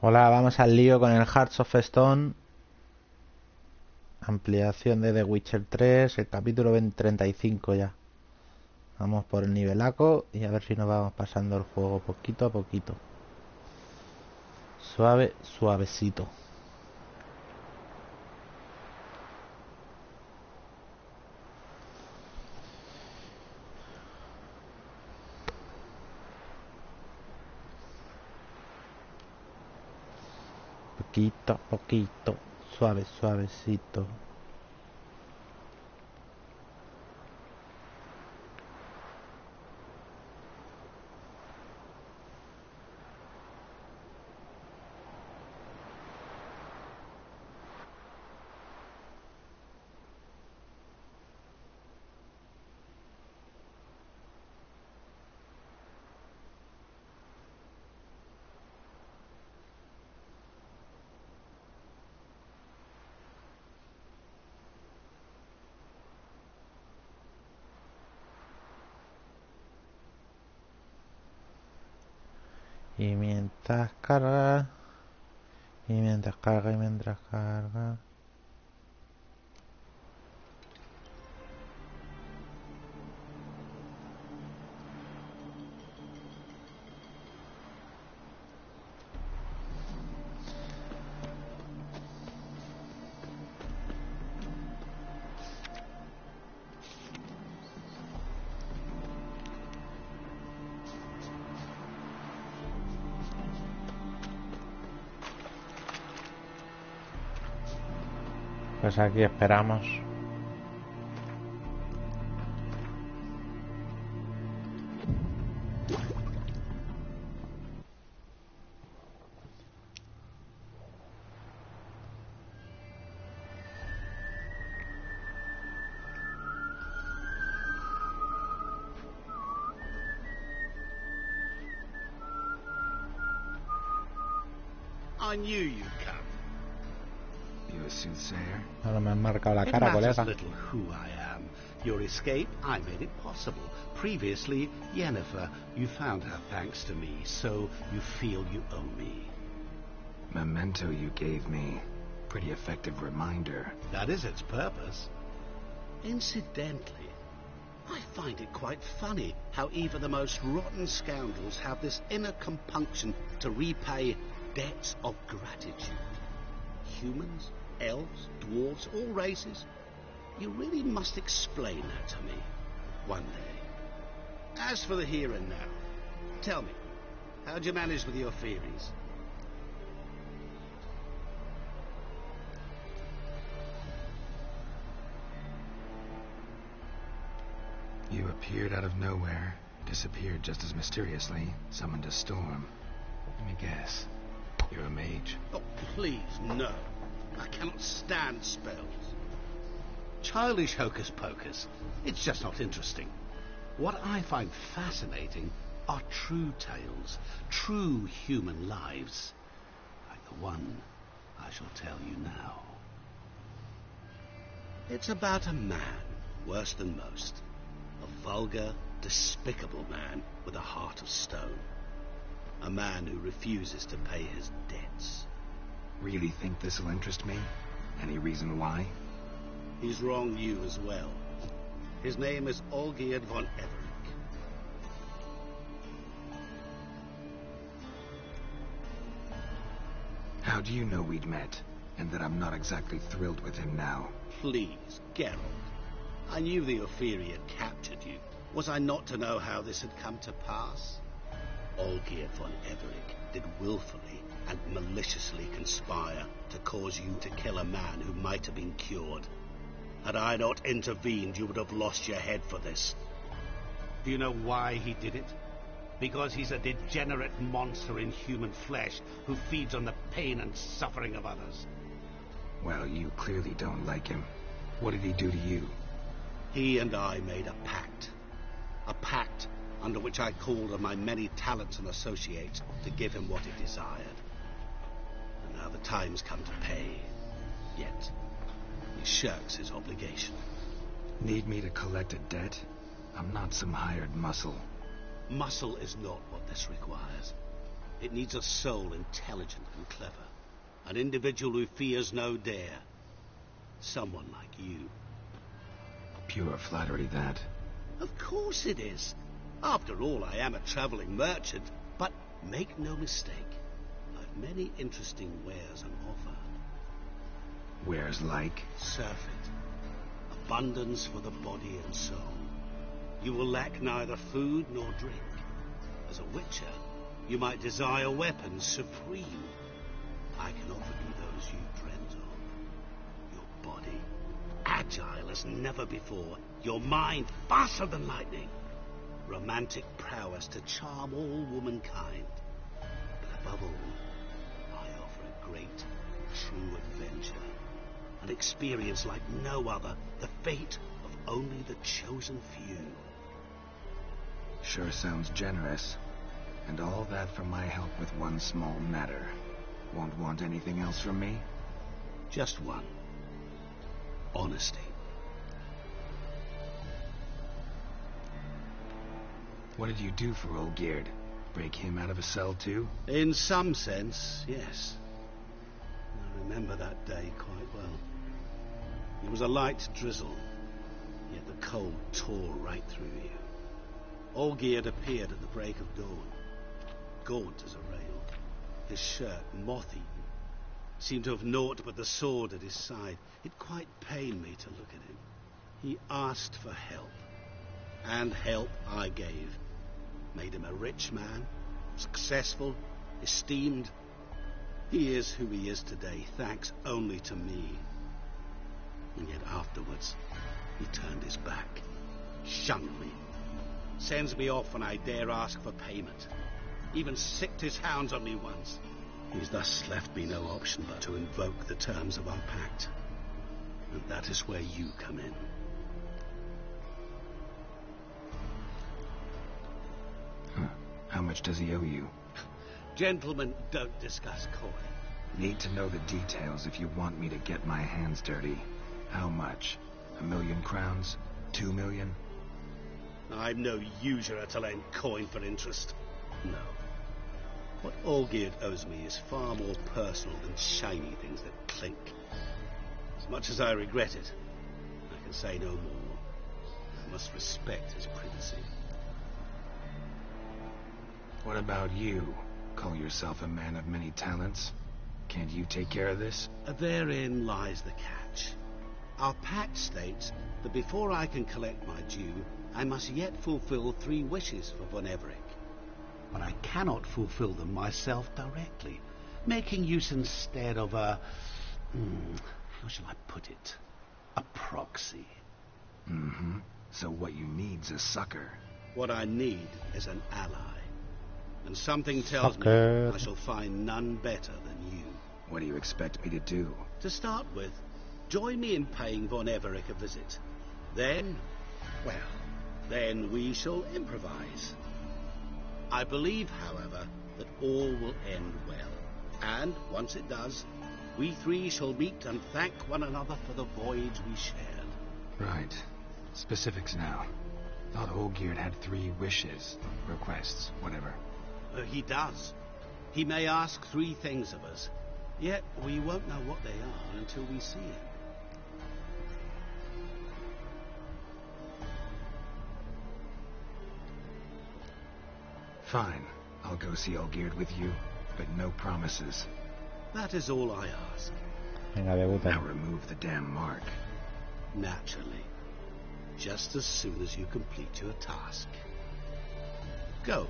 Hola, vamos al lío con el Hearts of Stone. Ampliación de The Witcher 3, el capítulo 35 ya. Vamos por el nivelaco y a ver si nos vamos pasando el juego poquito a poquito. Suave, suavecito. Poquito a poquito. Suave, suavecito. Y mientras carga. Y mientras carga, y mientras carga. Pues aquí esperamos. I knew you'd come. You a soothsayer? Ahora me han marcado la It cara, matters colega. little who I am. Your escape, I made it possible. Previously, Yennefer, you found her thanks to me, so you feel you owe me. Memento you gave me. Pretty effective reminder. That is its purpose. Incidentally, I find it quite funny how even the most rotten scoundrels have this inner compunction to repay debts of gratitude. Humans, elves, dwarves, all races. You really must explain that to me one day. As for the here and now, tell me, how'd you manage with your theories? You appeared out of nowhere, disappeared just as mysteriously, summoned a storm. Let me guess. You're a mage. Oh, please, no. I cannot stand spells. Childish hocus pocus. It's just not interesting. What I find fascinating are true tales, true human lives, like the one I shall tell you now. It's about a man, worse than most. A vulgar, despicable man with a heart of stone. A man who refuses to pay his debts. Really think this'll interest me? Any reason why? He's wronged you as well. His name is Olgierd von Everec. How do you know we'd met, and that I'm not exactly thrilled with him now? Please, Geralt. I knew the Ophiri had captured you. Was I not to know how this had come to pass? Olgierd von Everec did willfully and maliciously conspire to cause you to kill a man who might have been cured. Had I not intervened, you would have lost your head for this. Do you know why he did it? Because he's a degenerate monster in human flesh who feeds on the pain and suffering of others. Well, you clearly don't like him. What did he do to you? He and I made a pact. A pact under which I called on my many talents and associates to give him what he desired. And now the time's come to pay. Yet, he shirks his obligation. Need me to collect a debt? I'm not some hired muscle. Muscle is not what this requires. It needs a soul intelligent and clever. An individual who fears no dare. Someone like you. Pure flattery, that. Of course it is. After all, I am a traveling merchant. But make no mistake, I've many interesting wares on offer. Wares like? Surfeit. Abundance for the body and soul. You will lack neither food nor drink. As a witcher, you might desire weapons supreme. I can offer you those you dreamt of. Your body, agile as never before. Your mind, faster than lightning. Romantic prowess to charm all womankind. But above all, I offer a great, true adventure. An experience like no other. The fate of only the chosen few. Sure sounds generous. And all that for my help with one small matter. Won't want anything else from me? Just one. Honesty. What did you do for Olgierd? Break him out of a cell too? In some sense, yes. I remember that day quite well. It was a light drizzle, yet the cold tore right through you. Olgierd appeared at the break of dawn, gaunt as a rail, his shirt moth-eaten, seemed to have naught but the sword at his side. It quite pained me to look at him. He asked for help, and help I gave. Made him a rich man, successful, esteemed. He is who he is today, thanks only to me. And yet afterwards, he turned his back, shunned me, sends me off when I dare ask for payment, even sicked his hounds on me once. He's thus left me no option but to invoke the terms of our pact. And that is where you come in. How much does he owe you? Gentlemen don't discuss coin. Need to know the details if you want me to get my hands dirty. How much? 1,000,000 crowns? 2 million? I'm no usurer to lend coin for interest. No. What Olgierd owes me is far more personal than shiny things that clink. As much as I regret it, I can say no more. I must respect his privacy. What about you? Call yourself a man of many talents. Can't you take care of this? Therein lies the catch. Our pact states that before I can collect my due, I must yet fulfill 3 wishes for Von Everec. But I cannot fulfill them myself directly, making use instead of a... how shall I put it? A proxy. Mm-hmm. So what you need's a sucker. What I need is an ally. And something tells Sucker. me I shall find none better than you. What do you expect me to do? To start with, join me in paying Von Everec a visit. Then, well, then we shall improvise. I believe, however, that all will end well. And, once it does, we 3 shall meet and thank one another for the voyage we shared. Right. Specifics now. Thought Olgierd had 3 wishes, requests, whatever. He does. He may ask 3 things of us, yet we won't know what they are until we see him. Fine. I'll go see Olgierd with you, but no promises. That is all I ask. Venga, debuta. Now remove the damn mark. Naturally. Just as soon as you complete your task. Go.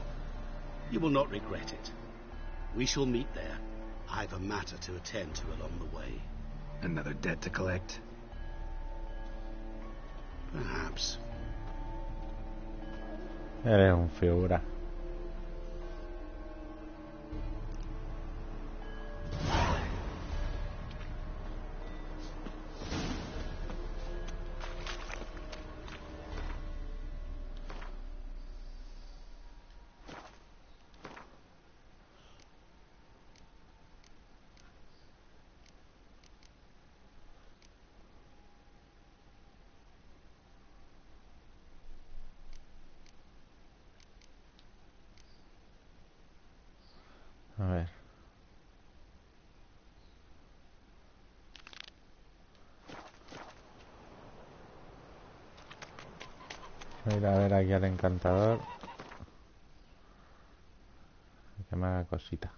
You will not regret it. We shall meet there. I've a matter to attend to along the way. Another debt to collect? Perhaps. Eres un figura. A ver. Voy a ir a ver aquí al encantador. Que me haga cosita.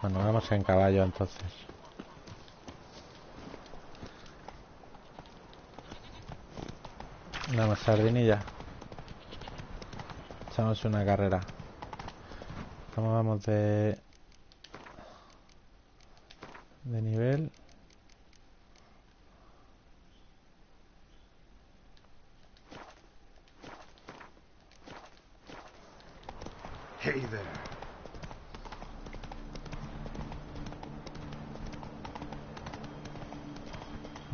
Bueno, vamos en caballo entonces. Vamos, sardinilla. Echamos una carrera. ¿Cómo vamos de nivel? Hey there.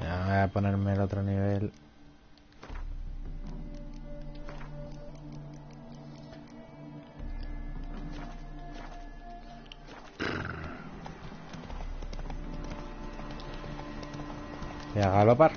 Ya voy a ponerme el otro nivel. Y a galopar.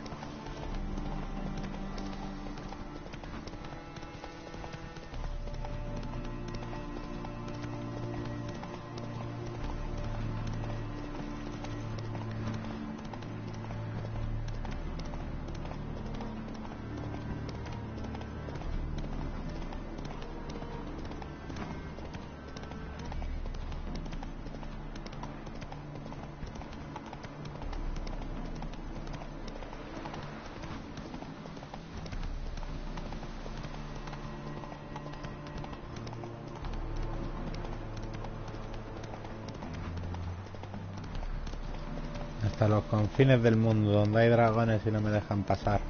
Hasta los confines del mundo, donde hay dragones y no me dejan pasar.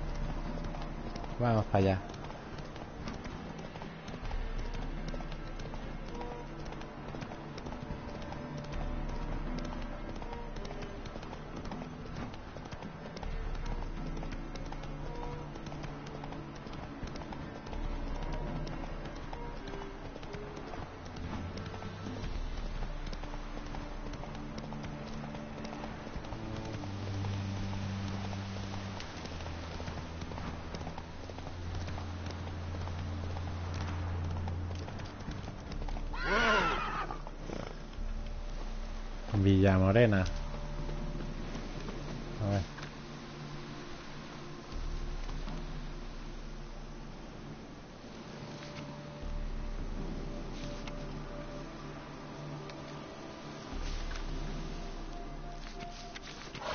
Vamos para allá. Villa Morena. A ver.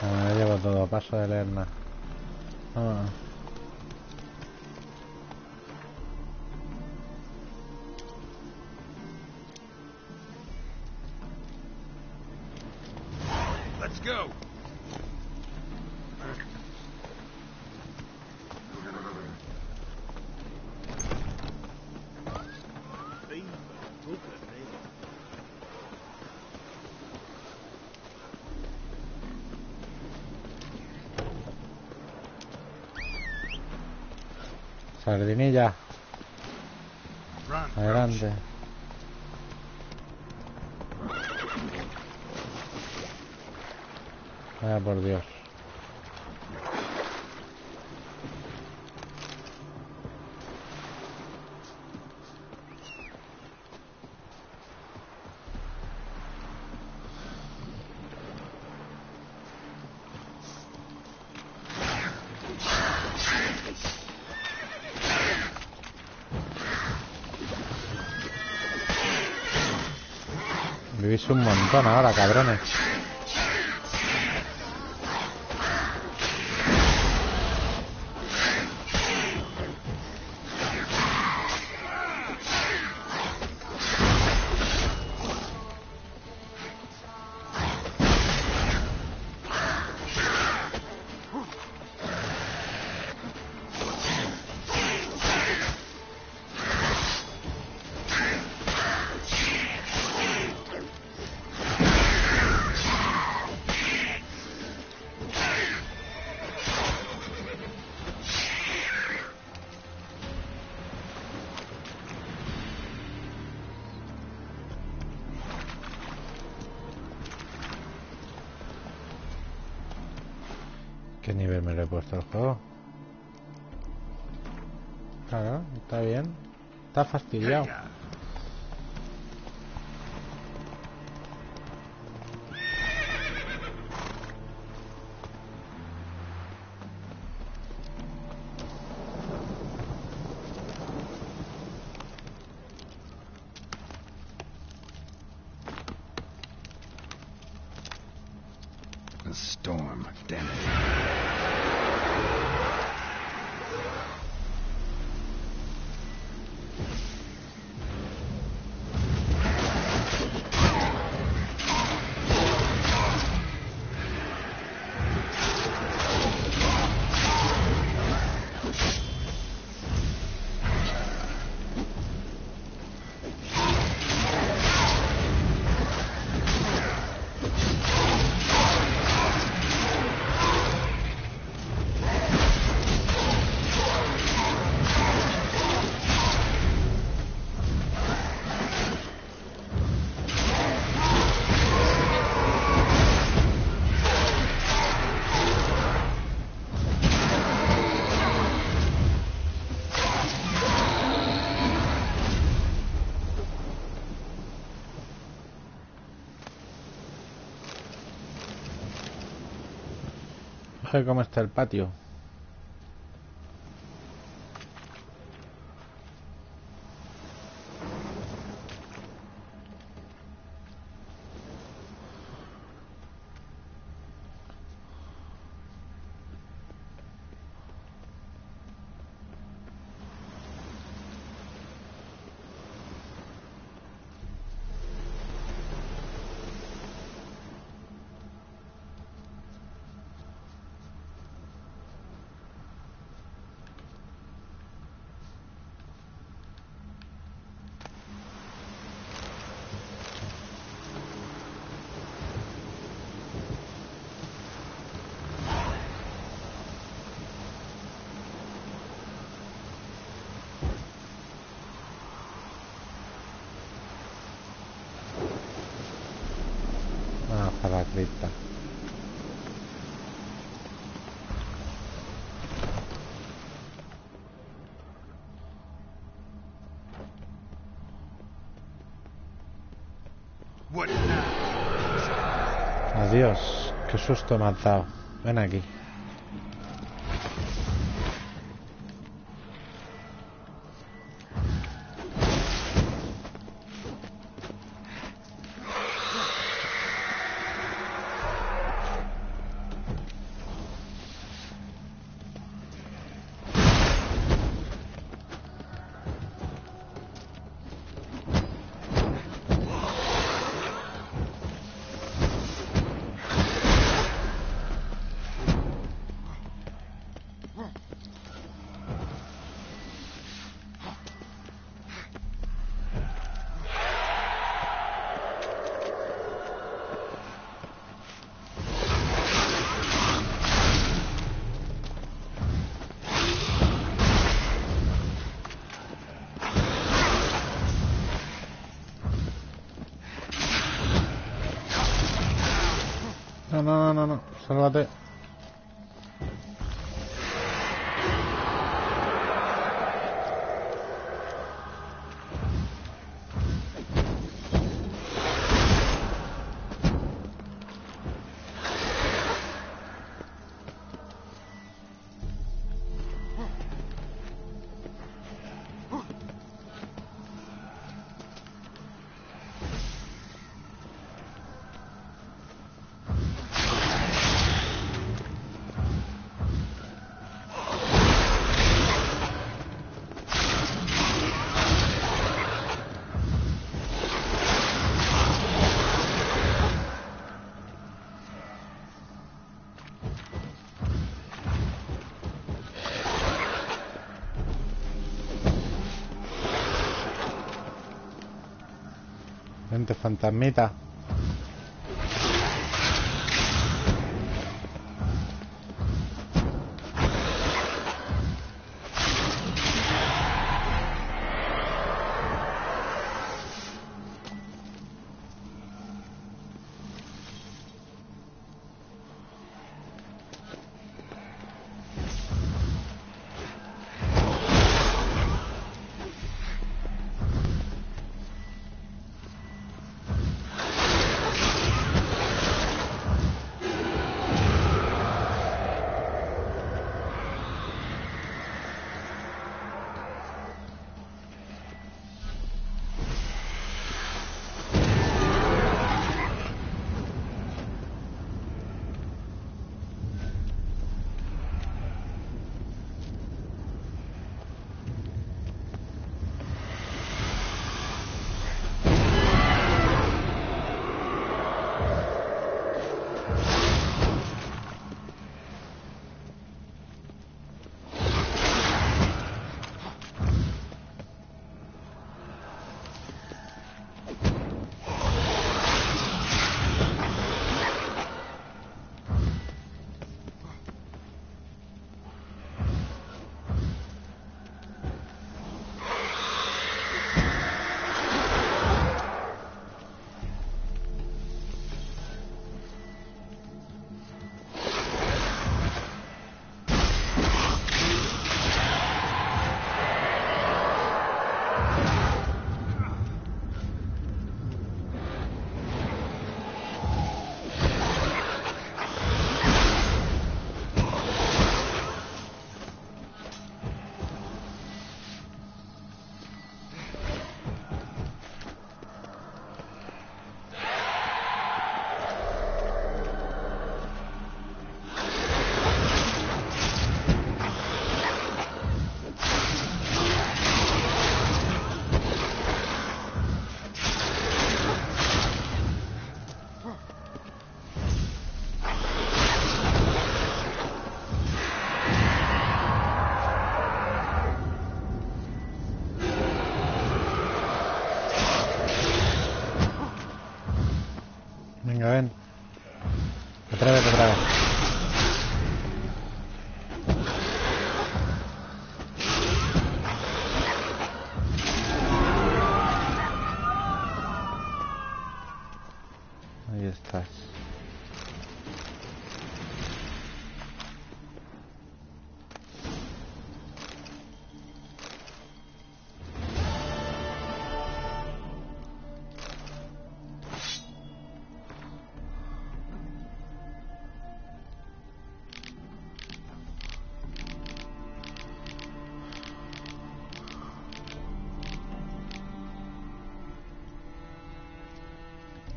Me lo llevo todo, paso de leer nada. Vámonos. Let's go. Sardinilla, Run. adelante. Vaya por Dios. Vivís un montón ahora, cabrones. ¿Qué nivel me lo he puesto el juego? Claro, está bien. Está fastidiado. A storm, damn it. Oye, cómo está el patio. Ah, para la cripta. What now? Adiós. Qué susto me has dado. Ven aquí. No, no, no, no, no. Sálvate. Vente, fantasmita. Atrévete otra vez. Ahí estás.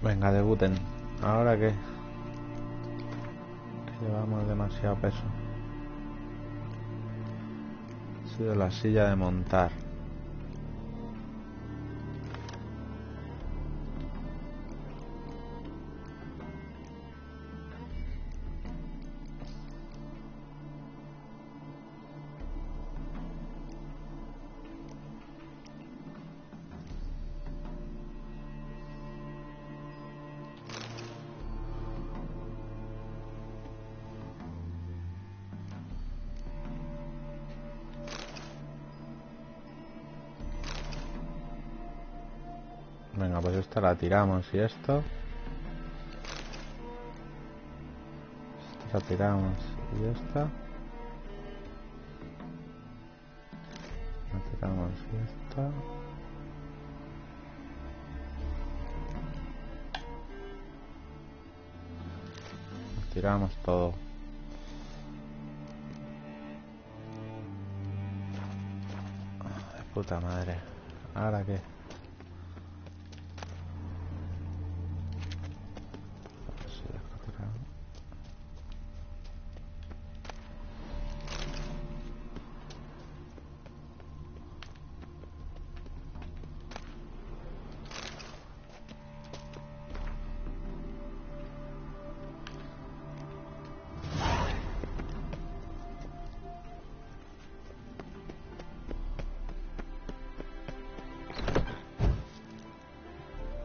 Venga, debuten. ¿Ahora qué? Llevamos demasiado peso. Ha sido la silla de montar. Venga, pues esta la tiramos y esto. Esta la tiramos y esta. La tiramos y esta. La tiramos todo. De puta madre. ¿Ahora qué?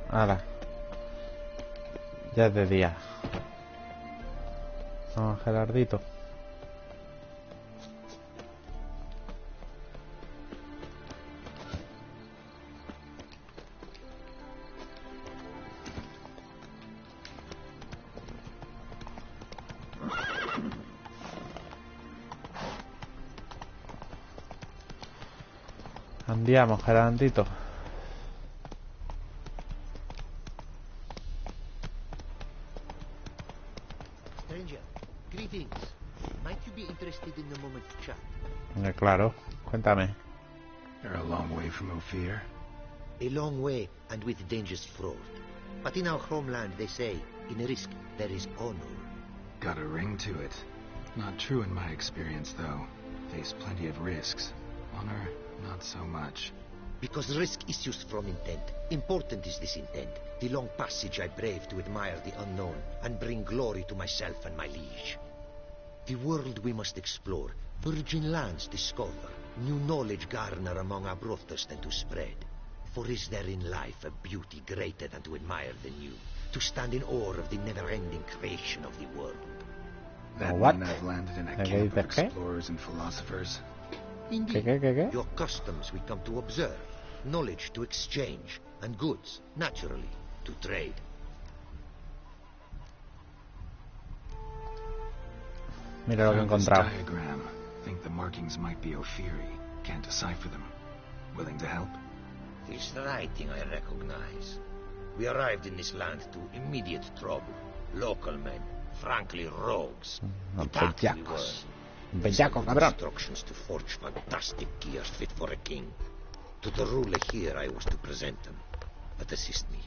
Ahora. Ya es de día. Vamos, Gerardito. Andiamo, Gerardito. Claro, cuéntame. You're a long way from Ophir. A long way, and with dangers fraught. But in our homeland, they say, in risk there is honor. Got a ring to it. Not true in my experience, though. Face plenty of risks. Honor, not so much. Because risk issues from intent. Important is this intent. The long passage I brave to admire the unknown, and bring glory to myself and my liege. The world we must explore, virgin lands discover, new knowledge garner among our brothers than to spread. For is there in life a beauty greater than to admire the new, to stand in awe of the never-ending creation of the world? That What? mean I've landed in a Okay, camp of okay. explorers and philosophers. Indeed, ¿Qué? your customs we come to observe, knowledge to exchange, and goods, naturally, to trade. Mira lo que he Found this encontrado. diagram. Think the markings might be Ophiri. Can't decipher them. Willing to help? This writing I recognize. We arrived in this land to immediate trouble. Local men, frankly rogues. No, Attacked we bellacos. were. Bellaco, cabrón. Instructions to forge fantastic gears fit for a king. To the ruler here I was to present them. But assist me.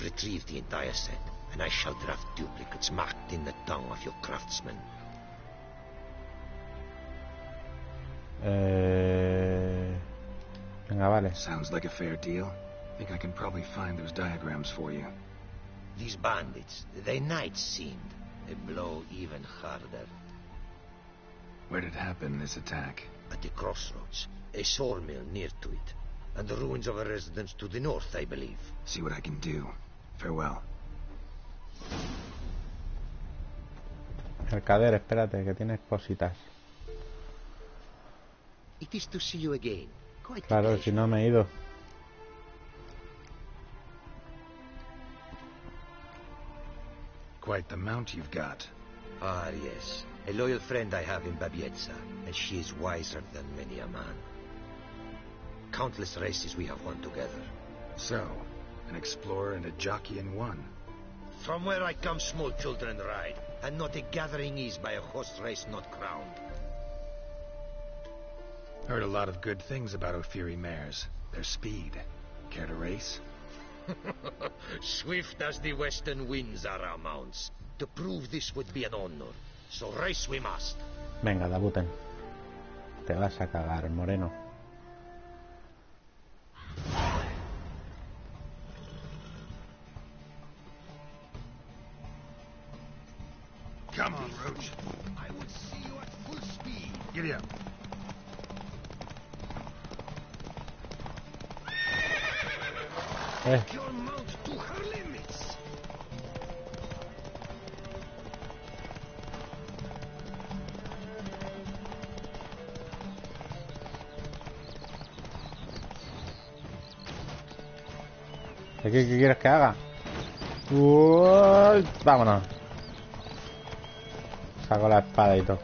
Retrieve the entire set, and I shall draft duplicates marked in the tongue of your craftsmen. Venga, vale. Sounds like a fair deal. Think I can probably find those diagrams for you. These bandits, they knights seemed. They blow even harder. Where did it happen, this attack? At the crossroads, a sawmill near to it, and the ruins of a residence to the north, I believe. See what I can do. Farewell. Mercader, espérate, que tienes cositas. It is to see you again. Quite a Claro, pleasure. si no me he ido. Quite the mount you've got. Ah, yes. A loyal friend I have in Babietza, and she is wiser than many a man. Countless races we have won together. So, an explorer and a jockey in one. From where I come, small children ride, and not a gathering is by a horse race not crowned. Heard a lot of good things about Ophiri mares. Their speed. Care to race? Swift as the western winds are our mounts. To prove this would be an honor. So race we must. Venga, debuten. Te vas a cagar, moreno. Come on, Roach. I would see you at full speed. Giddy up. Your mount to her limits. ¿Qué quieres que haga? Uy, vámonos. Saco la espada y todo.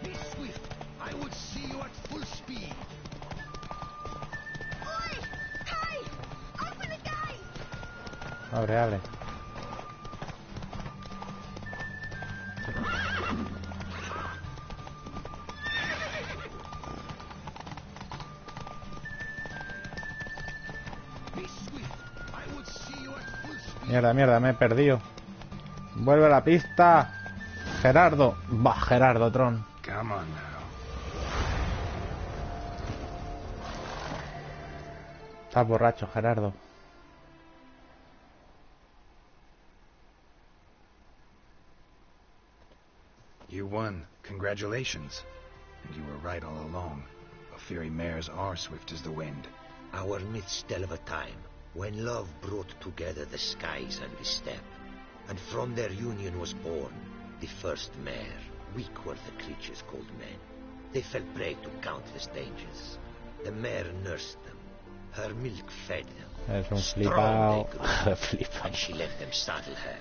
Be swift. I would see you at full speed. Oi! Hey! Open the gate! Abre, abre. Be swift. I would see you at full speed. Mierda, mierda, me he perdido. Vuelve a la pista. Gerardo. Bah, Gerardo Tron. Come on now. Estás borracho, Gerardo. You won. Congratulations. And you were right all along. Ophiri mares are swift as the wind. Our myths tell of a time when love brought together the skies and the steppe. And from their union was born the first mare. Weak were the creatures called men. They fell prey to countless dangers. The mare nursed them. Her milk fed them. Es un Strong flipao. they grew, Flipao. and she let them saddle her.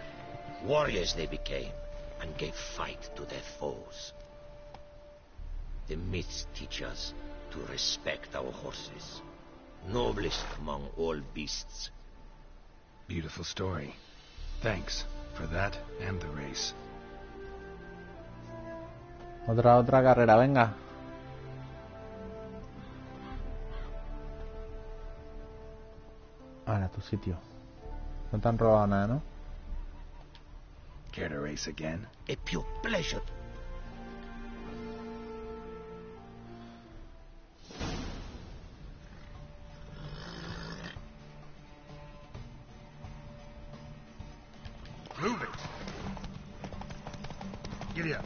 Warriors they became, and gave fight to their foes. The myths teach us to respect our horses, noblest among all beasts. Beautiful story. Thanks for that and the race. Otra carrera, venga. Ahora, tu sitio. No te han robado nada, ¿no? Care to race again? A pure pleasure. Move it! Giddy up.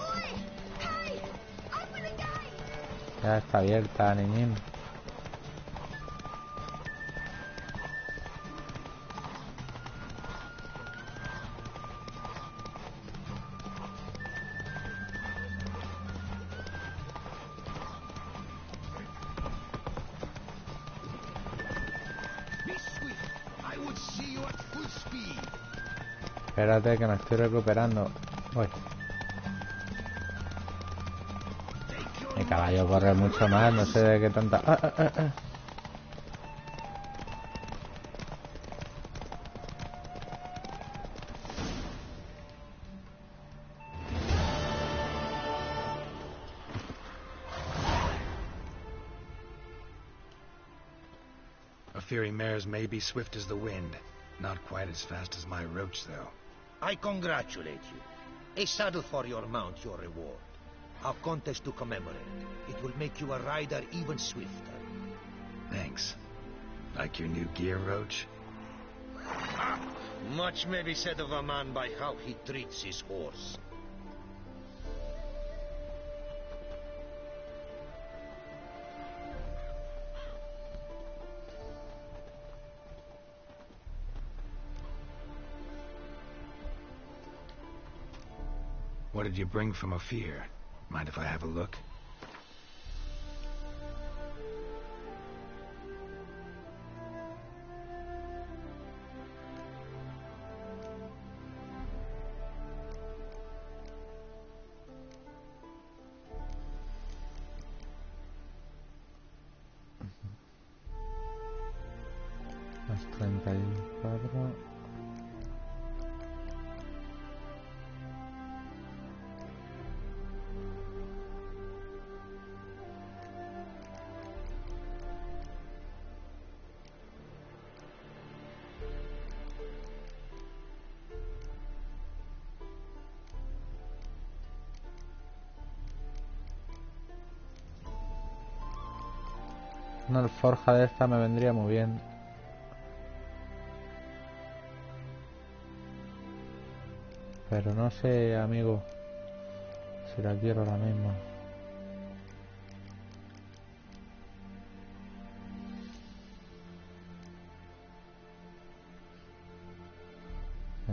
Oi! Hey! Open the gate! Ya está abierta, niñín. Be swift. I would see you at full speed. Espérate que me estoy recuperando. Uy, Take your mi caballo corre mucho más, no sé de qué tanta... Ophiri mares may be swift as the wind. Not quite as fast as my roach, though. I congratulate you. A saddle for your mount, your reward. A contest to commemorate. It will make you a rider even swifter. Thanks. Like your new gear, Roach? Much may be said of a man by how he treats his horse. What did you bring from Ophir? Mind if I have a look? Más 34. Una alforja de esta me vendría muy bien. Pero no sé, amigo, si la quiero ahora mismo.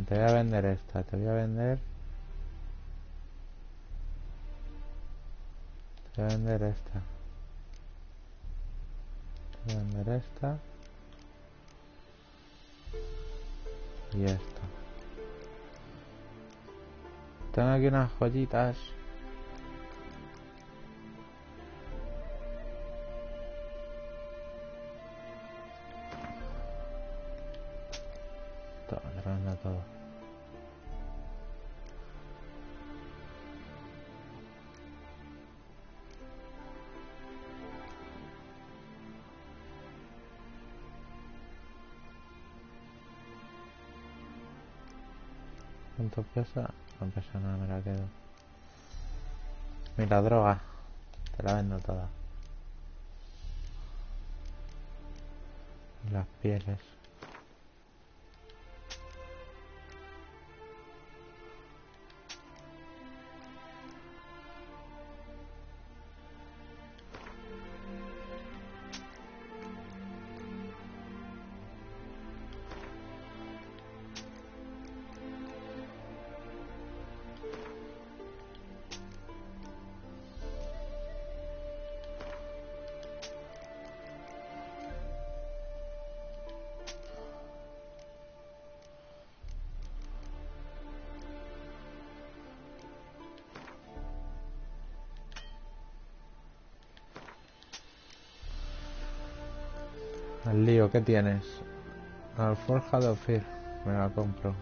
Te voy a vender esta, te voy a vender. Te voy a vender esta. Te voy a vender esta. Y esta. Tengo aquí unas joyitas. Todo, te vendo todo. ¿Cuánto pesa? No pesa nada, me la quedo. Mira, droga. Te la vendo toda. Y las pieles. El lío, ¿qué tienes? Alforja de Ophir. Me la compro.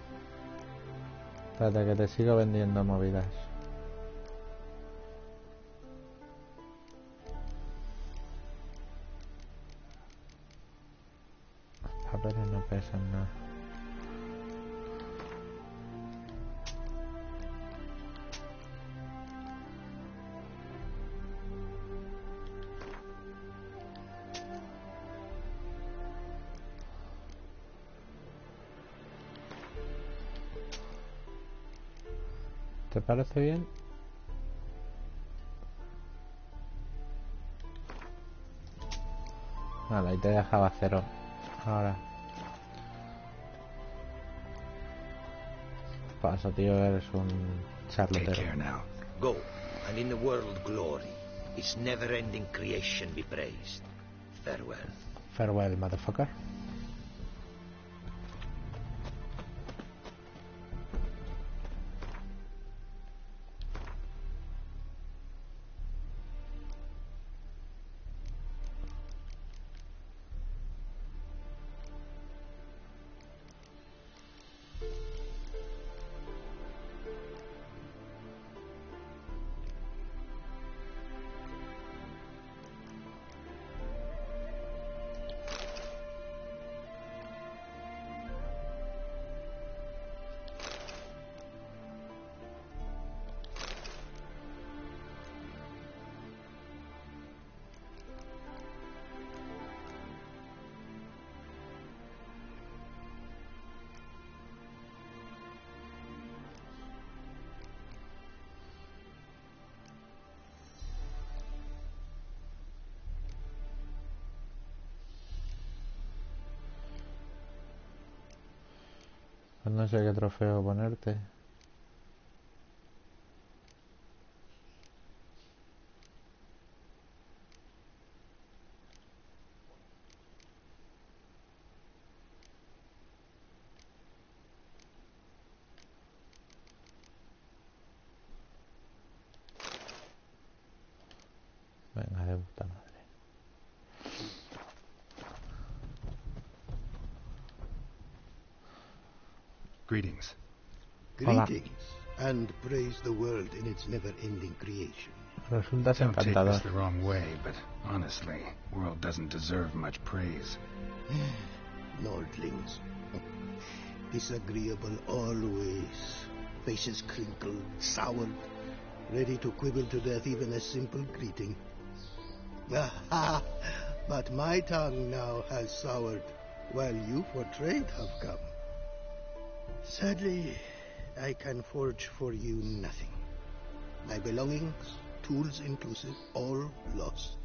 Espérate que te sigo vendiendo movidas. Los papeles no pesan nada. ¿Te parece bien? Vale, ahí te dejaba cero. Ahora. Paso, tío, eres un Take charlatero. care now. Go, and in the world glory, its never-ending creation be praised. Farewell. Farewell, motherfucker. Pues no sé qué trofeo ponerte. Venga, de puta madre. Greetings. Hola. Greetings, and praise the world in its never-ending creation. Resultas Don't take encantador. this the wrong way, but honestly, world doesn't deserve much praise. Nordlings. Disagreeable always. Faces crinkled, soured, ready to quibble to death even a simple greeting. Aha! But my tongue now has soured, while you for trade have come. Sadly, I can forge for you nothing. My belongings, tools inclusive, all lost.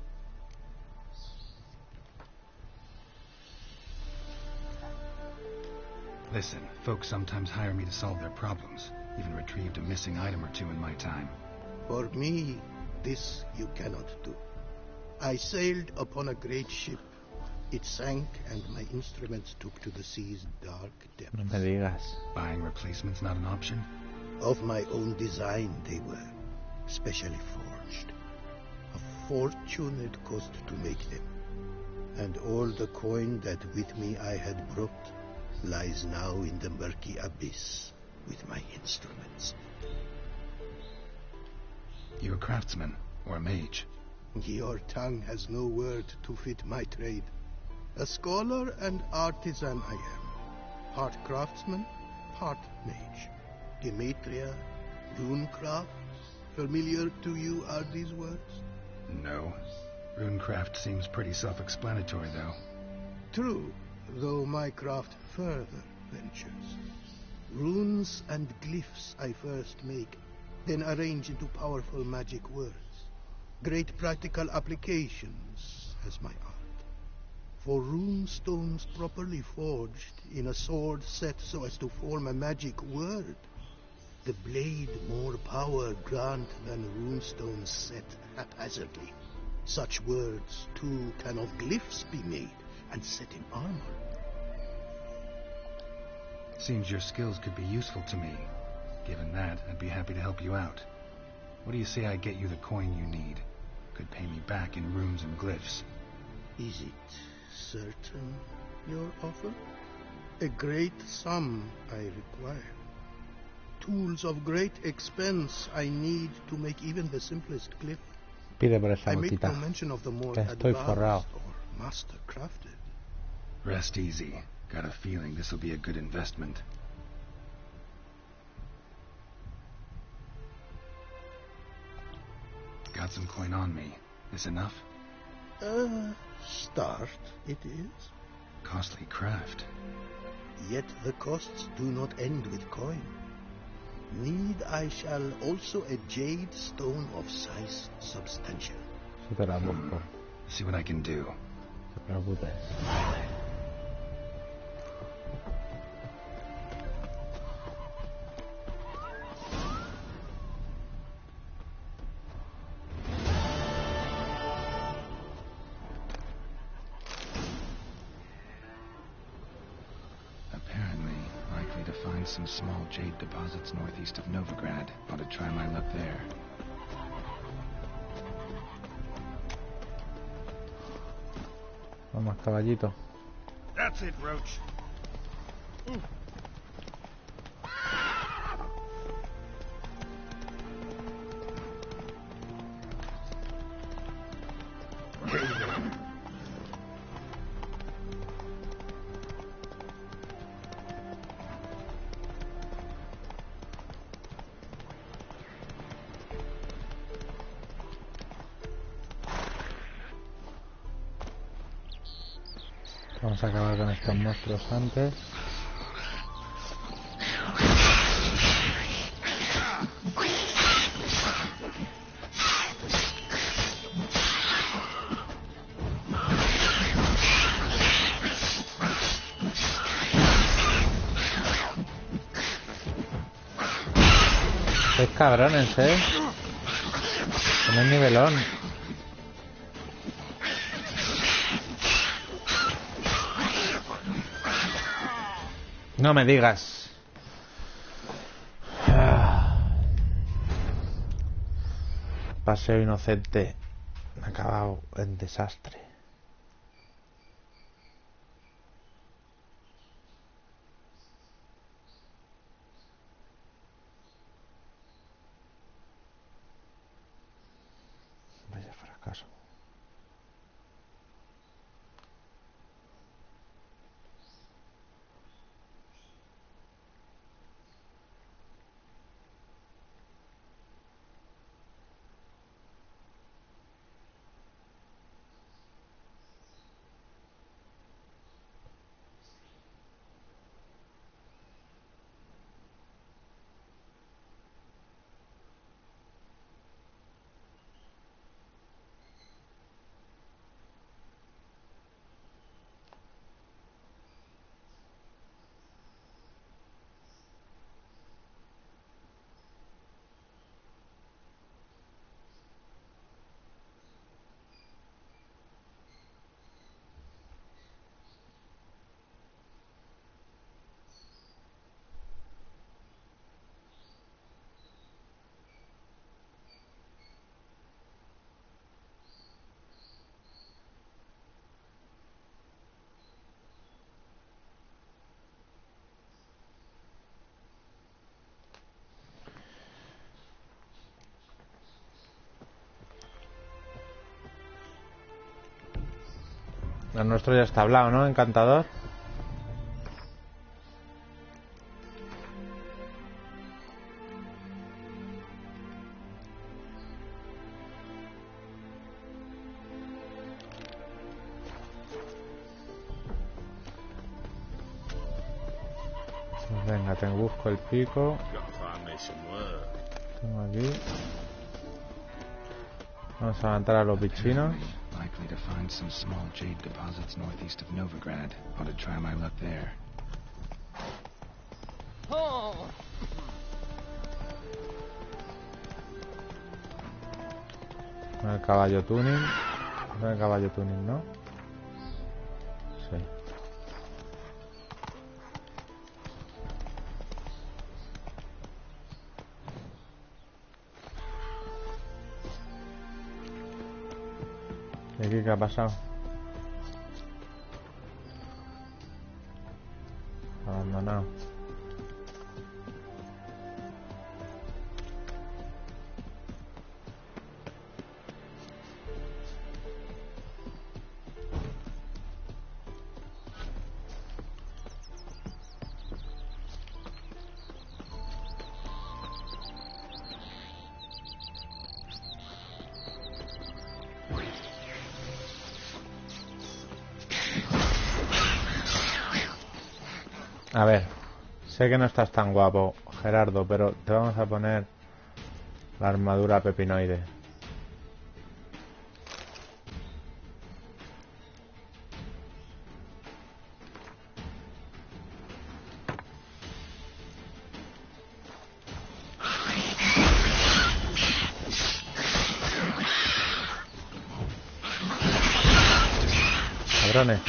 Listen, folks sometimes hire me to solve their problems. Even retrieved a missing item or two in my time. For me, this you cannot do. I sailed upon a great ship. It sank, and my instruments took to the sea's dark depths. No me digas. Buying replacements not an option? Of my own design they were, specially forged. A fortune it cost to make them. And all the coin that with me I had brought lies now in the murky abyss with my instruments. You a craftsman or a mage? Your tongue has no word to fit my trade. A scholar and artisan I am. Part craftsman, part mage. Gematria, runecraft. Familiar to you are these words? No. Runecraft seems pretty self-explanatory, though. True, though my craft further ventures. Runes and glyphs I first make, then arrange into powerful magic words. Great practical applications as my art. For rune stones properly forged in a sword set so as to form a magic word, the blade more power grant than rune stones set haphazardly. Such words, too, can of glyphs be made and set in armor. Seems your skills could be useful to me. Given that, I'd be happy to help you out. What do you say I get you the coin you need? Could pay me back in runes and glyphs. Is it certain, your offer? A great sum I require. Tools of great expense I need to make even the simplest glyph. Pide por esa I make boquita. no mention of the more Que estoy forrado. advanced or master-crafted. Rest easy. Got a feeling this will be a good investment. Got some coin on me. This enough? Start it is. Costly craft. Yet the costs do not end with coin. Need I shall also a jade stone of size substantial. Yo te la busco. See what I can do. No te preocupes. Apparently, likely to find some small jade deposits northeast of Novigrad. Ought to try my luck there. Vamos, caballito. That's it, Roach. Vamos a acabar con estos monstruos antes. cabrones, Tienen nivelón. No me digas. Paseo inocente. Me ha acabado en desastre. Vaya fracaso. El nuestro ya está hablado, ¿no? Encantador. Pues venga, busco el pico. Tengo aquí. Vamos a levantar a los bichinos. Likely to find some small jade deposits northeast of Novigrad. Ought to try my luck there. El caballo tuning. No el caballo tuning, ¿no? Sí. ¿Y aquí qué ha pasado? Abandonado. A ver, sé que no estás tan guapo, Gerardo, pero te vamos a poner la armadura pepinoide. Cabrones.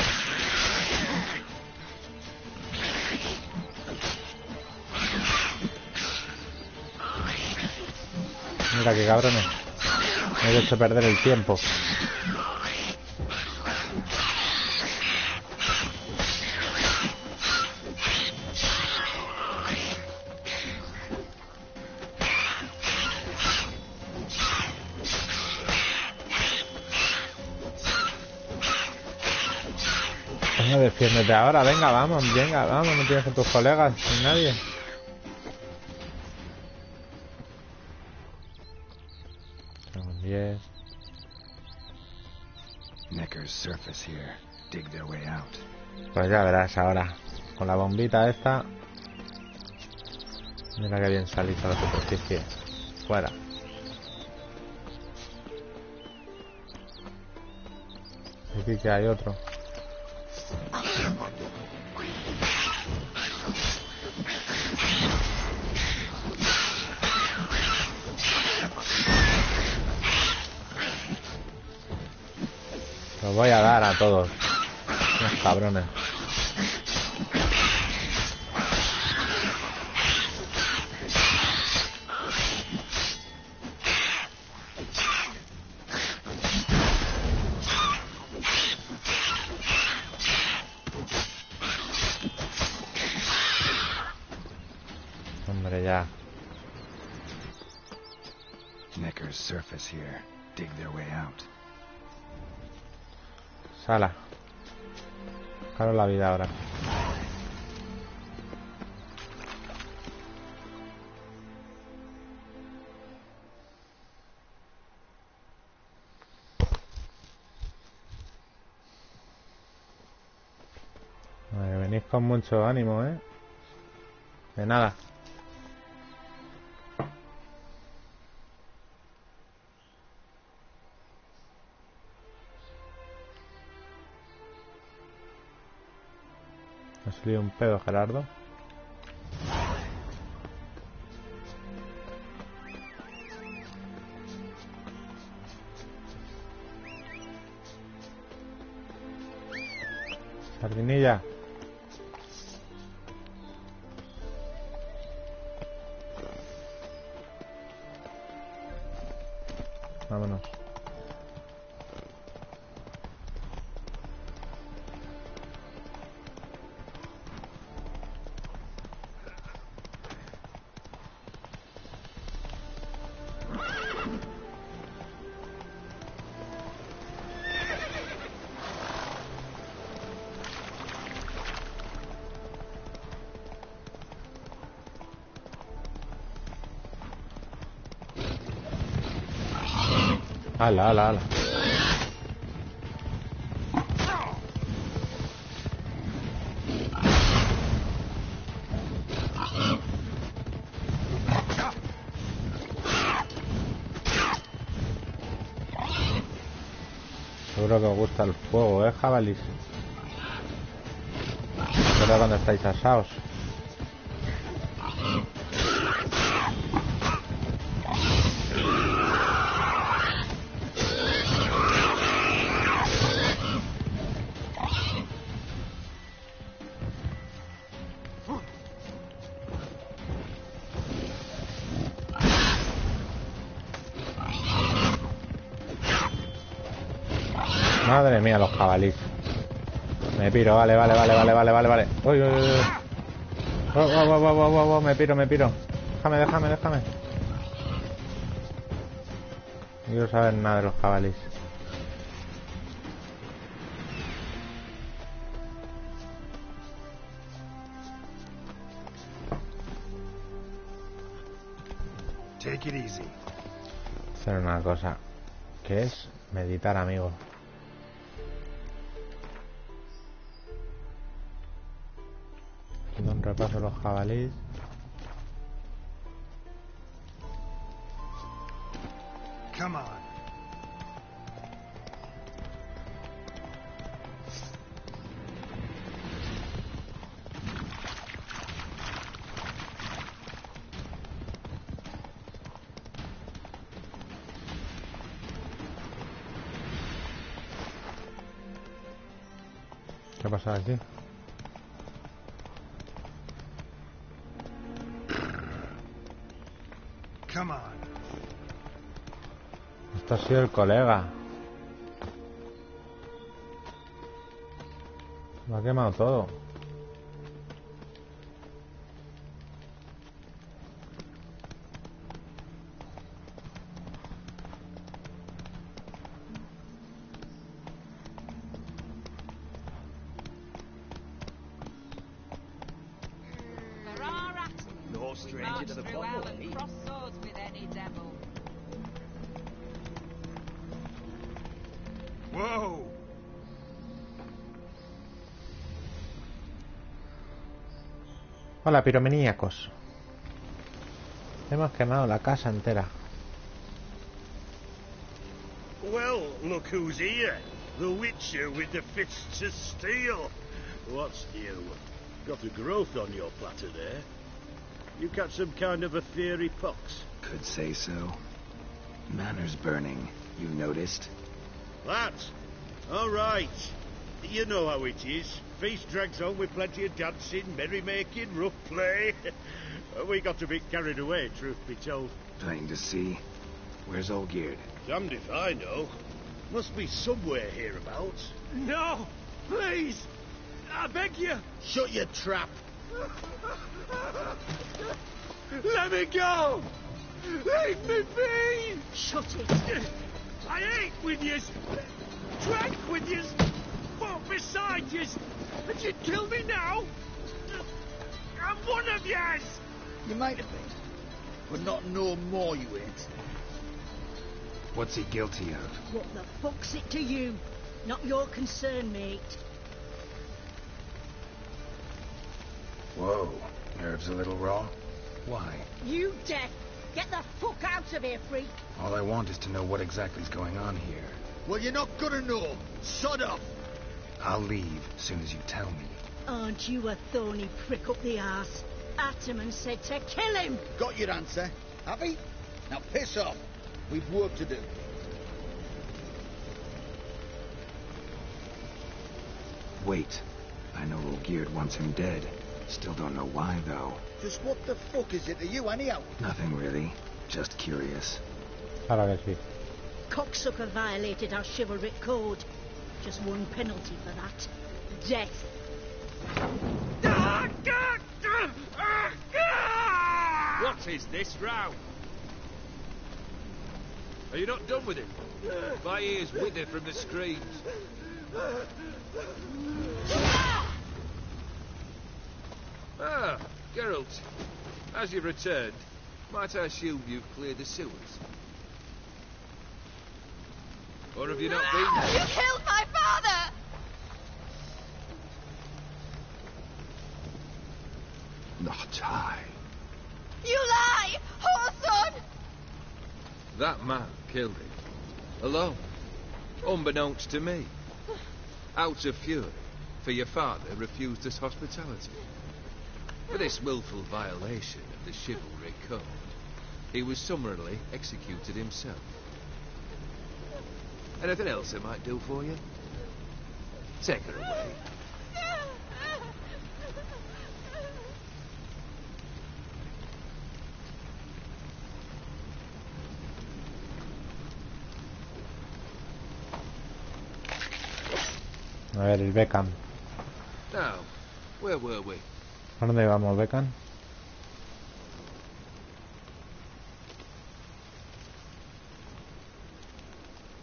Mira que cabrones. Me he hecho perder el tiempo. Venga, defiéndete ahora, venga, vamos, no tienes a tus colegas, ni nadie. Pues ya verás ahora. Con la bombita esta. Mira que bien salís a la superficie. Fuera. Aquí que hay otro. Los voy a dar a todos. Unos cabrones. Hombre, ya. Necker's surface here. Dig their way out. Sala. Buscaros la vida ahora. Venís con mucho ánimo, ¿eh? De nada. Ha salido un pedo, Gerardo. Sardinilla. Vámonos. Ala, ala, ala. Seguro que os gusta el fuego, jabalís. Pero cuando estáis asados. Madre mía, los jabalíes. Me piro, vale. Uy, uy, uy, uy. Oh, me piro. Déjame. No quiero saber nada de los jabalíes. Take it easy. Hacer una cosa, que es meditar, amigo. Haciendo un repaso de los jabalíes. Come on. ¿Qué ha pasado aquí? Come on. Esto ha sido el colega. Me ha quemado todo. No stranger to the bottle, eh? Cross swords with any devil. Whoa! Hola, piromaníacos. Hemos quemado la casa entera. Well, look who's here. The Witcher with the fists of steel. What's new? Got a growth on your platter there. You got some kind of a fiery pox. Could say so. Manor's burning. You noticed? That? All right. You know how it is. Feast drags on with plenty of dancing, merrymaking, rough play. We got a bit carried away, truth be told. Plain to see. Where's Olgierd? Damned if I know. Must be somewhere hereabouts. No! Please! I beg you! Shut your trap. Let me go! Leave me be! Shut it. I ate with yous, drank with yous, fought beside yous, and you'd kill me now? I'm one of yous! You might have been, but not no more you ain't. What's he guilty of? What the fuck's it to you? Not your concern, mate. Whoa, nerves a little raw? Why? You deaf! Get the fuck out of here, freak! All I want is to know what exactly is going on here. Well, you're not gonna know. Shut up. I'll leave as soon as you tell me. Aren't you a thorny prick up the arse? Ataman said to kill him! Got your answer. Happy? Now piss off. We've work to do. Wait. I know Olgierd wants him dead. Still don't know why, though. Just what the fuck is it to you, anyhow? Nothing really. Just curious. Ahora que sí. Cocksucker violated our chivalric code. Just one penalty for that. Death. What is this row? Are you not done with it? My ears wither from the screams. Ah, Geralt. As you've returned, might I assume you've cleared the sewers? Or have you not been there? You killed my father! Not I. You lie! Whoreson! That man killed him. Alone. Unbeknownst to me. Out of fury, for your father refused us hospitality. For this willful violation of the chivalry code, he was summarily executed himself. Anything else I might do for you? Take her away. A ver, el Beckham. Now, where were we? ¿A dónde vamos, Beckham?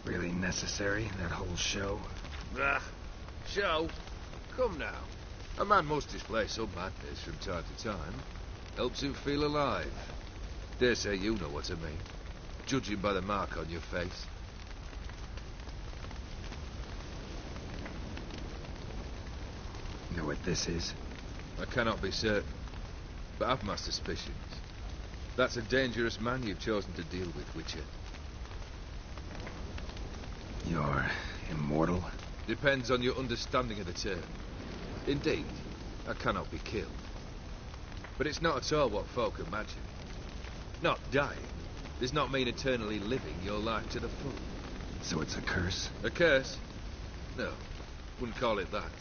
Really necessary, that whole show? Ah, show? Come now. A man must display some madness from time to time. Helps him feel alive. Dare say you know what I mean. Judging by the mark on your face. Know what this is? I cannot be certain, but I've my suspicions. That's a dangerous man you've chosen to deal with, Witcher. You're immortal? Depends on your understanding of the term. Indeed, I cannot be killed. But it's not at all what folk imagine. Not dying does not mean eternally living your life to the full. So it's a curse? A curse? No, wouldn't call it that.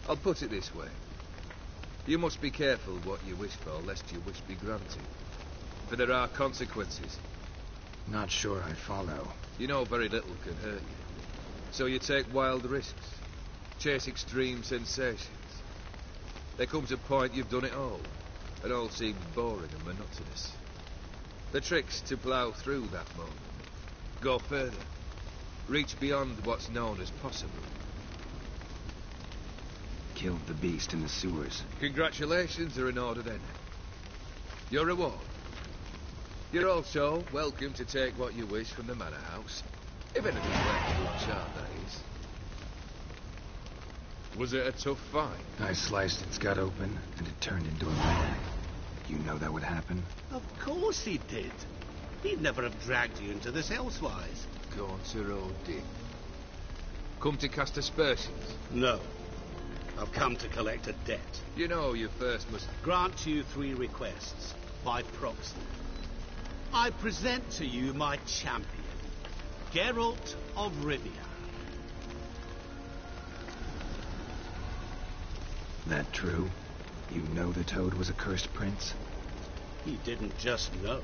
I'll put it this way. You must be careful what you wish for, lest your wish be granted. For there are consequences. Not sure I follow. You know very little can hurt you. So you take wild risks. Chase extreme sensations. There comes a point you've done it all. And all seems boring and monotonous. The trick's to plough through that moment. Go further. Reach beyond what's known as possible. Killed the beast in the sewers. Congratulations are in order then. Your reward. You're also welcome to take what you wish from the manor house. If anything's left to enchant, that is. Was it a tough fight? I sliced its gut open, and it turned into a man. You know that would happen? Of course he did. He'd never have dragged you into this elsewise. Gauntero did. Come to cast aspersions? No. I've come to collect a debt. You know you first must... Grant you 3 requests, by proxy. I present to you my champion, Geralt of Rivia. That true? You know the Toad was a cursed prince? He didn't just know.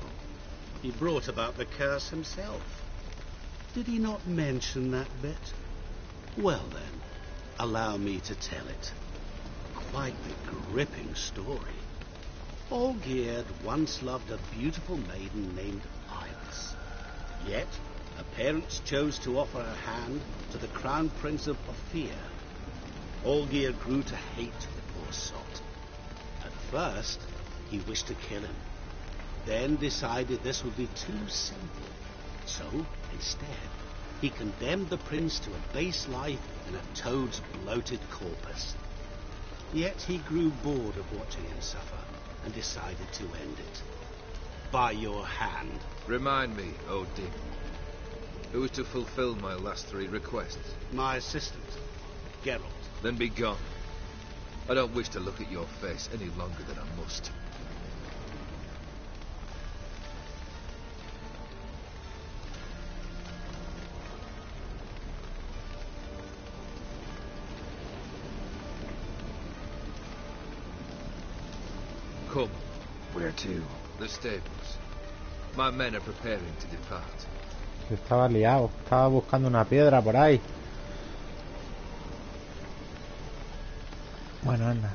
He brought about the curse himself. Did he not mention that bit? Well then, allow me to tell it. Quite the gripping story. Olgierd once loved a beautiful maiden named Iris. Yet, her parents chose to offer her hand to the Crown Prince of Ophir. Olgierd grew to hate the poor sot. At first, he wished to kill him. Then decided this would be too simple. So, instead, he condemned the prince to a base life in a toad's bloated corpus. Yet he grew bored of watching him suffer and decided to end it. By your hand. Remind me, Odin. Who is to fulfill my last 3 requests? My assistant, Geralt. Then be gone. I don't wish to look at your face any longer than I must. Come. Where to? The stables. My men are preparing to depart. Estaba liado. Estaba buscando una piedra por ahí. Bueno, anda.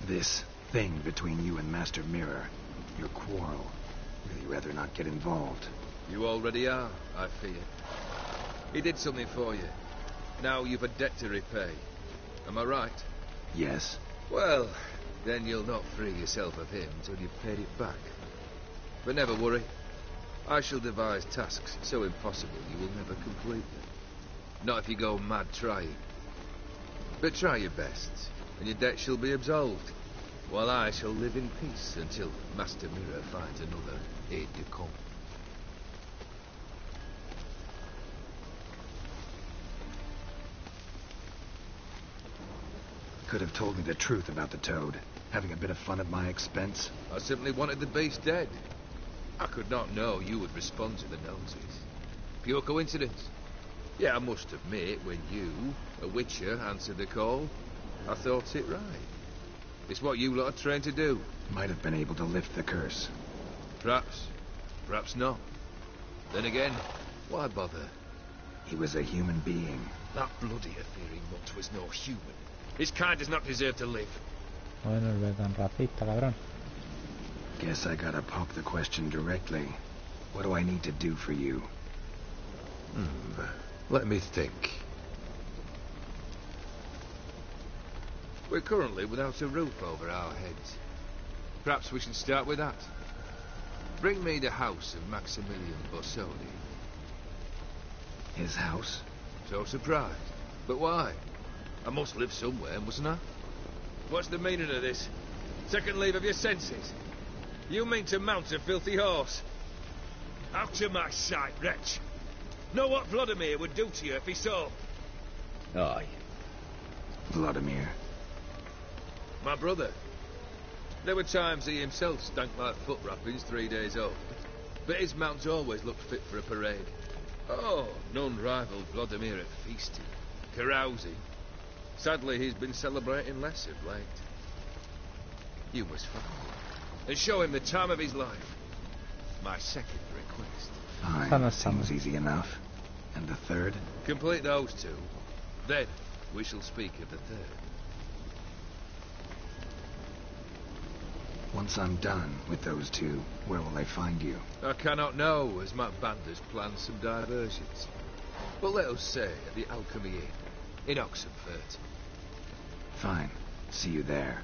This thing between you and Master Mirror. Your quarrel. Really rather not get involved. You already are, I fear. He did something for you. Now you've a debt to repay. Am I right? Yes. Well, then you'll not free yourself of him till you've paid it back. But never worry. I shall devise tasks so impossible you will never complete them. Not if you go mad trying. But try your best, and your debt shall be absolved, while I shall live in peace until Master Mirror finds another aide-de-camp. Could have told me the truth about the Toad, having a bit of fun at my expense. I simply wanted the beast dead. I could not know you would respond to the notice. Pure coincidence. Yeah, I must admit, when you, a witcher, answered the call, I thought it right. It's what you lot are trained to do. Might have been able to lift the curse. Perhaps. Perhaps not. Then again, why bother? He was a human being. That bloody Ethereal mutt was no human. His kind does not deserve to live. Bueno, el ve tan racista, cabrón. Guess I gotta pop the question directly. What do I need to do for you? Let me think. We're currently without a roof over our heads. Perhaps we should start with that. Bring me the house of Maximilian Borsodi. His house? So surprised. But why? I must live somewhere, mustn't I? What's the meaning of this? Second leave of your senses? You mean to mount a filthy horse? Out of my sight, wretch. Know what Vladimir would do to you if he saw? Aye. Vladimir. My brother. There were times he himself stank like foot wrappings 3 days old. But his mount always looked fit for a parade. Oh, none rivaled Vladimir at feasting, carousing. Sadly, he's been celebrating less of late. You must find him and show him the time of his life. My second request. Fine, seems easy enough. And the third? Complete those 2. Then we shall speak of the third. Once I'm done with those 2, where will I find you? I cannot know, as my band has planned some diversions. But let us say at the Alchemy Inn, in Oxenfurt. Fine. See you there.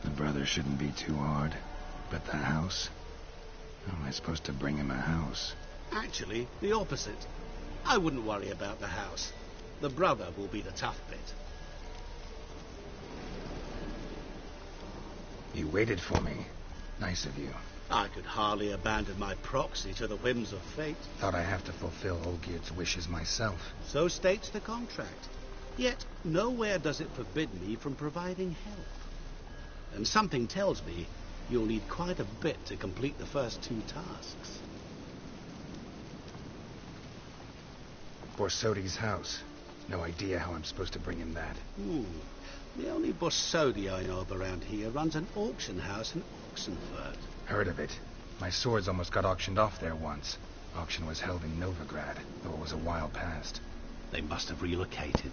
The brother shouldn't be too hard. But the house? How am I supposed to bring him a house? Actually, the opposite. I wouldn't worry about the house. The brother will be the tough bit. You waited for me. Nice of you. I could hardly abandon my proxy to the whims of fate. Thought I have to fulfill Olgierd's wishes myself. So states the contract. Yet nowhere does it forbid me from providing help. And something tells me you'll need quite a bit to complete the first 2 tasks. Borsodi's house. No idea how I'm supposed to bring him that. The only Borsodi I know of around here runs an auction house in Oxenfurt. Heard of it. My swords almost got auctioned off there once. Auction was held in Novigrad, though it was a while past. They must have relocated.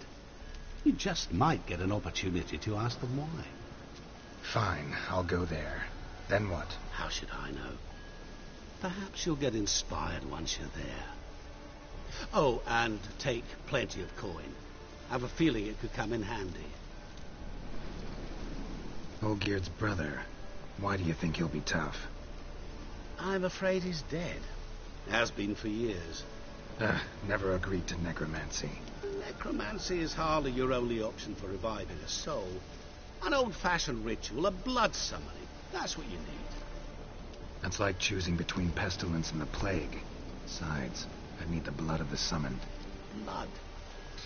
You just might get an opportunity to ask them why. Fine, I'll go there. Then what? How should I know? Perhaps you'll get inspired once you're there. Oh, and take plenty of coin. I have a feeling it could come in handy. Olgierd's brother. Why do you think he'll be tough? I'm afraid he's dead. Has been for years. Never agreed to necromancy. Necromancy is hardly your only option for reviving a soul. An old-fashioned ritual, a blood summoning. That's what you need. That's like choosing between pestilence and the plague. Besides, I'd need the blood of the summoned. Blood.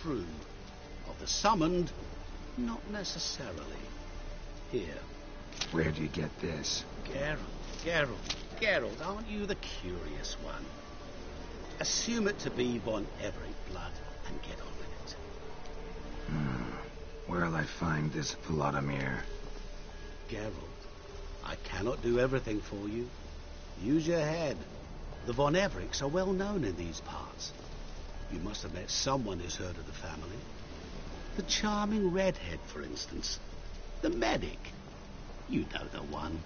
True. Of the summoned, not necessarily. Here. Where'd you get this? Geralt, aren't you the curious one? Assume it to be von Everett blood and get on with it. Where'll I find this Vladimir? Geralt, I cannot do everything for you. Use your head. The von Evericks are well known in these parts. You must have met someone who's heard of the family. The charming redhead, for instance. The medic. You know the one.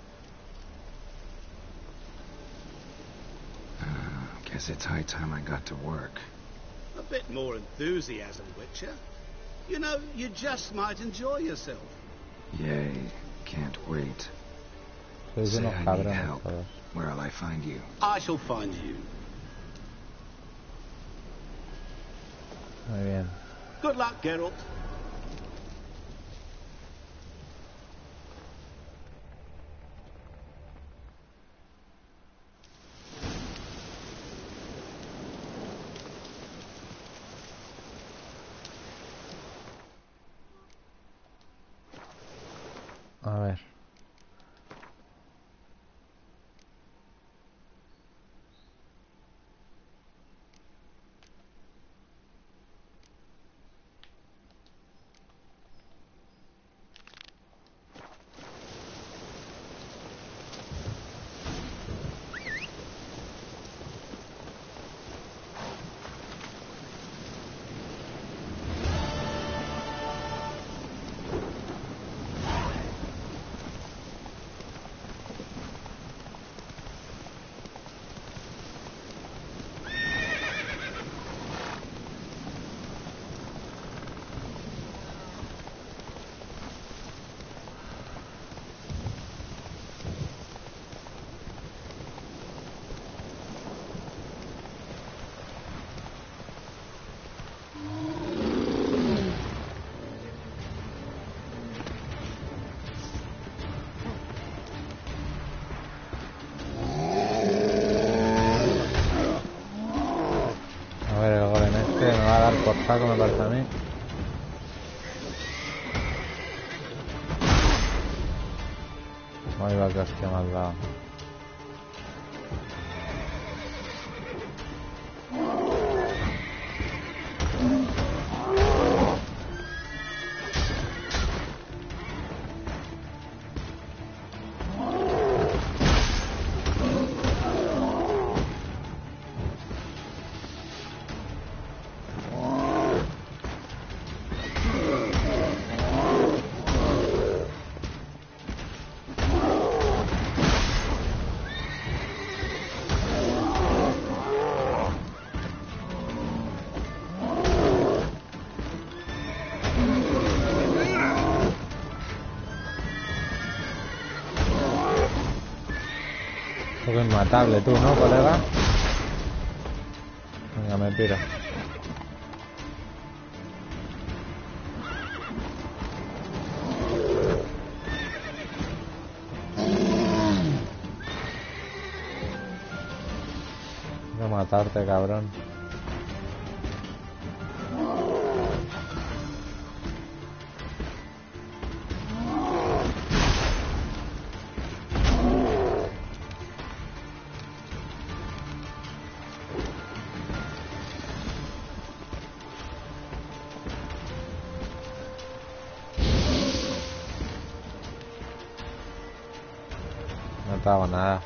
Guess it's high time I got to work. A bit more enthusiasm, Witcher. You know, you just might enjoy yourself. Yay. Can't wait. Sois Say unos I need cabrones help. todos. Where'll I find you? I shall find you. Muy bien. Good luck, Geralt. A ver. Por saco me parece a mí. Ahí va, que hostia me has dado. Poco inmatable tú, ¿no, colega? Venga, me piro. Quiero matarte, cabrón. te hago nada.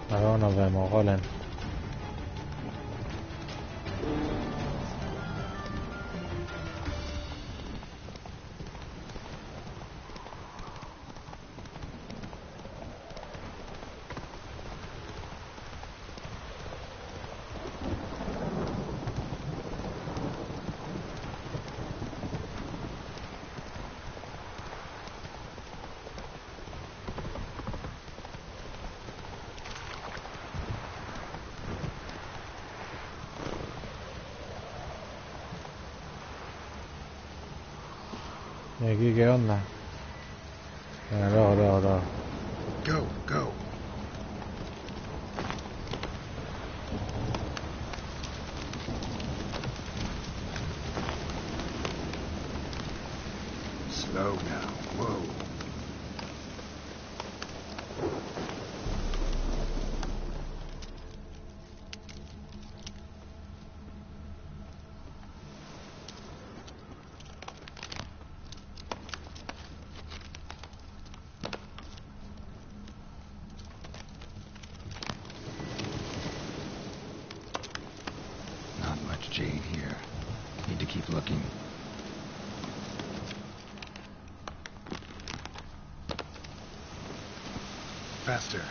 Luego nos vemos, golem. ¿Y aquí qué onda? Venga, luego. Go. Slow now. Whoa. Not much jade here. Need to keep looking. Faster.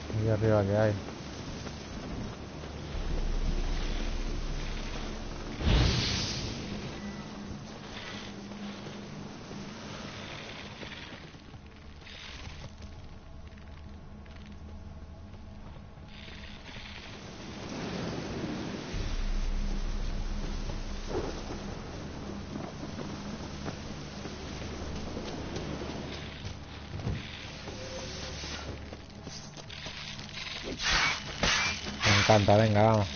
Aquí arriba que hay. Me encanta, venga, vamos.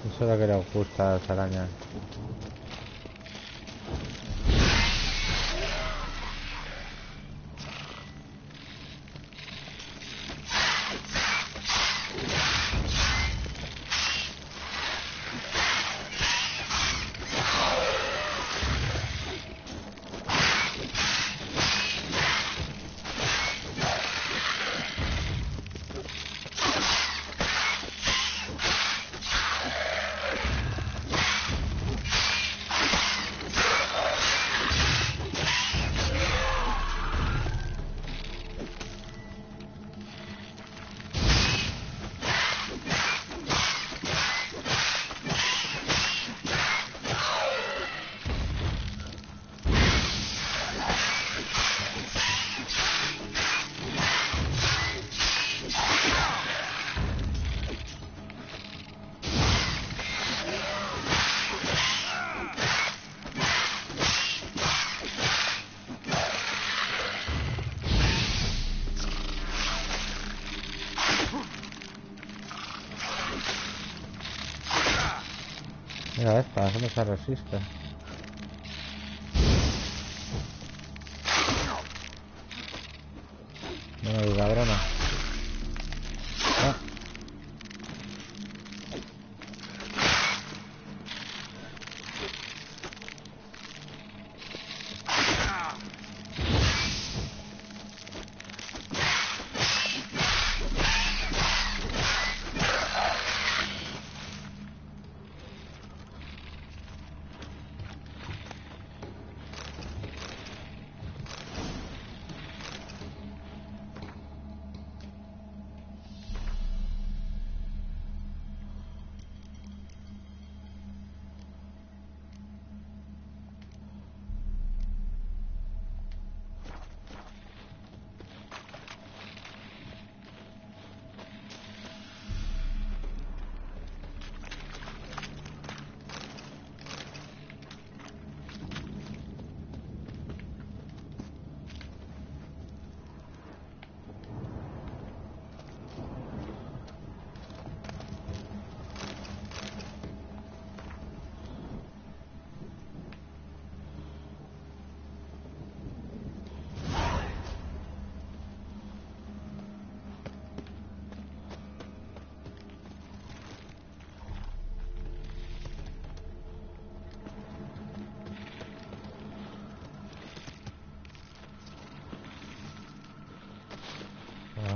Eso es lo que les gusta a las arañas. Mira esta, eso no se resiste. Bueno, cabrona. Ah.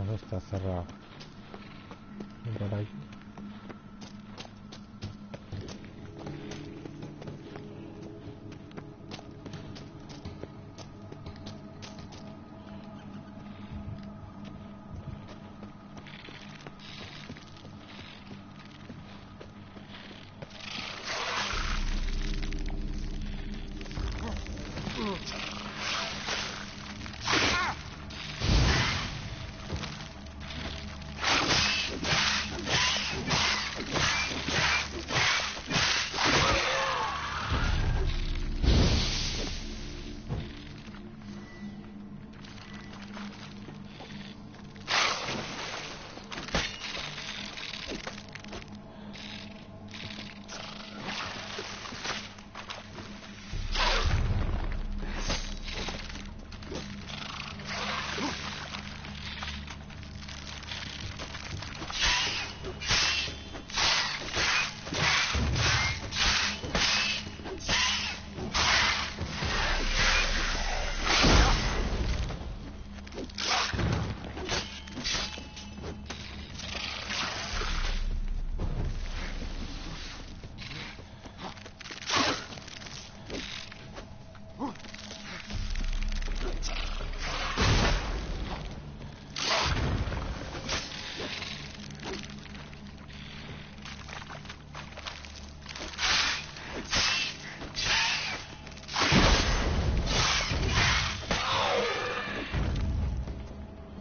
No, está cerrado. Y por aquí.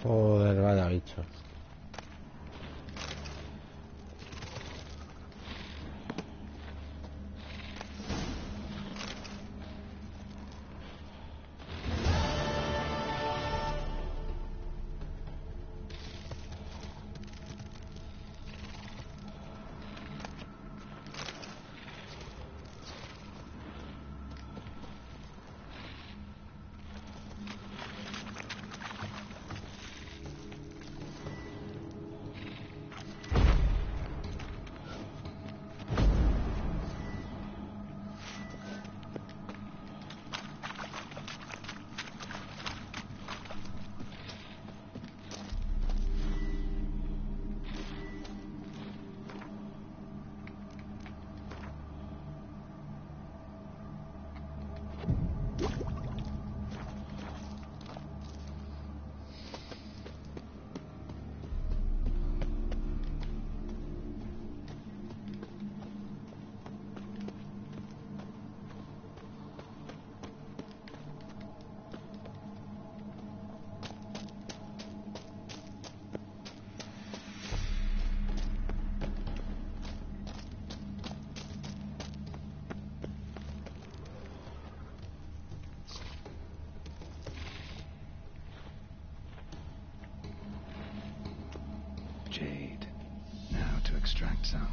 Joder, vaya bicho. Jade. Now to extract some.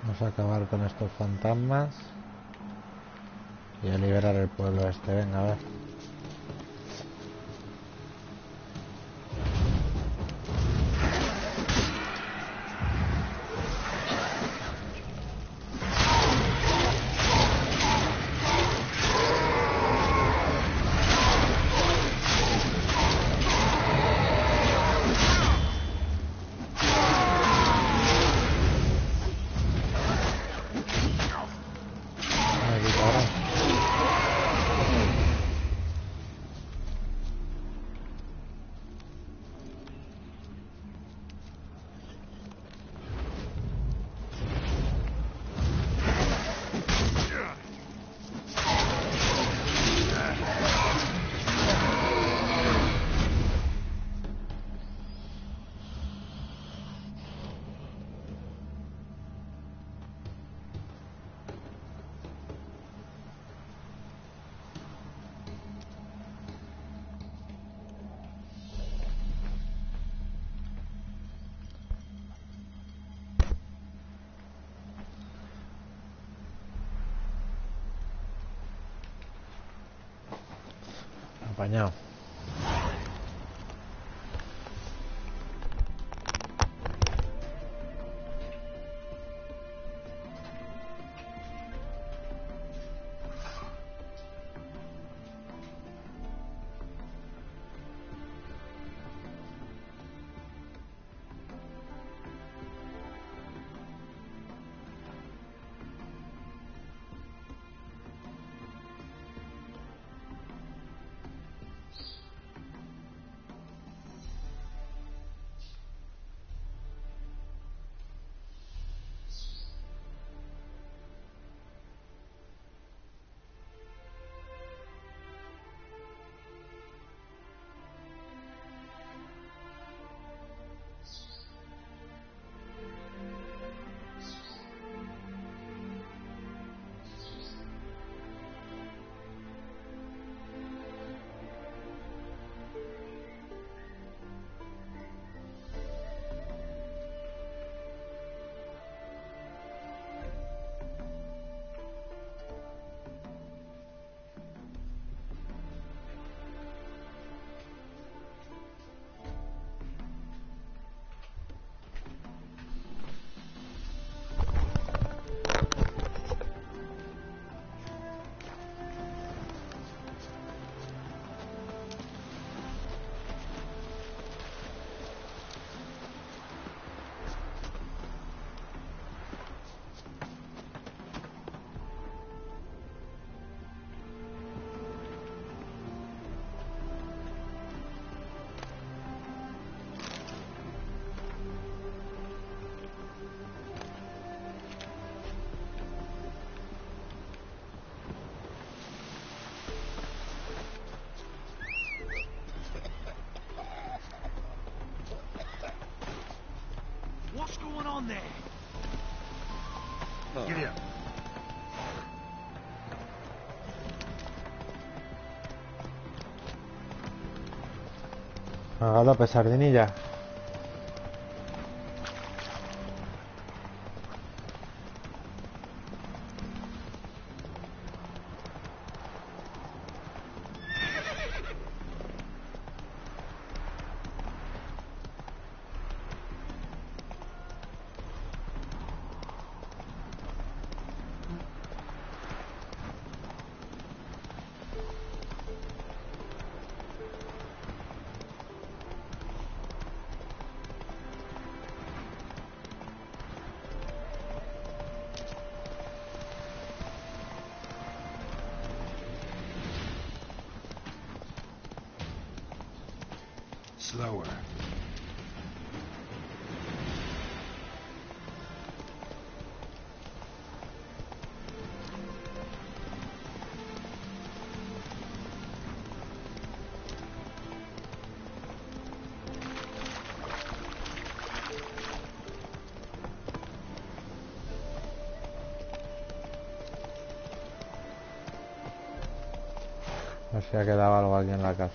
Vamos a acabar con estos fantasmas y a liberar el pueblo este. Venga, a ver. Apañado. What's going on there? Oh. Giddy up. Galope, sardinilla. Slower. A ver si ha quedado algo aquí en la casa.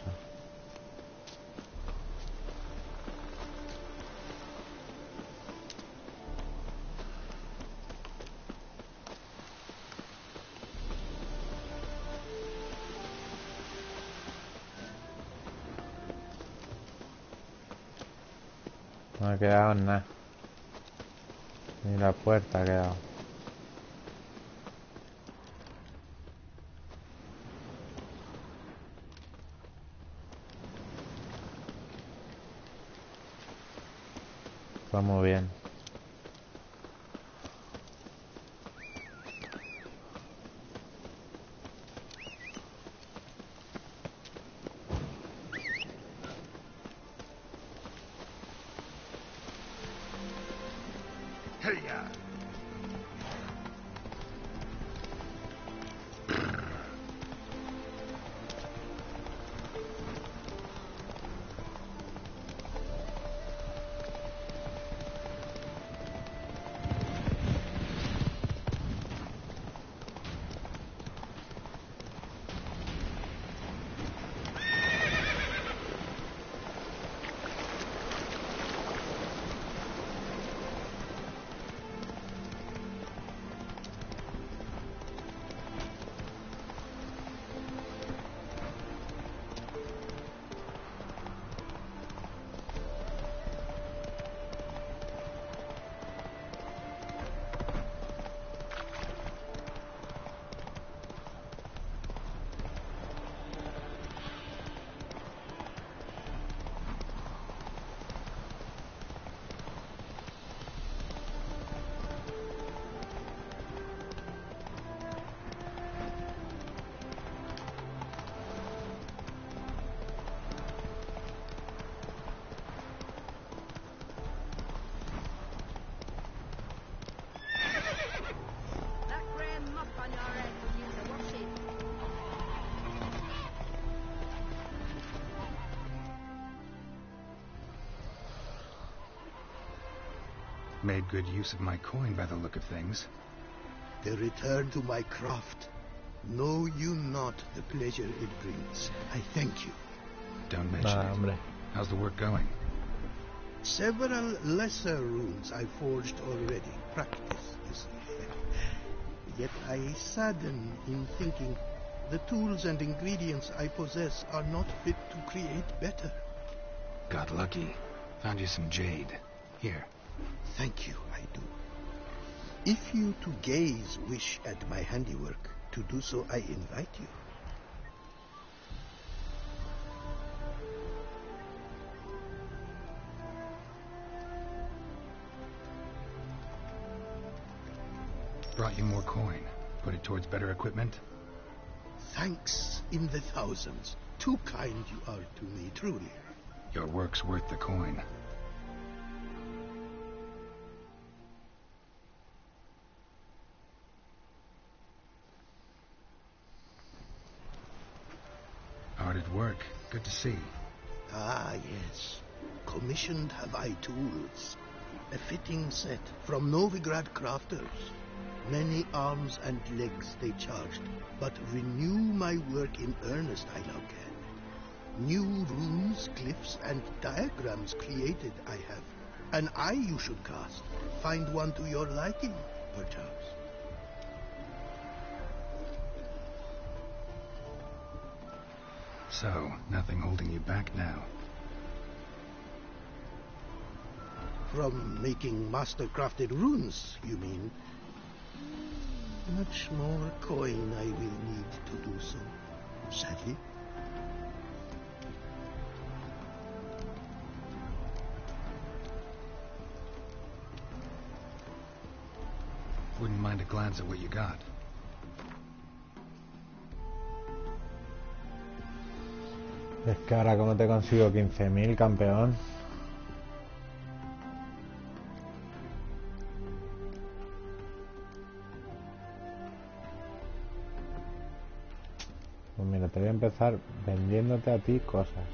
No ha quedado nada. Ni la puerta ha quedado. Está muy bien. Hey-ya! made good use of my coin by the look of things. The return to my craft. Know you not the pleasure it brings. I thank you. Don't mention it. Hombre. How's the work going? Several lesser runes I forged already. Practice, you see. Yet I sadden in thinking the tools and ingredients I possess are not fit to create better. Got lucky. Found you some jade. Here. Thank you, I do. If you to gaze wish at my handiwork, to do so I invite you. Brought you more coin. Put it towards better equipment? Thanks in the thousands. Too kind you are to me, truly. Your work's worth the coin. Hard at work. Good to see. Ah, yes. Commissioned have I tools. A fitting set from Novigrad crafters. Many arms and legs they charged, but renew my work in earnest I now can. New runes, glyphs, and diagrams created I have. An eye you should cast. Find one to your liking, perchance. So, nothing holding you back now. From making master-crafted runes, you mean? Much more coin I will need to do so, sadly. Wouldn't mind a glance at what you got. Es que ahora como te consigo 15.000, campeón. Pues mira, te voy a empezar vendiéndote a ti cosas.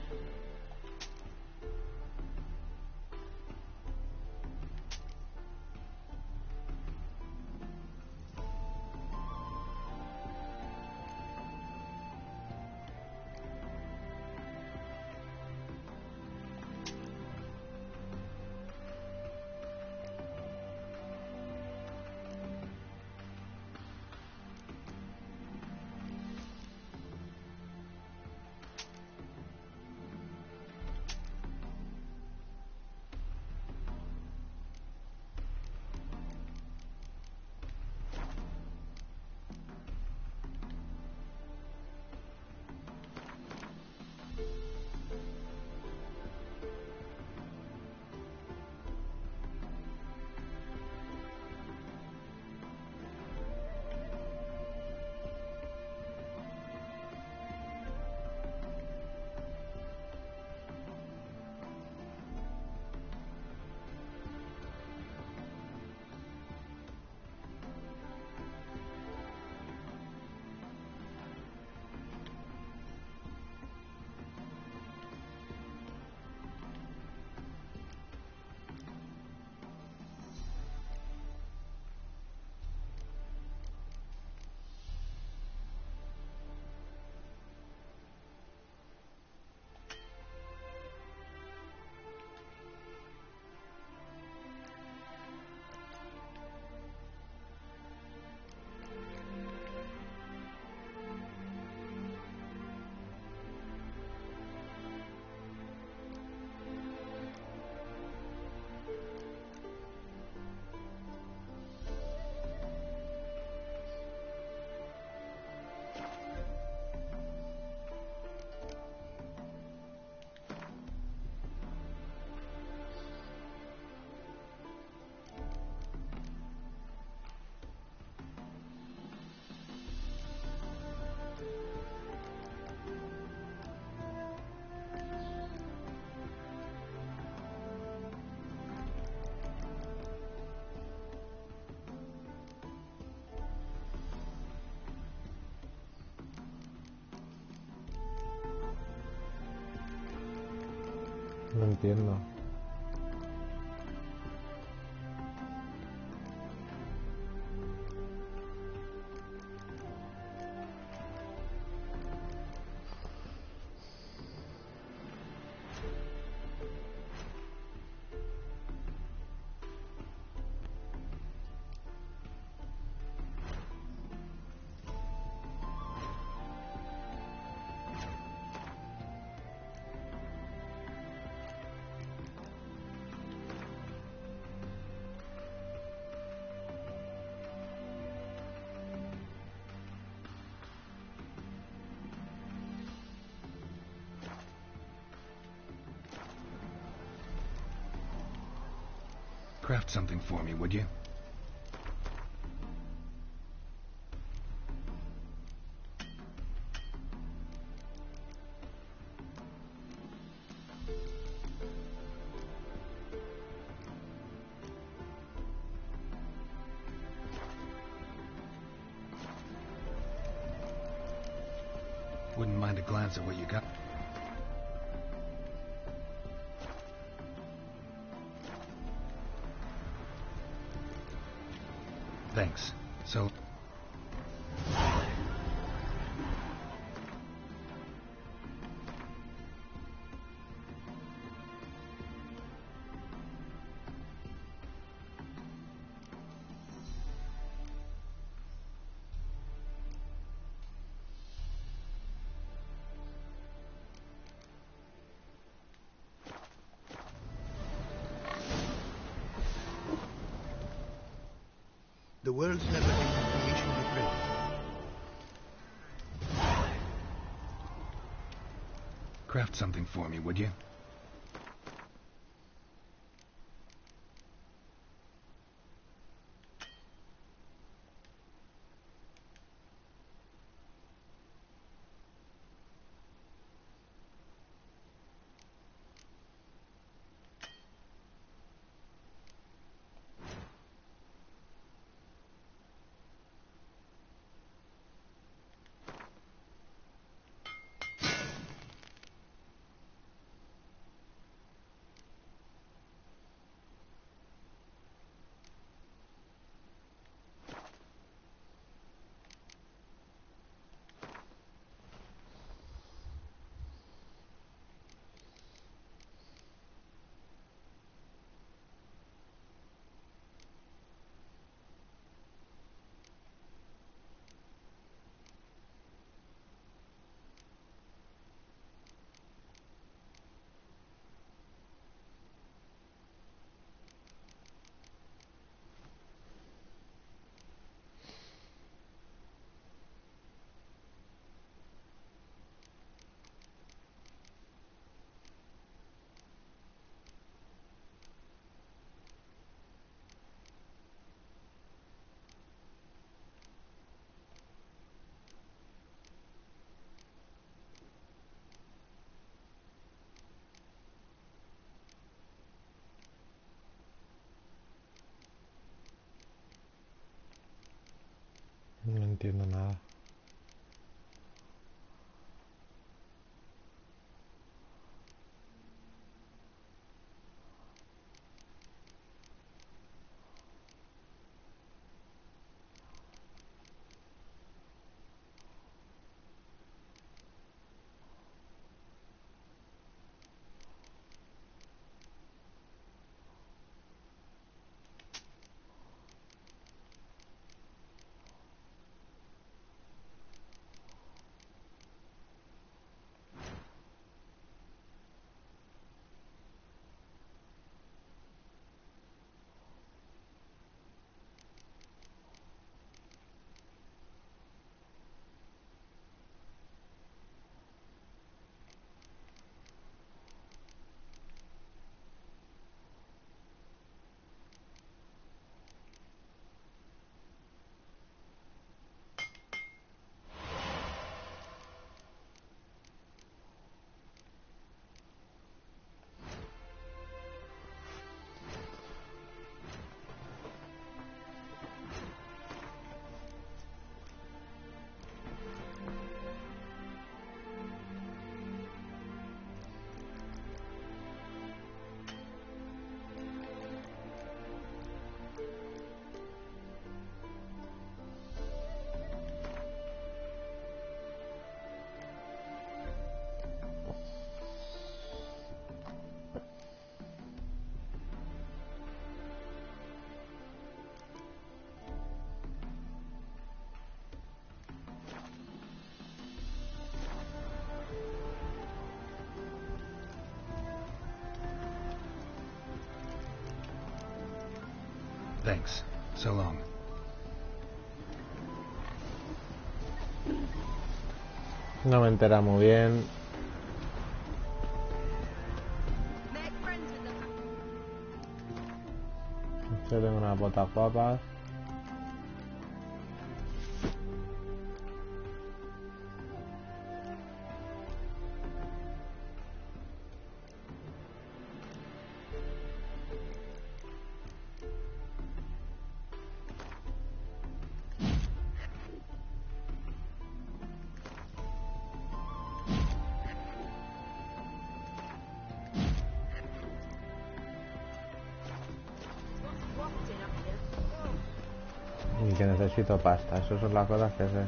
No entiendo. Craft something for me, would you? Wouldn't mind a glance at what you got. Thanks. So... The world's never been informationally great. Craft something for me, would you? No entiendo nada. Thanks. So long. No me entera muy bien. Yo tengo unas botas guapas. Y que necesito pasta, esas son las cosas que sé.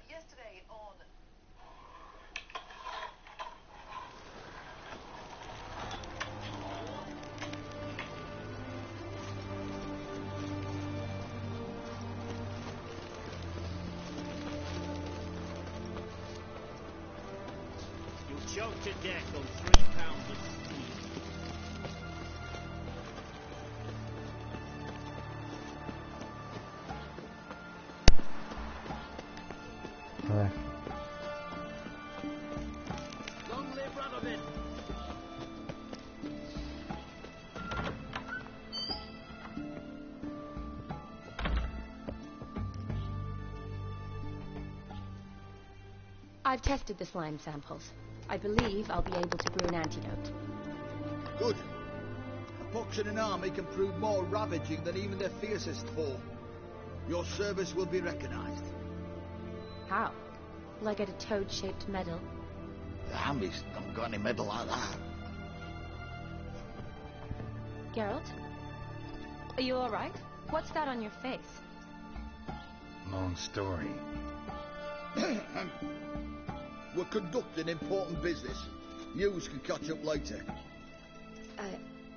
Yesterday on... You'll choke to death on 3 pounds of steel. A ver. Long live Radovid! I've tested the slime samples. I believe I'll be able to brew an antidote. Good. A pox in an army can prove more ravaging than even their fiercest foe. Your service will be recognized. How? Will I get a toad-shaped medal? The Hammies don't got any medal like that. Geralt? Are you alright? What's that on your face? Long story. We're conducting important business. Yous can catch up later.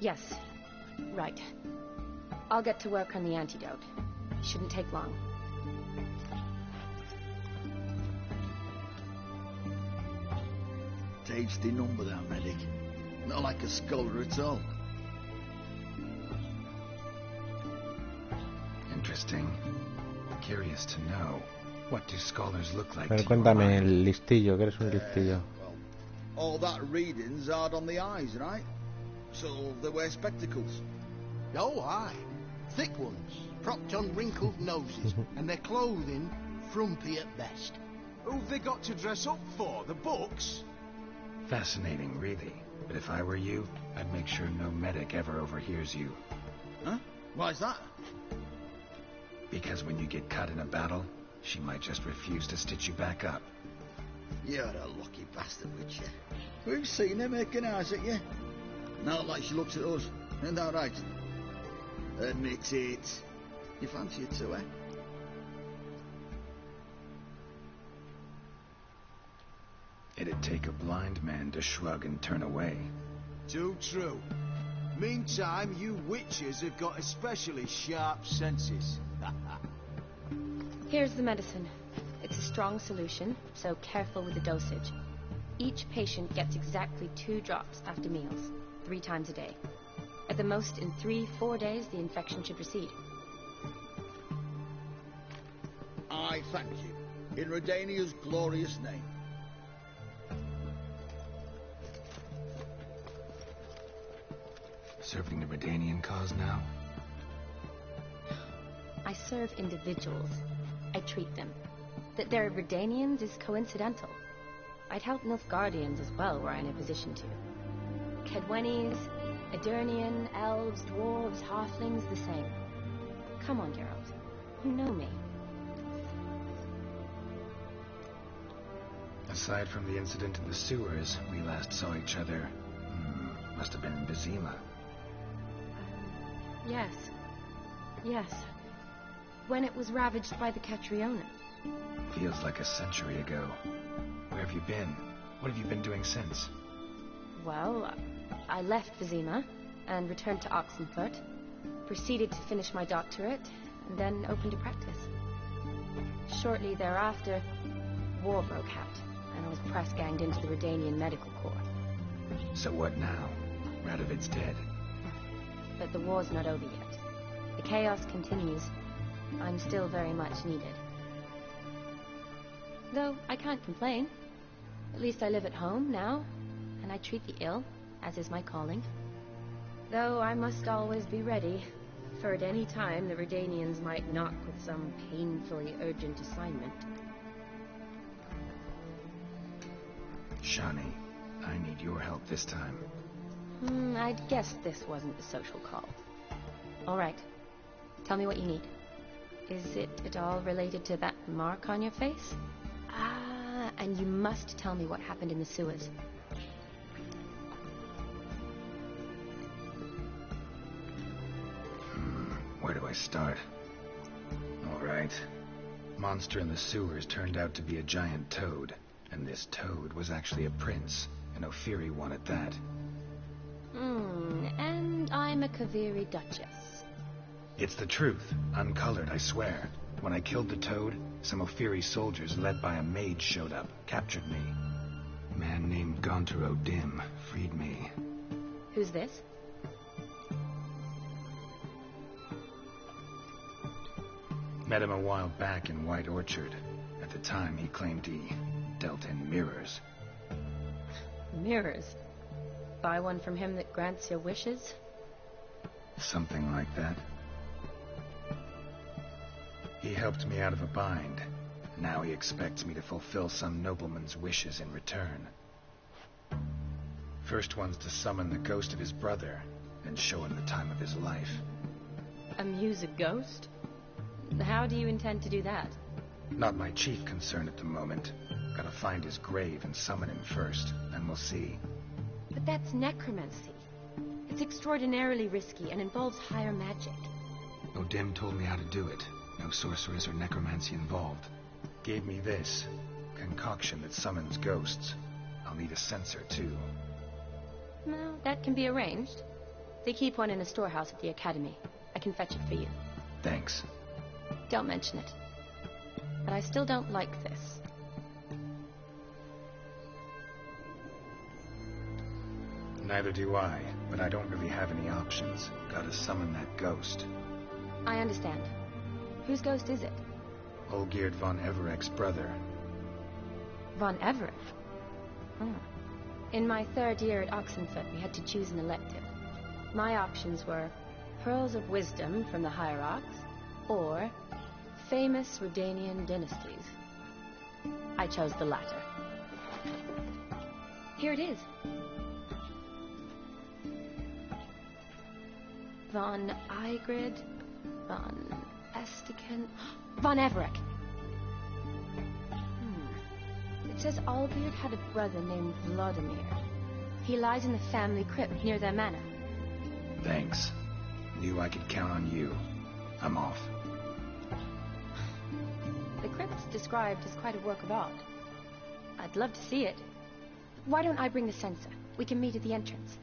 Yes. Right. I'll get to work on the antidote. Shouldn't take long. Tasty number, that medic. Not like a scholar at all. Interesting. Curious to know. What do scholars look like? A ver, cuéntame el listillo, que eres un listillo. Well, all that reading's hard on the eyes, right? So they wear spectacles. Oh, aye. Thick ones, propped on wrinkled noses, and their clothing frumpy at best. Who've they got to dress up for? The books? Fascinating, really. But if I were you, I'd make sure no medic ever overhears you. Huh? Why's that? Because when you get cut in a battle, she might just refuse to stitch you back up. You're a lucky bastard, Witcher. We've seen her making eyes at you. Not like she looks at us. Isn't that right? Admit it. You fancy it too, eh? It'd take a blind man to shrug and turn away. Too true. Meantime, you witches have got especially sharp senses. Here's the medicine. It's a strong solution, so careful with the dosage. Each patient gets exactly 2 drops after meals, 3 times a day. At the most, in 3-4 days, the infection should recede. I thank you. In Redania's glorious name. Serving the Redanian cause now? I serve individuals. I treat them. That they're Redanians is coincidental. I'd help Nilfgaardians as well were I in a position to. Kedwenis, Edirnian, elves, dwarves, halflings, the same. Come on, Geralt. You know me. Aside from the incident in the sewers, we last saw each other. Must have been in Vizima. Yes. Yes. When it was ravaged by the Catriona. Feels like a century ago. Where have you been? What have you been doing since? Well, I left Vizima and returned to Oxenfurt. Proceeded to finish my doctorate, and then opened a practice. Shortly thereafter, war broke out, and I was press-ganged into the Redanian Medical Corps. So what now? Radovid's dead. But the war's not over yet. The chaos continues. I'm still very much needed. Though I can't complain. At least I live at home now, and I treat the ill, as is my calling. Though I must always be ready, for at any time the Redanians might knock with some painfully urgent assignment. Shani, I need your help this time. I'd guessed this wasn't a social call. All right. Tell me what you need. Is it at all related to that mark on your face? Ah, and you must tell me what happened in the sewers. Where do I start? All right. Monster in the sewers turned out to be a giant toad. And this toad was actually a prince, and Ophiri wanted that. And I'm a Kaviri Duchess. It's the truth. Uncolored, I swear. When I killed the toad, some Ophiri soldiers led by a mage showed up, captured me. A man named Gontaro Dim freed me. Who's this? Met him a while back in White Orchard. At the time, he claimed he dealt in mirrors. Mirrors? Buy one from him that grants your wishes? Something like that. He helped me out of a bind. Now he expects me to fulfill some nobleman's wishes in return. First one's to summon the ghost of his brother, and show him the time of his life. Amuse a ghost? How do you intend to do that? Not my chief concern at the moment. Gotta find his grave and summon him first, and we'll see. But that's necromancy. It's extraordinarily risky and involves higher magic. Odim told me how to do it. No sorcerers or necromancy involved. Gave me this concoction that summons ghosts. I'll need a censer, too. No, that can be arranged. They keep one in a storehouse at the academy. I can fetch it for you. Thanks. Don't mention it. But I still don't like this. Neither do I, but I don't really have any options. Gotta summon that ghost. I understand. Whose ghost is it? Olgierd von Everek's brother. Von Everek? In my third year at Oxenfurt, we had to choose an elective. My options were Pearls of Wisdom from the Hierarchs, or famous Redanian dynasties. I chose the latter. Here it is. Von Igrid, von Estiken, von Everek. It says Olgierd had a brother named Vladimir. He lies in the family crypt near their manor. Thanks. Knew I could count on you. I'm off. The crypt's described as quite a work of art. I'd love to see it. Why don't I bring the censer? We can meet at the entrance.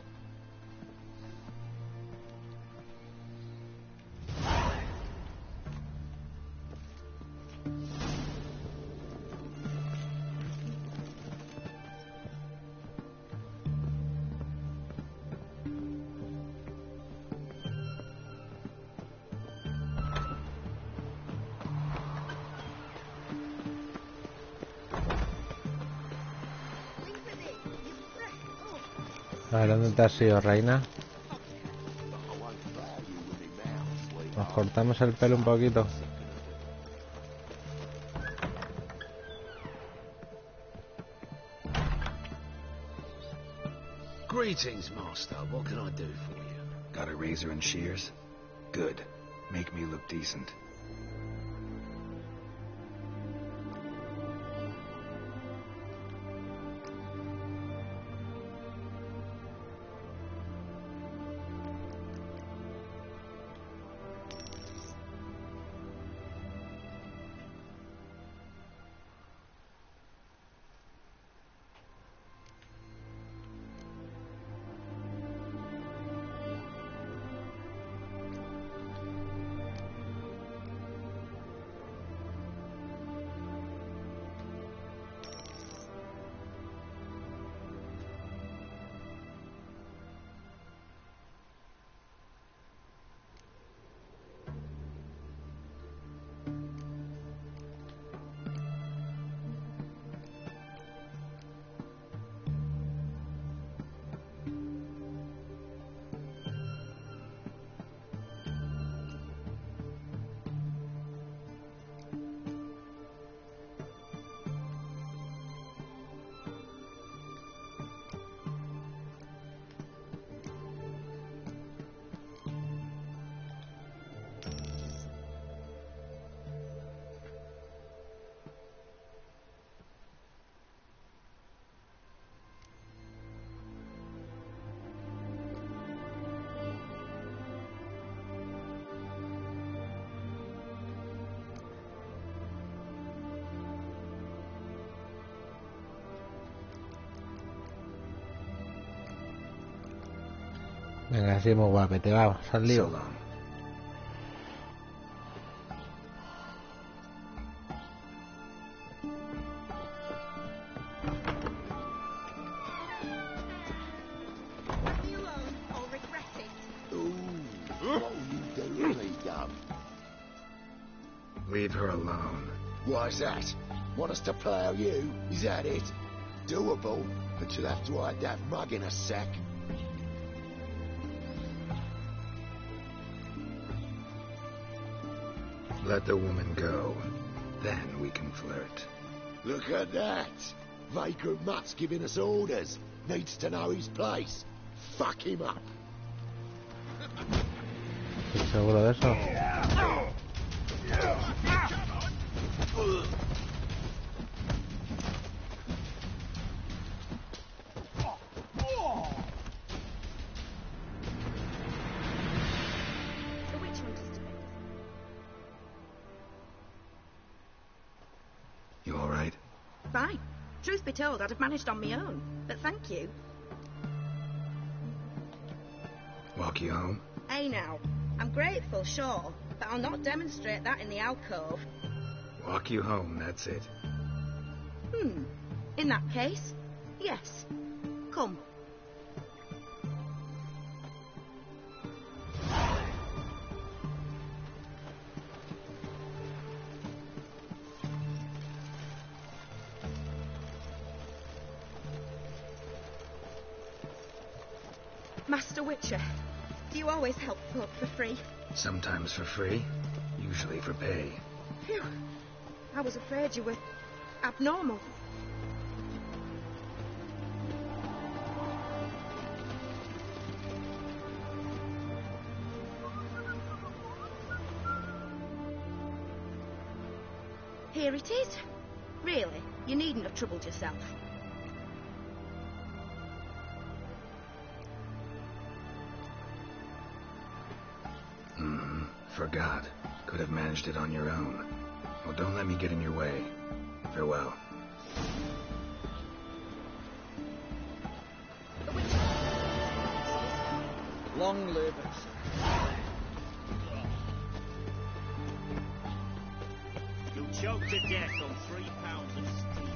A ver, ¿dónde te has ido, reina? Nos cortamos el pelo un poquito. Greetings, Master. What can I do for you? Got a razor and shears? Good. Make me look decent. Venga, así muy guapete, vamos, al lío. So long. You alone or regret it. Ooh, what will you do to me, Dove? Leave her alone. Why's that? Want us to plough you? Is that it? Doable, but you'll have to hide that mug in a sec. Let the woman go. Then we can flirt. Look at that! Vagrant Mutt's giving us orders. Needs to know his place. Fuck him up. ¿Estás seguro de eso? The witch hunters to me. You all right? Fine. Truth be told, I'd have managed on my own. But thank you. Walk you home? Hey now, I'm grateful, sure, but I'll not demonstrate that in the alcove. Walk you home, that's it. In that case, yes. Come. Master Witcher, do you always help folk for free? Sometimes for free, usually for pay. Phew. I was afraid you were abnormal. Here it is. Really, you needn't have troubled yourself. Forgot. Could have managed it on your own. Well, don't let me get in your way. Farewell. Long live us. You'll choke to death on 3 pounds of steel.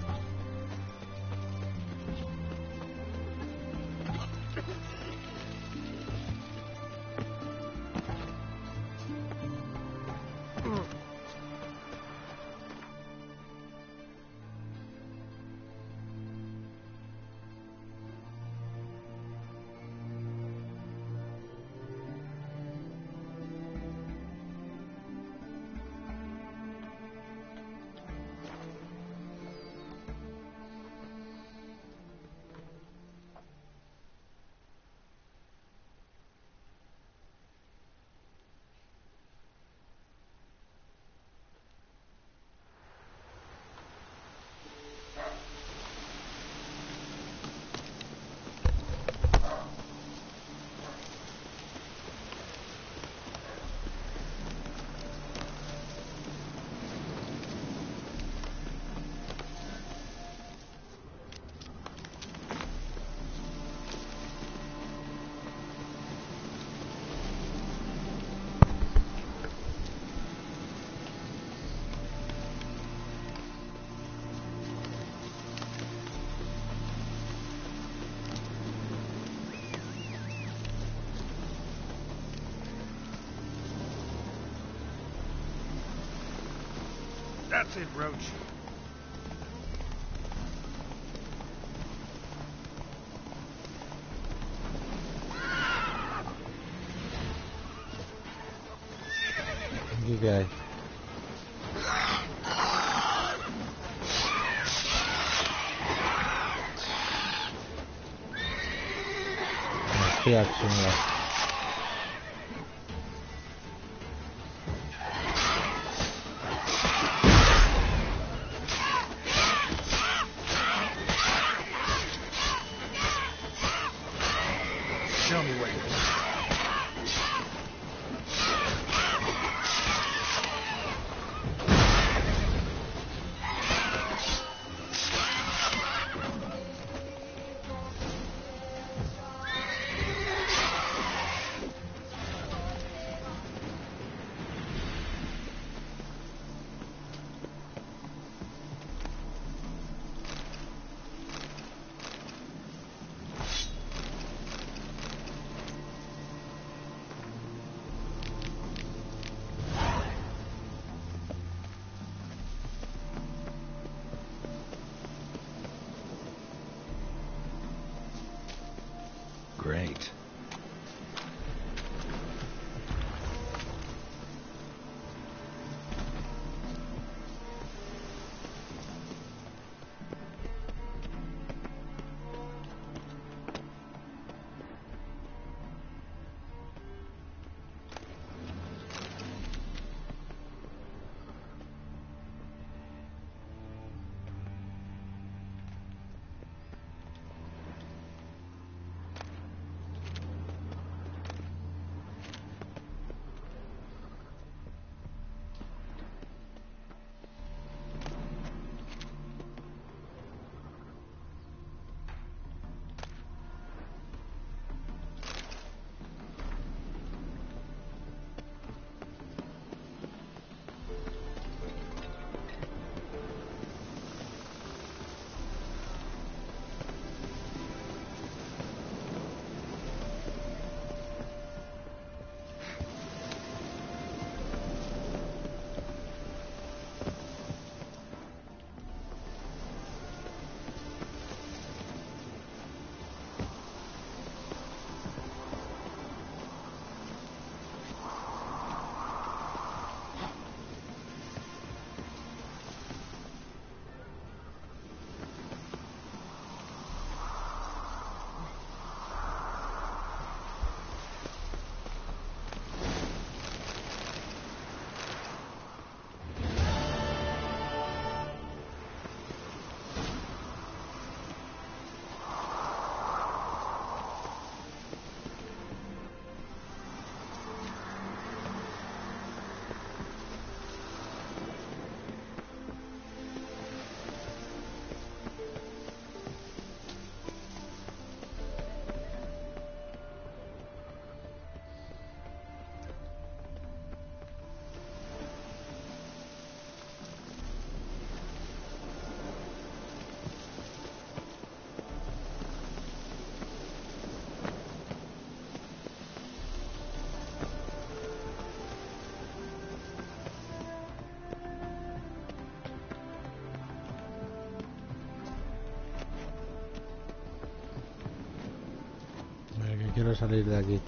That's it, Roach. ¿Y qué hay? Energía chunga. Show me what you great. Quiero salir de aquí.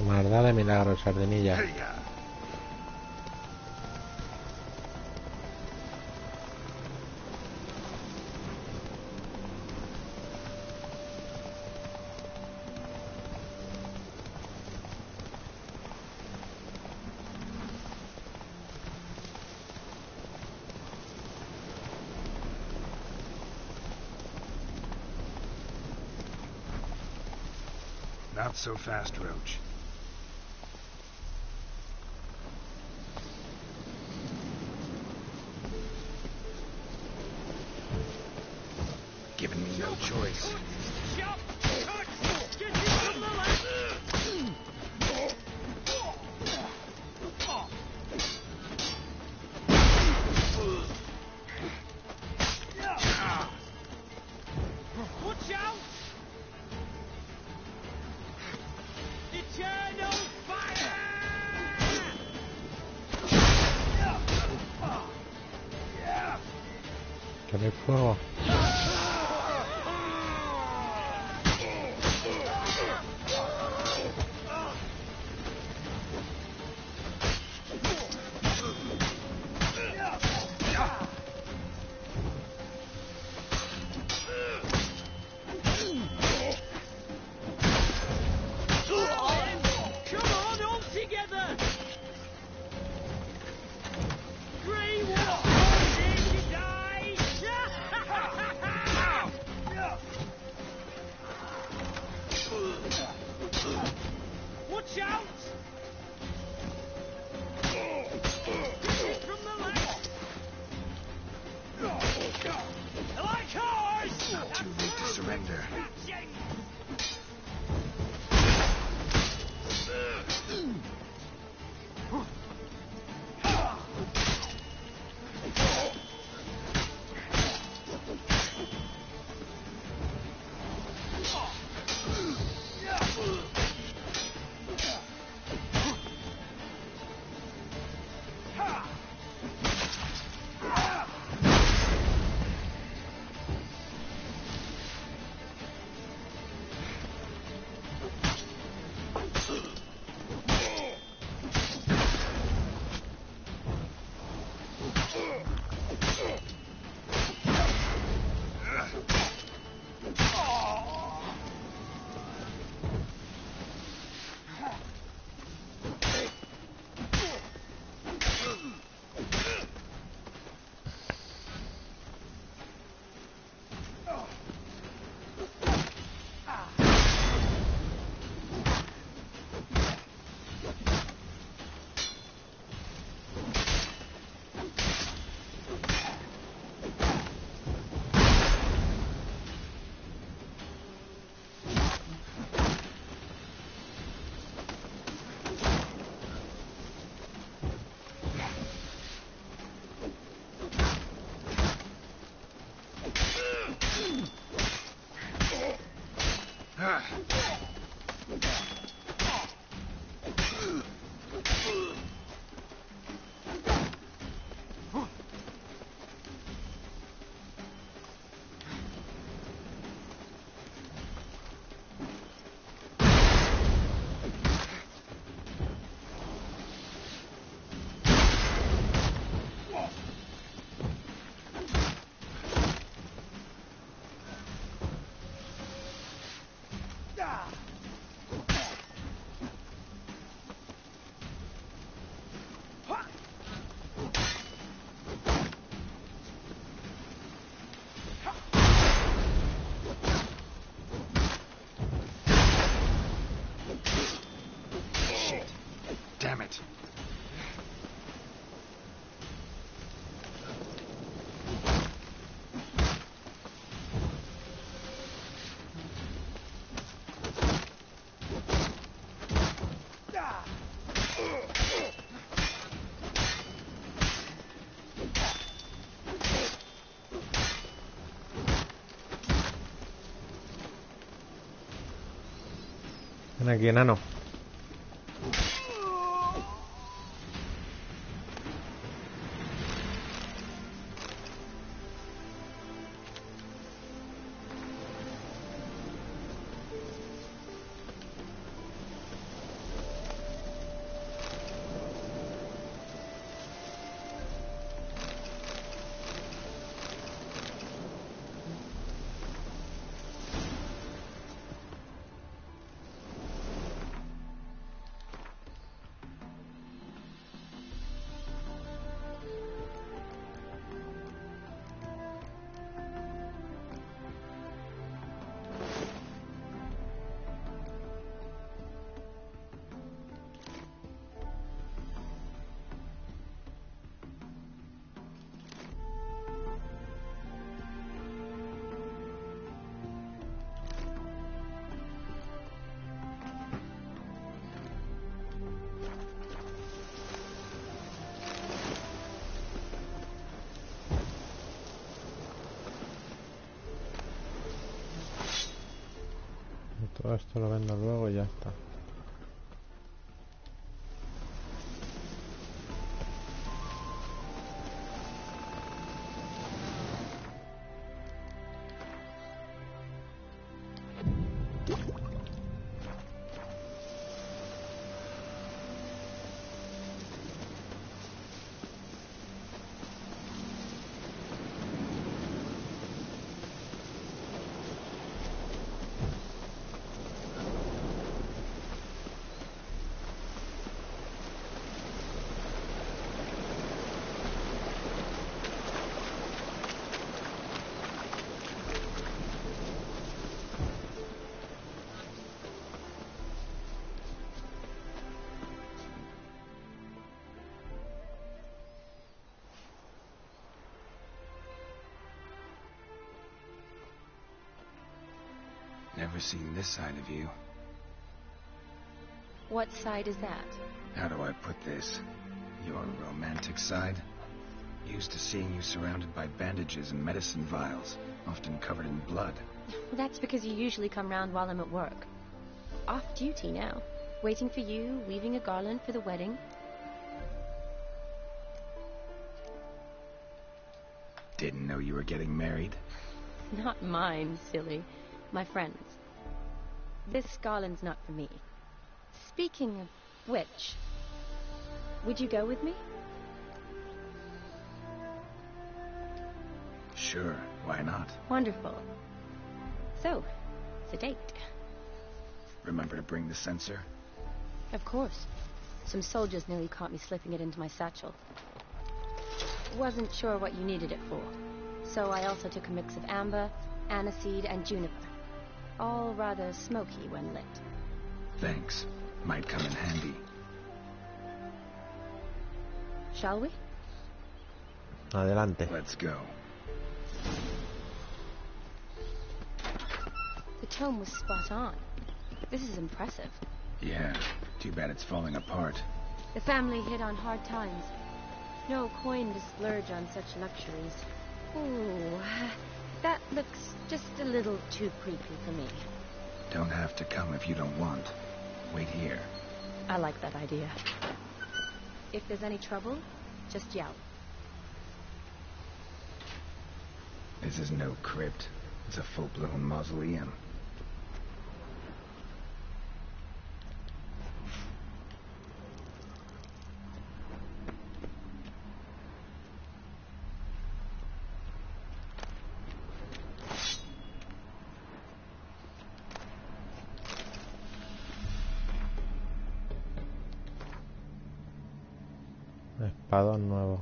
Guarda de milagros, sardinilla. Not so fast, Roach. Giving me no choice. Watch out! Eternal fire! Dame fuego. Watch out! From the left! I like cars! Not too late to surrender. Damn it. Ven aquí, enano. Todo esto lo vendo luego y ya está. Never seen this side of you. What side is that? How do I put this? Your romantic side? Used to seeing you surrounded by bandages and medicine vials, often covered in blood. Well, that's because you usually come round while I'm at work. Off duty now. Waiting for you, weaving a garland for the wedding. Didn't know you were getting married? Not mine, silly. My friend's. This garland's not for me. Speaking of which, would you go with me? Sure, why not? Wonderful. So, it's a date. Remember to bring the censer? Of course. Some soldiers nearly caught me slipping it into my satchel. Wasn't sure what you needed it for, so I also took a mix of amber, aniseed, and juniper. All rather smoky when lit. Thanks. Might come in handy. Shall we? Adelante. Let's go. The tome was spot on. This is impressive. Yeah, too bad it's falling apart. The family hit on hard times. No coin to splurge on such luxuries. Ooh, that looks just a little too creepy for me. Don't have to come if you don't want. Wait here. I like that idea. If there's any trouble, just yell. This is no crypt. It's a full-blown mausoleum. Espadón nuevo.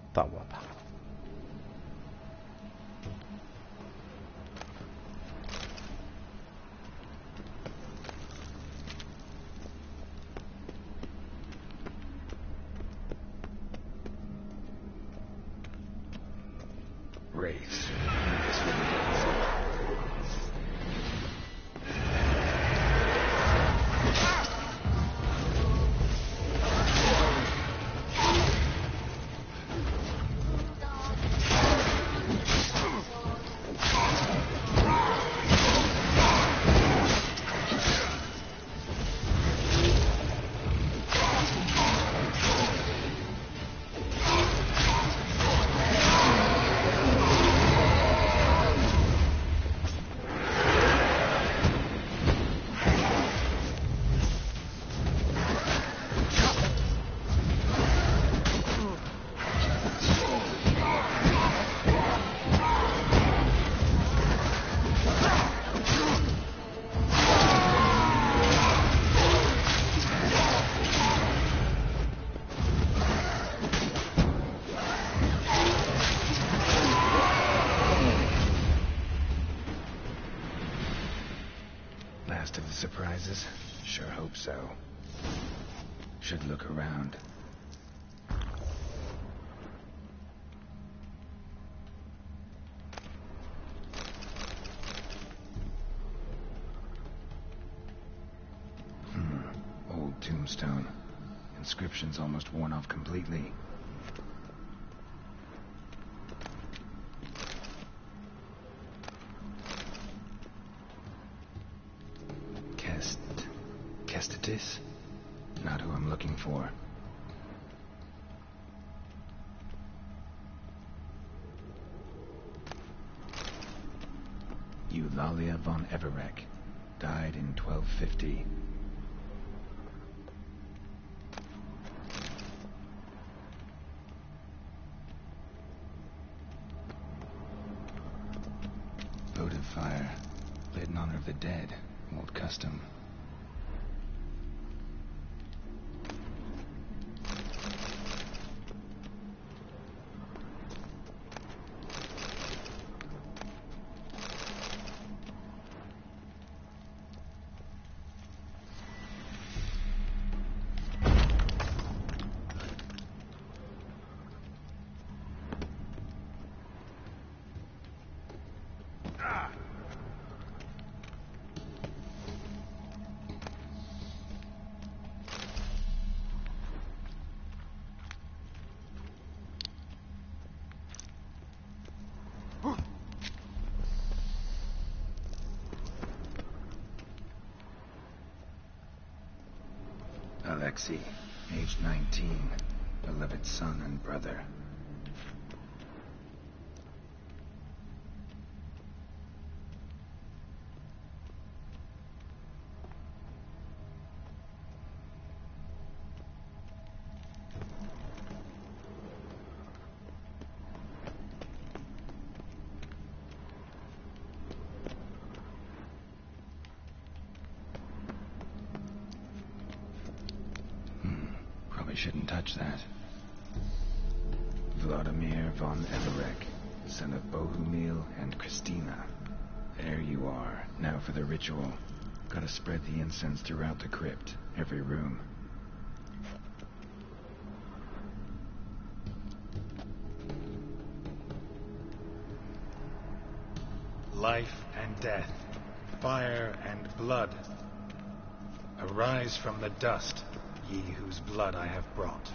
Está guapa. Wraiths. This wouldn't get easy. Last of the surprises? Sure hope so. Should look around. Old tombstone. Inscription's almost worn off completely. Kestatis? Not who I'm looking for. Eulalia von Everec. Died in 1250. Votive fire. Lit in honor of the dead. Old custom. Alexei, aged 19, beloved son and brother. Probably shouldn't touch that. Vladimir von Everec, son of Bohumil and Christina. There you are. Now for the ritual. Gotta spread the incense throughout the crypt, every room. Life and death, fire and blood. Arise from the dust, ye whose blood I have brought.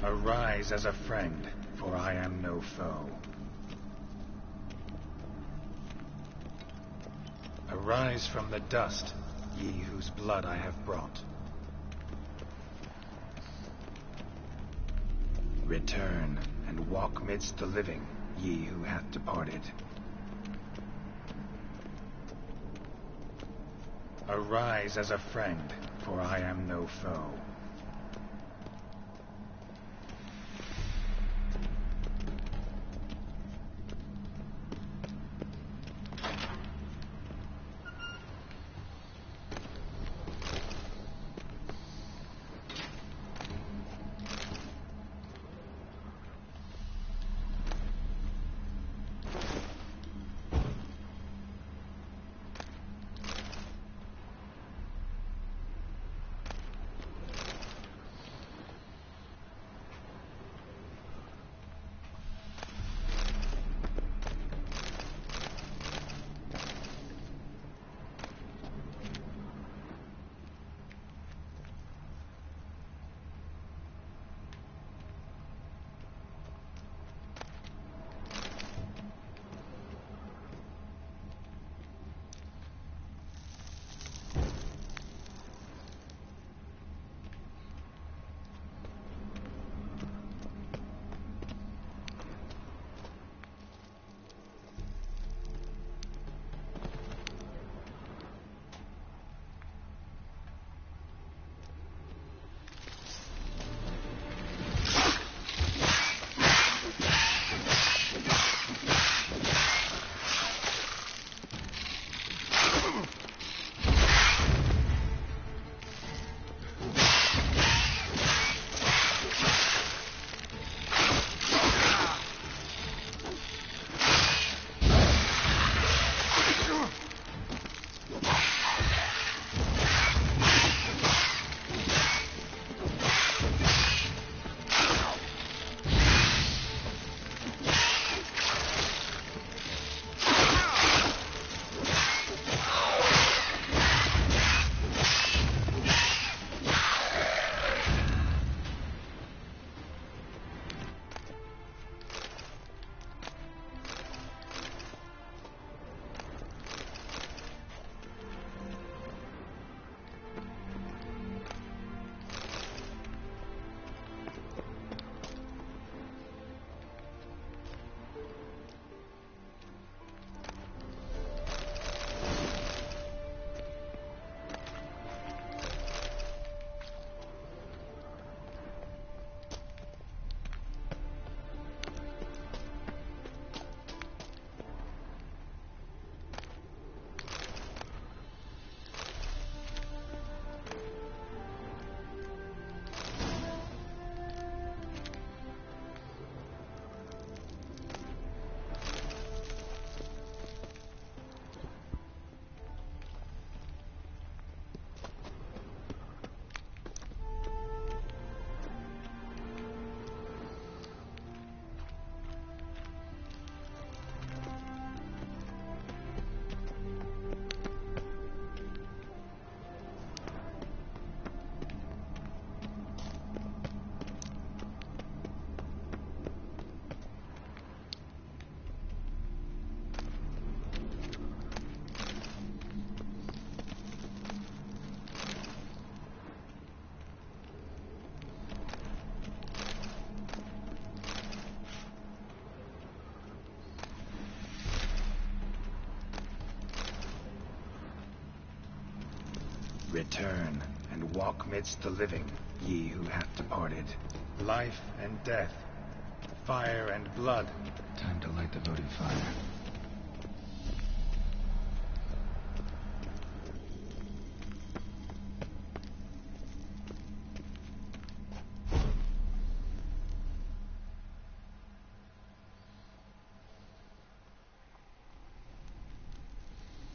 Arise as a friend, for I am no foe. Arise from the dust, ye whose blood I have brought. Return, and walk midst the living, ye who hath departed. Arise as a friend, for I am no foe. Return, and walk midst the living, ye who hath departed. Life and death, fire and blood. Time to light the votive fire.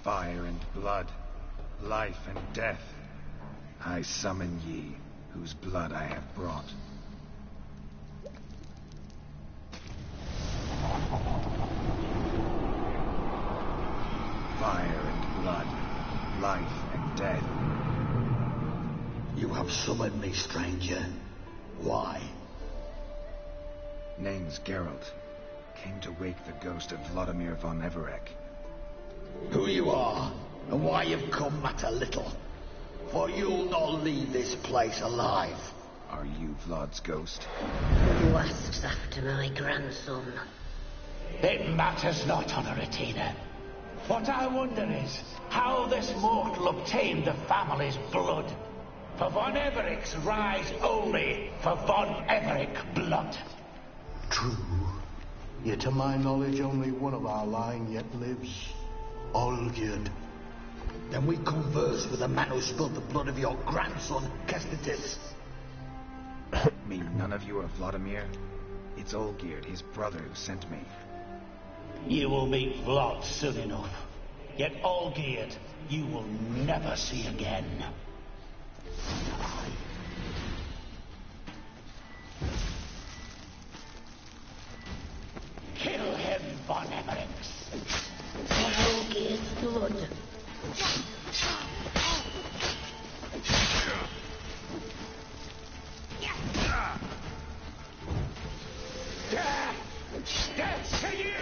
Fire and blood, life and death. I summon ye, whose blood I have brought. Fire and blood, life and death. You have summoned me, stranger. Why? Name's Geralt. Came to wake the ghost of Vladimir von Everec. Who you are, and why you've come matter little. For you'll not leave this place alive. Are you Vlad's ghost? Who asks after my grandson? It matters not, Honoratina. What I wonder is how this mortal obtained the family's blood. For von Everic's rise only for von Everec blood. True. Yet to my knowledge, only one of our line yet lives. Olgierd. Then we converse with the man who spilled the blood of your grandson, Kestetis. Mean none of you are Vladimir? It's Olgierd, his brother, who sent me. You will meet Vlad soon enough. Yet Olgierd, you will never see again. Kill him, von Everec. For Olgierd's blood. Death to you!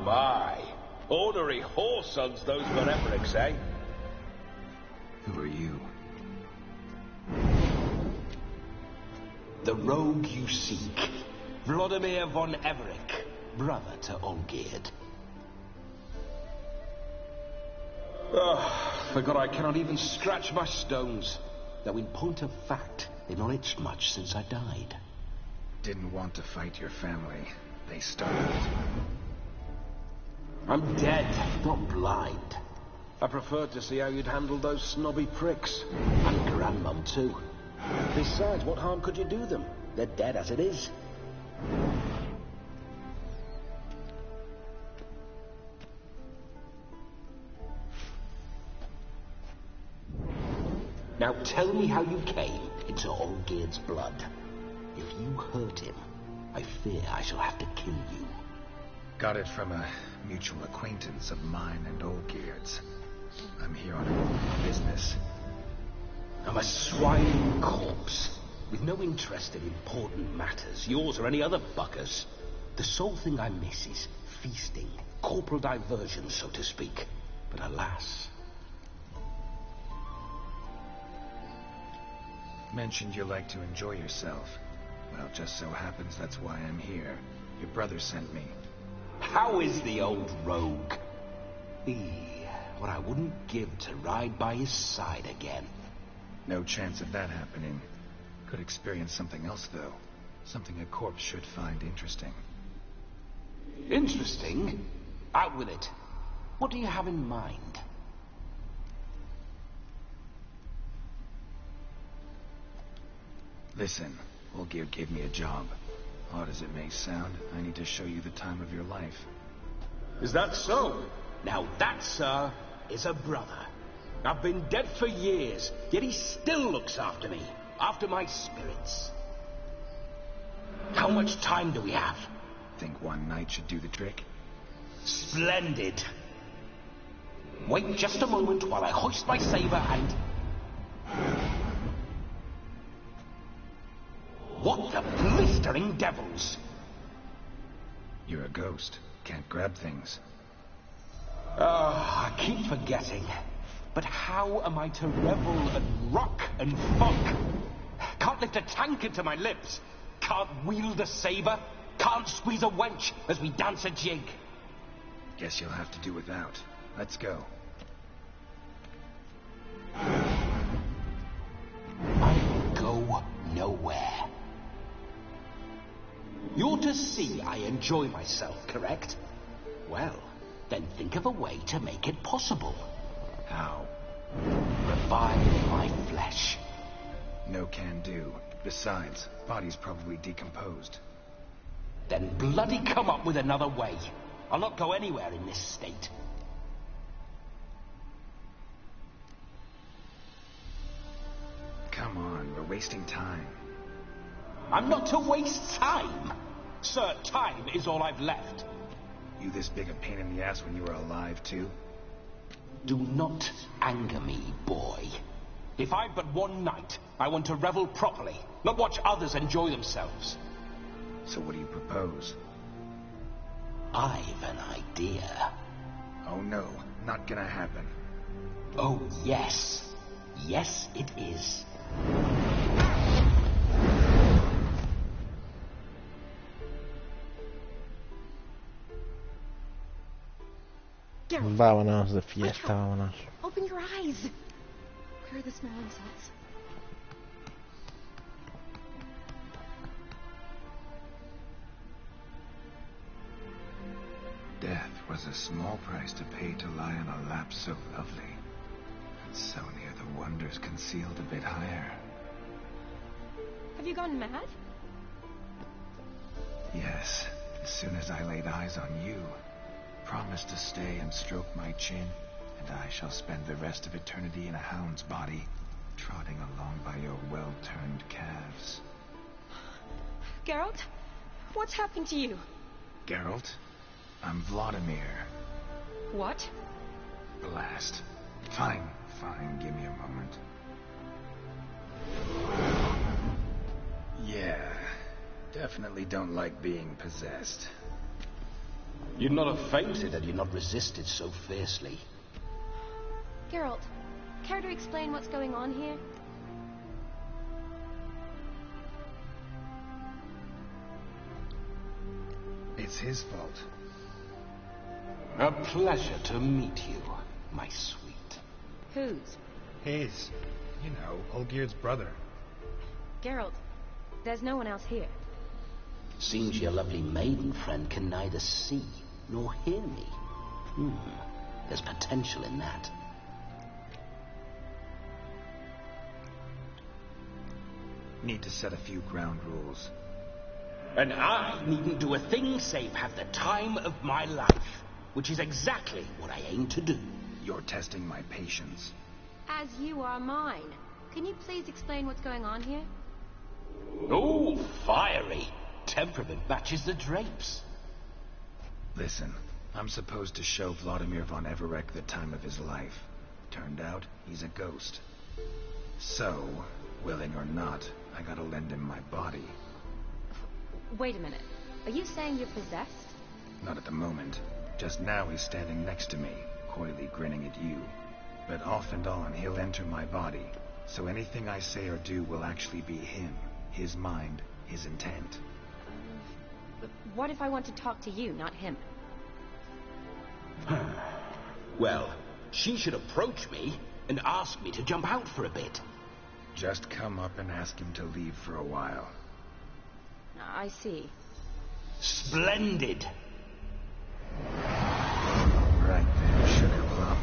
My. Ornery whoresons those von Everecs, eh? Who are you? The rogue you seek. Vladimir von Everec, brother to Olgierd. Forgot I cannot even scratch my stones. Though in point of fact, they've not itched much since I died. Didn't want to fight your family. They started. I'm dead, not blind. I preferred to see how you'd handle those snobby pricks. And Grandmum, too. Besides, what harm could you do them? They're dead as it is. Now tell me how you came into Olgierd's blood. If you hurt him, I fear I shall have to kill you. Got it from a mutual acquaintance of mine and Olgierd's. I'm here on business. I'm a swine corpse, with no interest in important matters, yours or any other buggers. The sole thing I miss is feasting, corporal diversion, so to speak. But alas... Mentioned you like to enjoy yourself. Well, just so happens that's why I'm here. Your brother sent me. How is the old rogue? What I wouldn't give to ride by his side again. No chance of that happening. Could experience something else, though. Something a corpse should find interesting. Interesting? Out with it. What do you have in mind? Listen, Olgierd gave me a job. Odd as it may sound, I need to show you the time of your life. Is that so? Now that, sir, is a brother. I've been dead for years, yet he still looks after me, after my spirits. How much time do we have? Think one night should do the trick? Splendid. Wait just a moment while I hoist my saber and... What the blistering devils? You're a ghost. Can't grab things. I keep forgetting. But how am I to revel and rock and funk? Can't lift a tankard to my lips. Can't wield a saber. Can't squeeze a wench as we dance a jig. Guess you'll have to do without. Let's go. I go nowhere. You're to see I enjoy myself, correct? Well, then think of a way to make it possible. How? Revive my flesh. No can do. Besides, body's probably decomposed. Then bloody come up with another way. I'll not go anywhere in this state. Come on, we're wasting time. I'm not to waste time. Sir, time is all I've left. You this big a pain in the ass when you were alive, too? Do not anger me, boy. If I've but one night, I want to revel properly, not watch others enjoy themselves. So what do you propose? I've an idea. Oh no, not gonna happen. Oh yes. Yes, it is. Geralt. Vámonos de fiesta, vámonos. Open your eyes. Where are the small insects? Death was a small price to pay to lie on a lap so lovely, and so near the wonders concealed a bit higher. Have you gone mad? Yes, as soon as I laid eyes on you, promised to stay and stroke my chin, and I shall spend the rest of eternity in a hound's body, trotting along by your well-turned calves. Geralt? What's happened to you? Geralt? I'm Vladimir. What? Blast. Fine, give me a moment. Yeah, definitely don't like being possessed. You'd not have fainted had you not resisted so fiercely. Geralt, care to explain what's going on here? It's his fault. A pleasure to meet you, my sweet. Whose? His. You know, Olgierd's brother. Geralt, there's no one else here. Seems your lovely maiden friend can neither see nor hear me. There's potential in that. Need to set a few ground rules. And I needn't do a thing save have the time of my life, which is exactly what I aim to do. You're testing my patience. As you are mine. Can you please explain what's going on here? Oh, fiery. Temperament matches the drapes. Listen, I'm supposed to show Vladimir von Everec the time of his life. Turned out, he's a ghost. So, willing or not, I gotta lend him my body. Wait a minute. Are you saying you're possessed? Not at the moment. Just now he's standing next to me, coyly grinning at you. But off and on, he'll enter my body. So anything I say or do will actually be him. His mind, his intent. What if I want to talk to you, not him? Well, she should approach me and ask me to jump out for a bit. Just come up and ask him to leave for a while. I see. Splendid! Right then, Sugar Plum.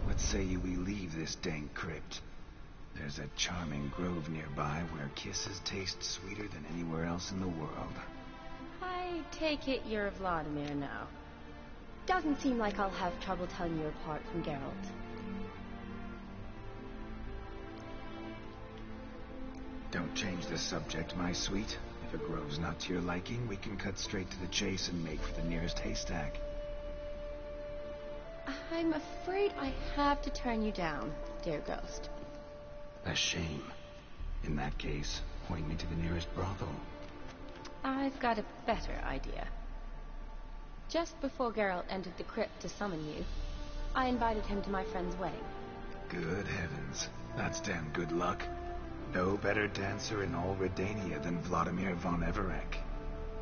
What say you we leave this dank crypt? There's a charming grove nearby where kisses taste sweeter than anywhere else in the world. I take it you're Vladimir now. Doesn't seem like I'll have trouble telling you apart from Geralt. Don't change the subject, my sweet. If a grove's not to your liking, we can cut straight to the chase and make for the nearest haystack. I'm afraid I have to turn you down, dear ghost. A shame. In that case, point me to the nearest brothel. I've got a better idea. Just before Geralt entered the crypt to summon you, I invited him to my friend's wedding. Good heavens. That's damn good luck. No better dancer in all Redania than Vladimir von Everec.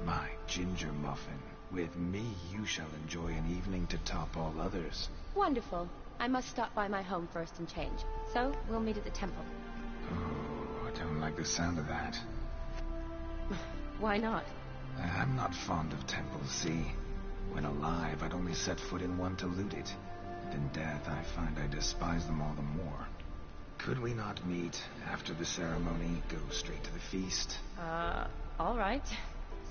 My ginger muffin. With me, you shall enjoy an evening to top all others. Wonderful. I must stop by my home first and change. So, we'll meet at the temple. Oh, I don't like the sound of that. Why not? I'm not fond of temples, see? When alive, I'd only set foot in one to loot it. than death, I find I despise them all the more. Could we not meet after the ceremony, go straight to the feast? All right.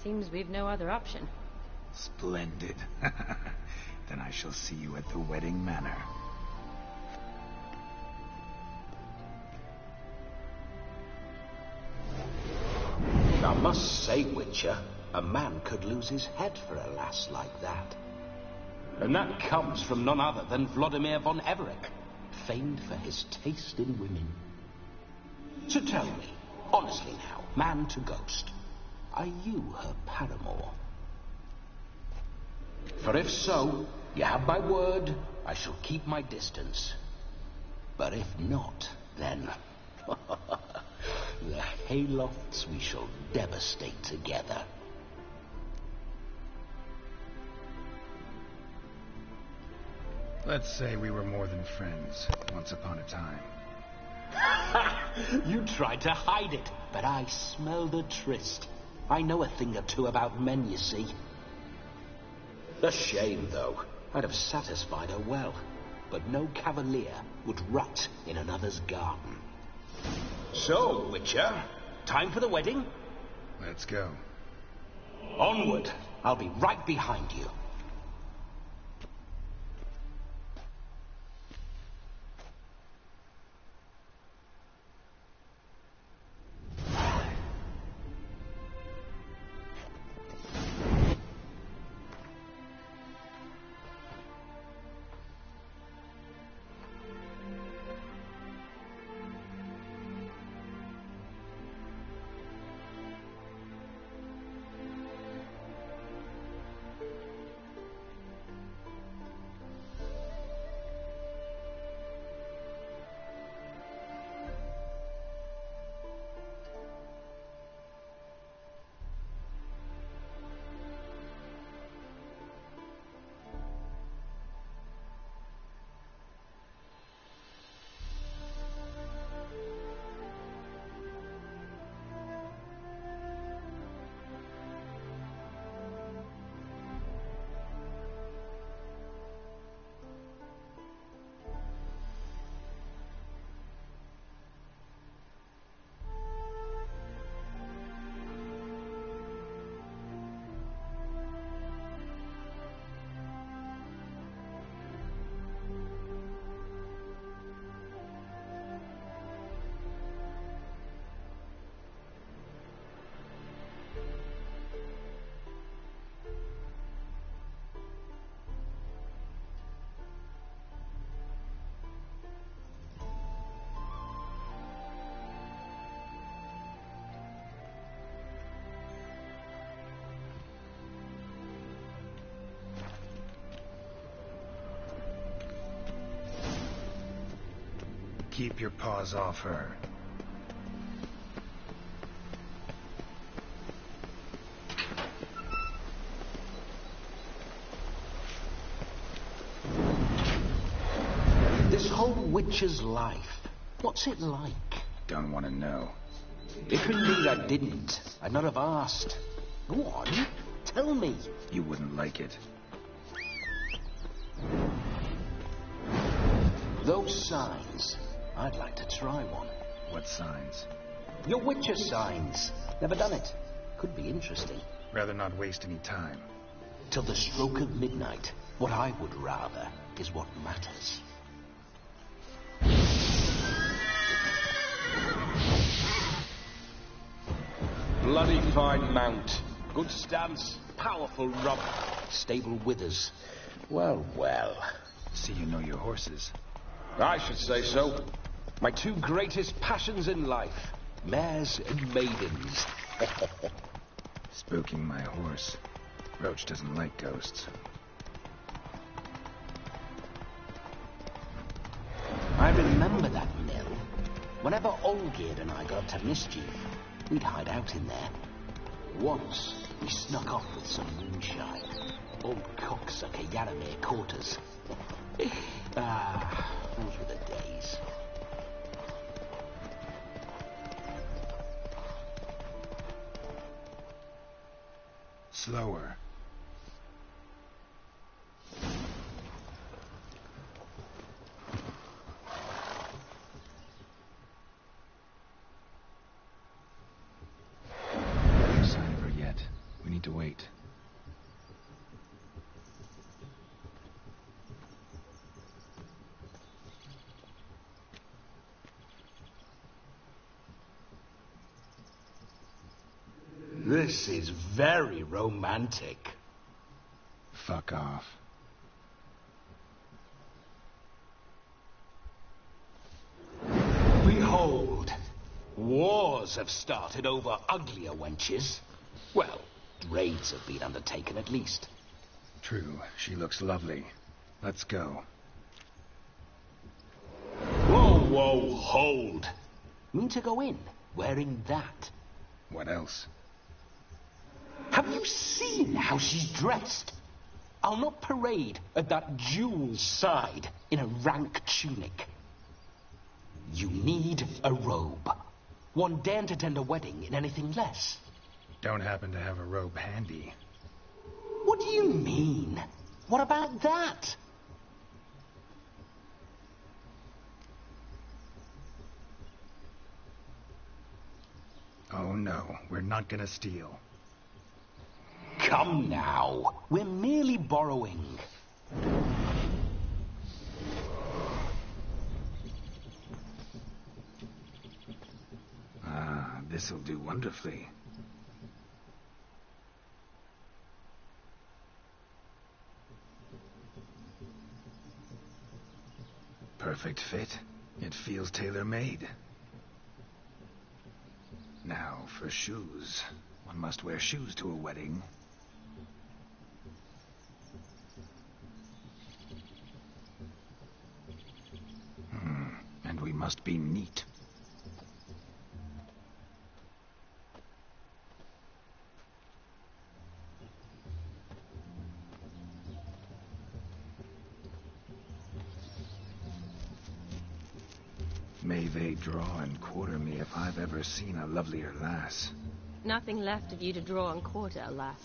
Seems we've no other option. Splendid. Then I shall see you at the wedding manor. I must say, Witcher, a man could lose his head for a lass like that. And that comes from none other than Vladimir von Everec, famed for his taste in women. So tell me, honestly now, man to ghost, are you her paramour? For if so, you have my word, I shall keep my distance. But if not, then... the haylofts we shall devastate together. Let's say we were more than friends, once upon a time. You tried to hide it, but I smell the tryst. I know a thing or two about men, you see. A shame, though. I'd have satisfied her well, but no cavalier would rot in another's garden. So, Witcher, time for the wedding? Let's go. Onward. I'll be right behind you. Keep your paws off her. This whole witcher's life, what's it like? Don't want to know. If indeed I didn't, I'd not have asked. Go on, tell me. You wouldn't like it. Those signs, I'd like to try one. What signs? Your witcher signs. Never done it. Could be interesting. Rather not waste any time. Till the stroke of midnight, what I would rather is what matters. Bloody fine mount. Good stance, powerful rump, stable withers. Well, well. See you know your horses. I should say so. My two greatest passions in life, mares and maidens. Spooking my horse. Roach doesn't like ghosts. I remember that mill. Whenever Olgierd and I got up to mischief, we'd hide out in there. Once, we snuck off with some moonshine. Old cocksucker Yaramir caught us. Those were the days. Slower. This is very romantic. Fuck off. Behold, wars have started over uglier wenches. Well, raids have been undertaken at least. True, she looks lovely. Let's go. Whoa, whoa, hold. Mean to go in, wearing that? What else? Have you seen how she's dressed? I'll not parade at that jewel's side in a rank tunic. You need a robe. One daren't attend a wedding in anything less. Don't happen to have a robe handy. What do you mean? What about that? Oh no, we're not gonna steal. Come now, we're merely borrowing. Ah, this'll do wonderfully. Perfect fit. It feels tailor-made. Now, for shoes. One must wear shoes to a wedding. And we must be neat. May they draw and quarter me if I've ever seen a lovelier lass. Nothing left of you to draw and quarter, alas.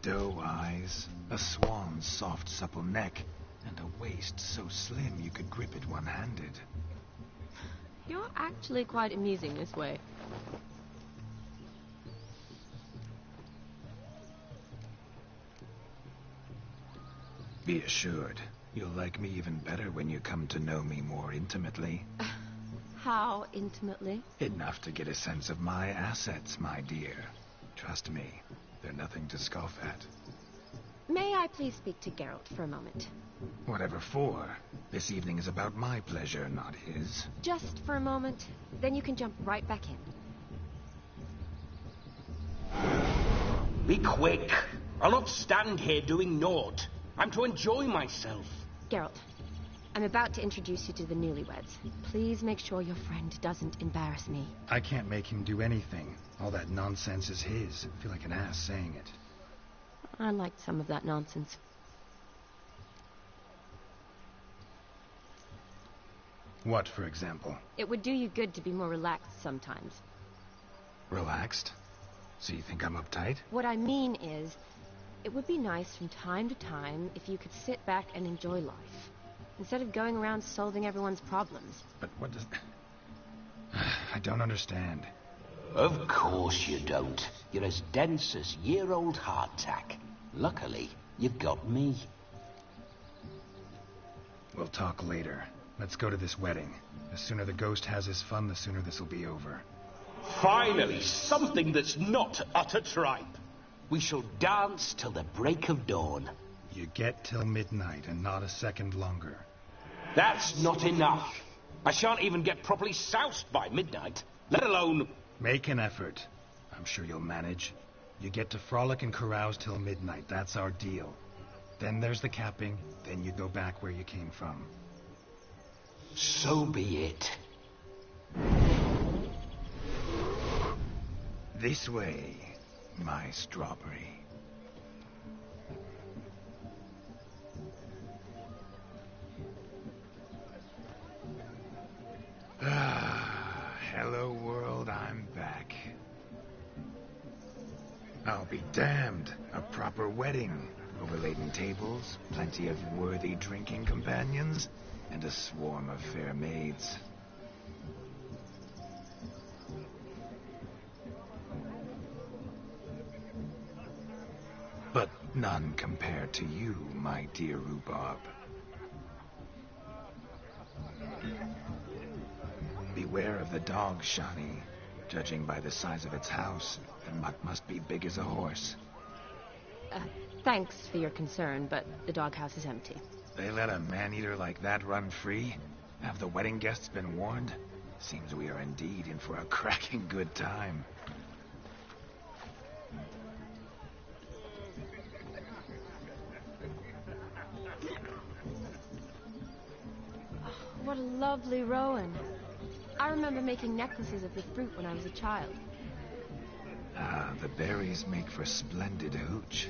Doe eyes, a swan's soft supple neck, and a waist so slim you could grip it one-handed. You're actually quite amusing this way. Be assured, you'll like me even better when you come to know me more intimately. How intimately? Enough to get a sense of my assets, my dear. Trust me, they're nothing to scoff at. May I please speak to Geralt for a moment? Whatever for. This evening is about my pleasure, not his. Just for a moment, then you can jump right back in. Be quick. I'll not stand here doing naught. I'm to enjoy myself. Geralt, I'm about to introduce you to the newlyweds. Please make sure your friend doesn't embarrass me. I can't make him do anything. All that nonsense is his. I feel like an ass saying it. I liked some of that nonsense. What, for example? It would do you good to be more relaxed sometimes. Relaxed? So you think I'm uptight? What I mean is, it would be nice from time to time if you could sit back and enjoy life, instead of going around solving everyone's problems. But what does... I don't understand. Of course you don't. You're as dense as year-old hardtack. Luckily, you've got me. We'll talk later. Let's go to this wedding. The sooner the ghost has his fun, the sooner this'll be over. Finally, something that's not utter tripe. We shall dance till the break of dawn. You get till midnight and not a second longer. That's not enough. I shan't even get properly soused by midnight, let alone... Make an effort. I'm sure you'll manage. You get to frolic and carouse till midnight. That's our deal. Then there's the capping. Then you go back where you came from. So be it. This way, my strawberry. Hello world, I'm back. I'll be damned. A proper wedding. Overladen tables, plenty of worthy drinking companions, and a swarm of fair maids. But none compared to you, my dear rhubarb. Beware of the dog, Shani. Judging by the size of its house, the mutt must be big as a horse. Thanks for your concern, but the doghouse is empty. They let a man-eater like that run free? Have the wedding guests been warned? Seems we are indeed in for a cracking good time. What a lovely rowan. I remember making necklaces of the fruit when I was a child. Ah, the berries make for splendid hooch.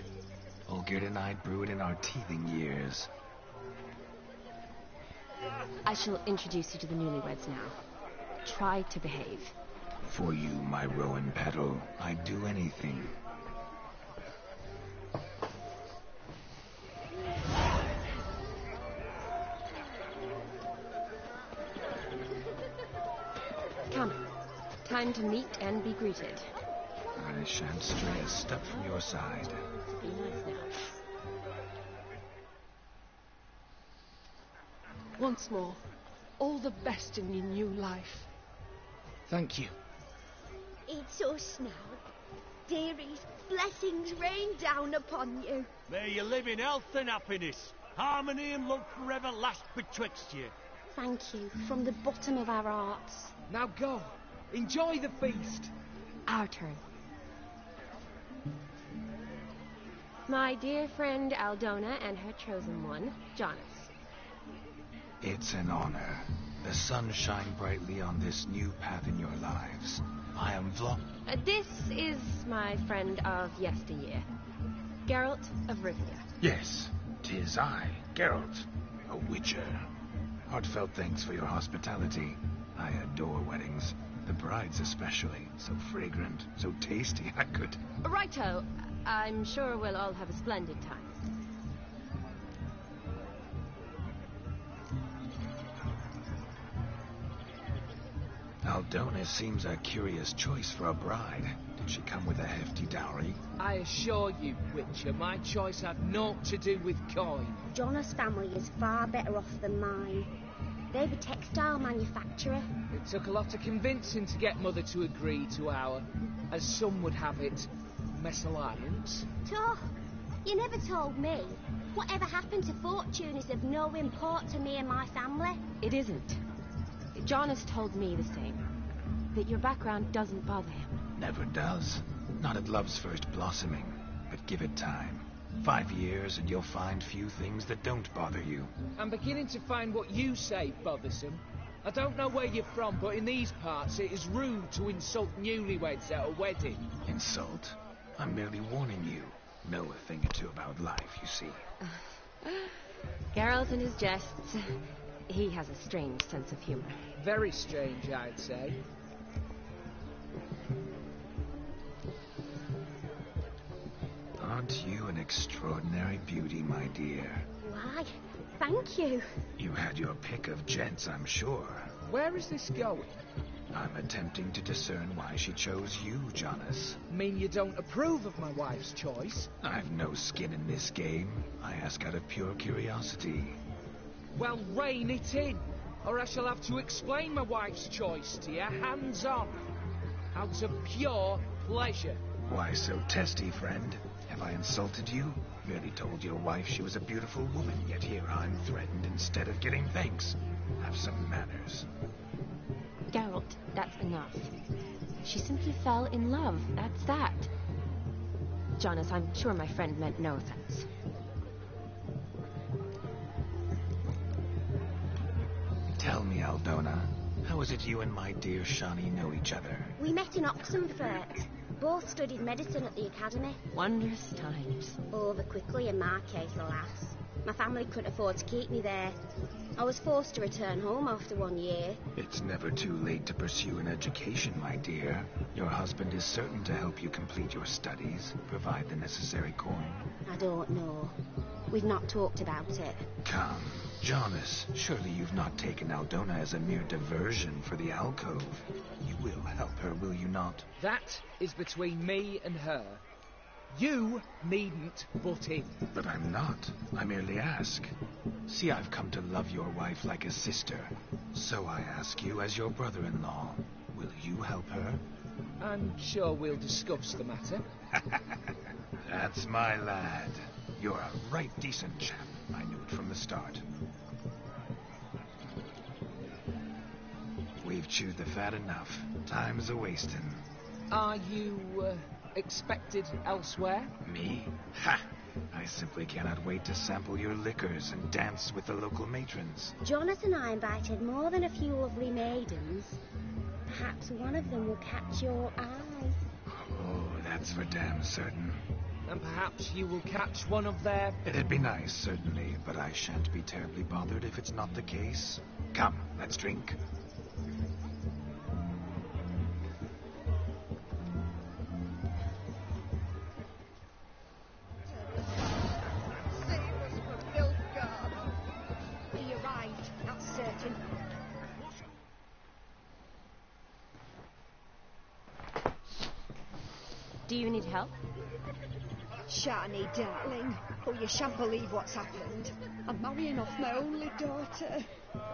Olgierd and I brew it in our teething years. I shall introduce you to the newlyweds now. Try to behave. For you, my rowan petal, I'd do anything. Come. Time to meet and be greeted. I shan't stray a step from your side. Be nice now. Once more, all the best in your new life. Thank you. It's us now. Dearies, blessings rain down upon you. May you live in health and happiness. Harmony and love forever last betwixt you. Thank you from the bottom of our hearts. Now go. Enjoy the feast. Our turn. My dear friend Aldona and her chosen one, Jonas. It's an honor. The sun shine brightly on this new path in your lives. I am This is my friend of yesteryear, Geralt of Rivia. Yes, 'tis I, Geralt, a witcher. Heartfelt thanks for your hospitality. I adore weddings. The brides especially. So fragrant, so tasty, I could... Righto. I'm sure we'll all have a splendid time. Aldona seems a curious choice for a bride. Did she come with a hefty dowry? I assure you, Witcher, my choice had naught to do with coin. Jonas' family is far better off than mine. They're a textile manufacturer. It took a lot of convincing to get Mother to agree to our, as some would have it, mesalliance. Oh, you never told me. Whatever happened to fortune is of no import to me and my family. It isn't. Jonas told me the same. That your background doesn't bother him. Never does. Not at love's first blossoming. But give it time. 5 years and you'll find few things that don't bother you. I'm beginning to find what you say bothersome. I don't know where you're from, but in these parts it is rude to insult newlyweds at a wedding. Insult? I'm merely warning you. Know a thing or two about life, you see. Geralt and his jests. He has a strange sense of humor. Very strange, I'd say. Aren't you an extraordinary beauty, my dear? Why, thank you. You had your pick of gents, I'm sure. Where is this going? I'm attempting to discern why she chose you, Jonas. Mean you don't approve of my wife's choice? I've no skin in this game. I ask out of pure curiosity. Well, rein it in, or I shall have to explain my wife's choice to you, hands-on. Out of pure pleasure. Why so testy, friend? Have I insulted you? Merely told your wife she was a beautiful woman, yet here I'm threatened instead of getting thanks. Have some manners. Geralt, that's enough. She simply fell in love, that's that. Jonas, I'm sure my friend meant no offense. Tell me, Aldona, how is it you and my dear Shani know each other? We met in Oxenfurt. Both studied medicine at the academy. Wondrous times. Over quickly in my case, alas. My family couldn't afford to keep me there. I was forced to return home after 1 year. It's never too late to pursue an education, my dear. Your husband is certain to help you complete your studies, provide the necessary coin. I don't know. We've not talked about it. Come, Jonas, surely you've not taken Aldona as a mere diversion for the alcove. You will help her, will you not? That is between me and her. You needn't butt in. But I'm not. I merely ask. See, I've come to love your wife like a sister. So I ask you as your brother-in-law, will you help her? I'm sure we'll discuss the matter. That's my lad. You're a right decent chap. I knew it from the start. We've chewed the fat enough. Time's a-wasting. Are you, expected elsewhere? Me? Ha! I simply cannot wait to sample your liquors and dance with the local matrons. Jonathan and I invited more than a few lovely maidens. Perhaps one of them will catch your eye. Oh, that's for damn certain. And perhaps you will catch one of their... It'd be nice, certainly, but I shan't be terribly bothered if it's not the case. Come, let's drink. You're right, that's certain. Do you need help? Shani, darling. Oh, you shan't believe what's happened. I'm marrying off my only daughter.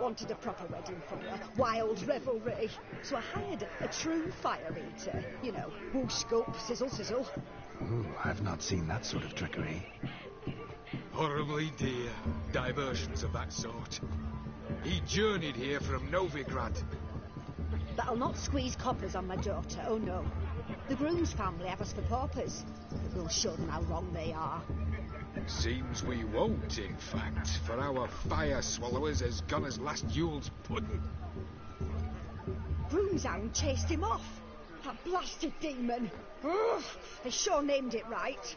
Wanted a proper wedding for her. Wild revelry. So I hired a true fire eater. You know, whoosh, scoop, sizzle, sizzle. Ooh, I've not seen that sort of trickery. Horribly dear diversions of that sort. He journeyed here from Novigrad. But I'll not squeeze coppers on my daughter, oh no. The groom's family have us for paupers. But we'll show them how wrong they are. Seems we won't, in fact, for our fire swallowers has gone as last Yule's pudding. Broomshound chased him off. That blasted demon. Ugh, they sure named it right.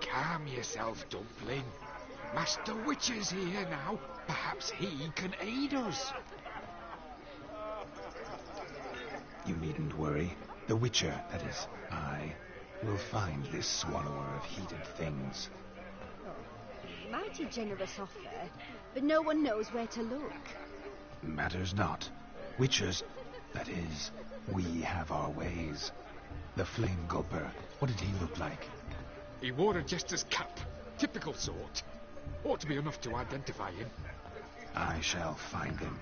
Calm yourself, Dumpling. Master Witcher's here now. Perhaps he can aid us. You needn't worry. The Witcher, that is, I, will find this swallower of heated things. Oh, mighty generous offer, but no one knows where to look. Matters not. Witchers, that is, we have our ways. The Flame Gulper, what did he look like? He wore a jester's cap. Typical sort. Ought to be enough to identify him. I shall find him.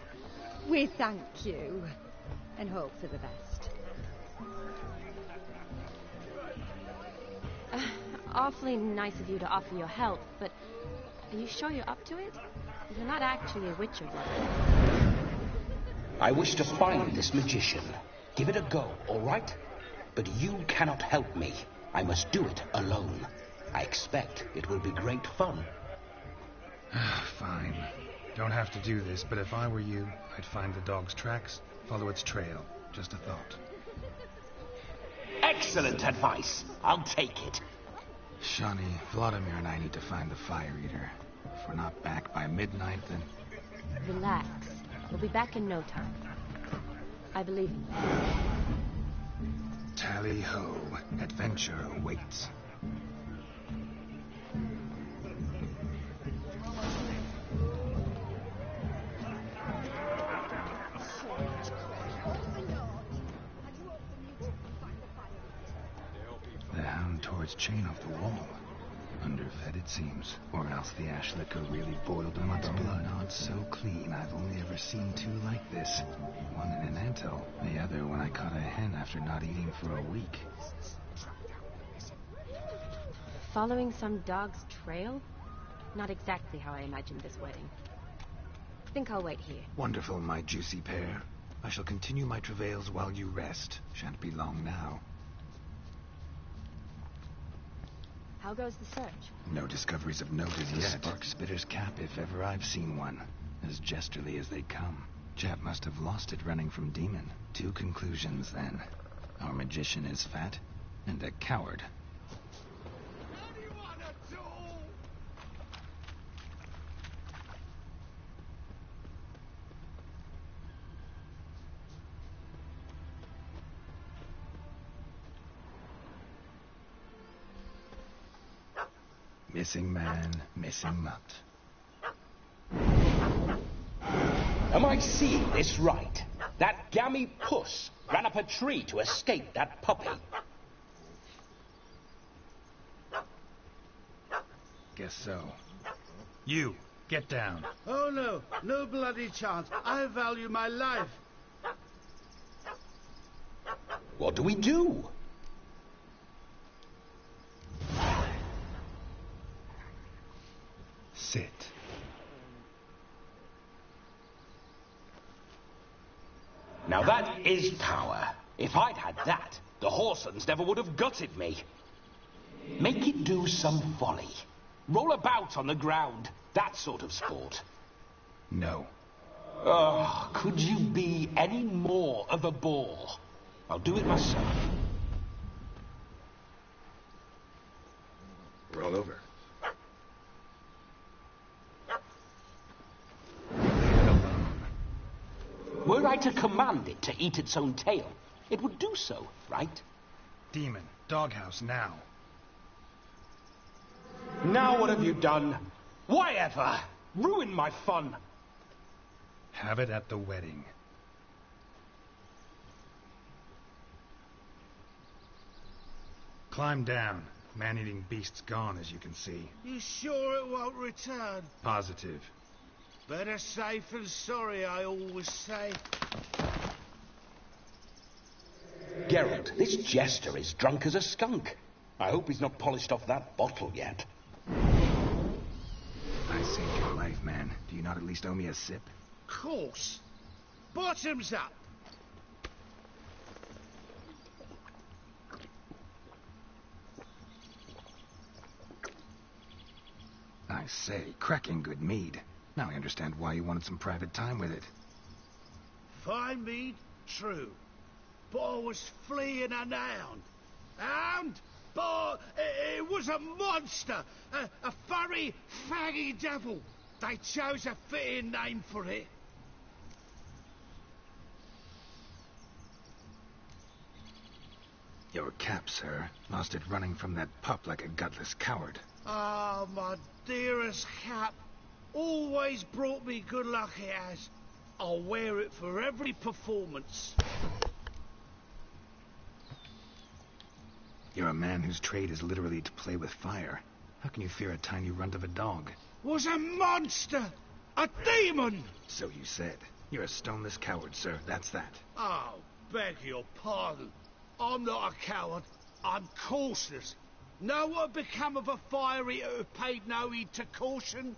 We thank you, and hope for the best. Awfully nice of you to offer your help, but are you sure you're up to it? You're not actually a Witcher, brother. I wish to find this magician. Give it a go, all right? But you cannot help me. I must do it alone. I expect it will be great fun. Fine. Don't have to do this, but if I were you, I'd find the dog's tracks, follow its trail. Just a thought. Excellent advice. I'll take it. Shani, Vladimir and I need to find the fire eater. If we're not back by midnight, then... Relax. We'll be back in no time. I believe in you. Tally-ho. Adventure awaits. The hound tore its chain off the wall. Underfed, it seems. Or else the ash liquor really boiled him with blood. Not so clean. I've only ever seen two like this. One in an antelope, the other when I caught a hen after not eating for a week. Following some dog's trail? Not exactly how I imagined this wedding. Think I'll wait here. Wonderful, my juicy pair. I shall continue my travails while you rest. Shan't be long now. How goes the search? No discoveries of note as yet. Sparkspitter's cap, if ever I've seen one. As jesterly as they come. Chap must have lost it running from Demon. Two conclusions, then. Our magician is fat, and a coward. Missing man, missing mutt. Am I seeing this right? That gammy puss ran up a tree to escape that puppy. Guess so. You, get down. Oh no, no bloody chance. I value my life. What do we do? Sit. Now that is power. If I'd had that, the Horsons never would have gutted me. Make it do some folly. Roll about on the ground. That sort of sport. No. Oh, could you be any more of a bore? I'll do it myself. Roll over. Were I to command it to eat its own tail, it would do so, right? Demon, doghouse now. Now what have you done? Why ever? Ruin my fun. Have it at the wedding. Climb down. Man-eating beast's gone, as you can see. You sure it won't return? Positive. Better safe than sorry, I always say. Geralt, this jester is drunk as a skunk. I hope he's not polished off that bottle yet. I saved your life, man. Do you not at least owe me a sip? Course. Bottoms up. I say, cracking good mead. Now I understand why you wanted some private time with it. Fine mead, true. But I was fleeing an hound. Hound? But it was a monster. A furry, faggy devil. They chose a fitting name for it. Your cap, sir. Lost it running from that pup like a gutless coward. Ah, my dearest cap. Always brought me good luck it has. I'll wear it for every performance. You're a man whose trade is literally to play with fire. How can you fear a tiny runt of a dog? Was a monster! A demon! So you said. You're a stoneless coward, sir. That's that. Oh, beg your pardon. I'm not a coward. I'm cautious. Know what become of a fire eater who paid no heed to caution?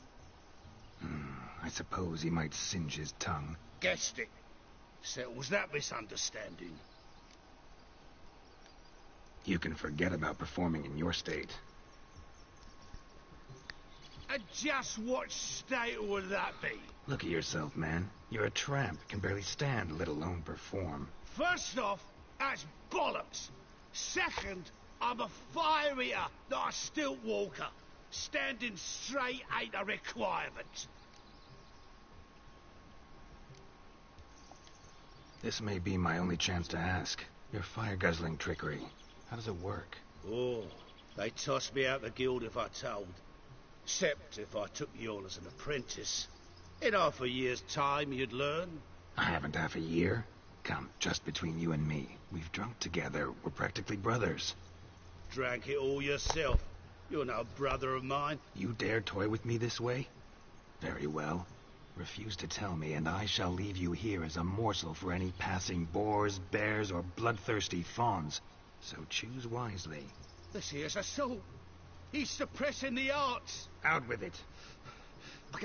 I suppose he might singe his tongue. Guessed it. Settles that misunderstanding. You can forget about performing in your state. And just what state would that be? Look at yourself, man. You're a tramp, can barely stand, let alone perform. First off, that's bollocks. Second, I'm a fire eater, not a stilt walker. Standing straight ain't a requirement. This may be my only chance to ask. Your fire-guzzling trickery. How does it work? Oh, they tossed me out the guild if I told. Except if I took you on as an apprentice. In half a year's time, you'd learn. I haven't half a year. Come, just between you and me. We've drunk together. We're practically brothers. Drank it all yourself. You're no brother of mine. You dare toy with me this way? Very well. Refuse to tell me, and I shall leave you here as a morsel for any passing boars, bears, or bloodthirsty fawns. So choose wisely. This here's assault. He's suppressing the arts. Out with it. I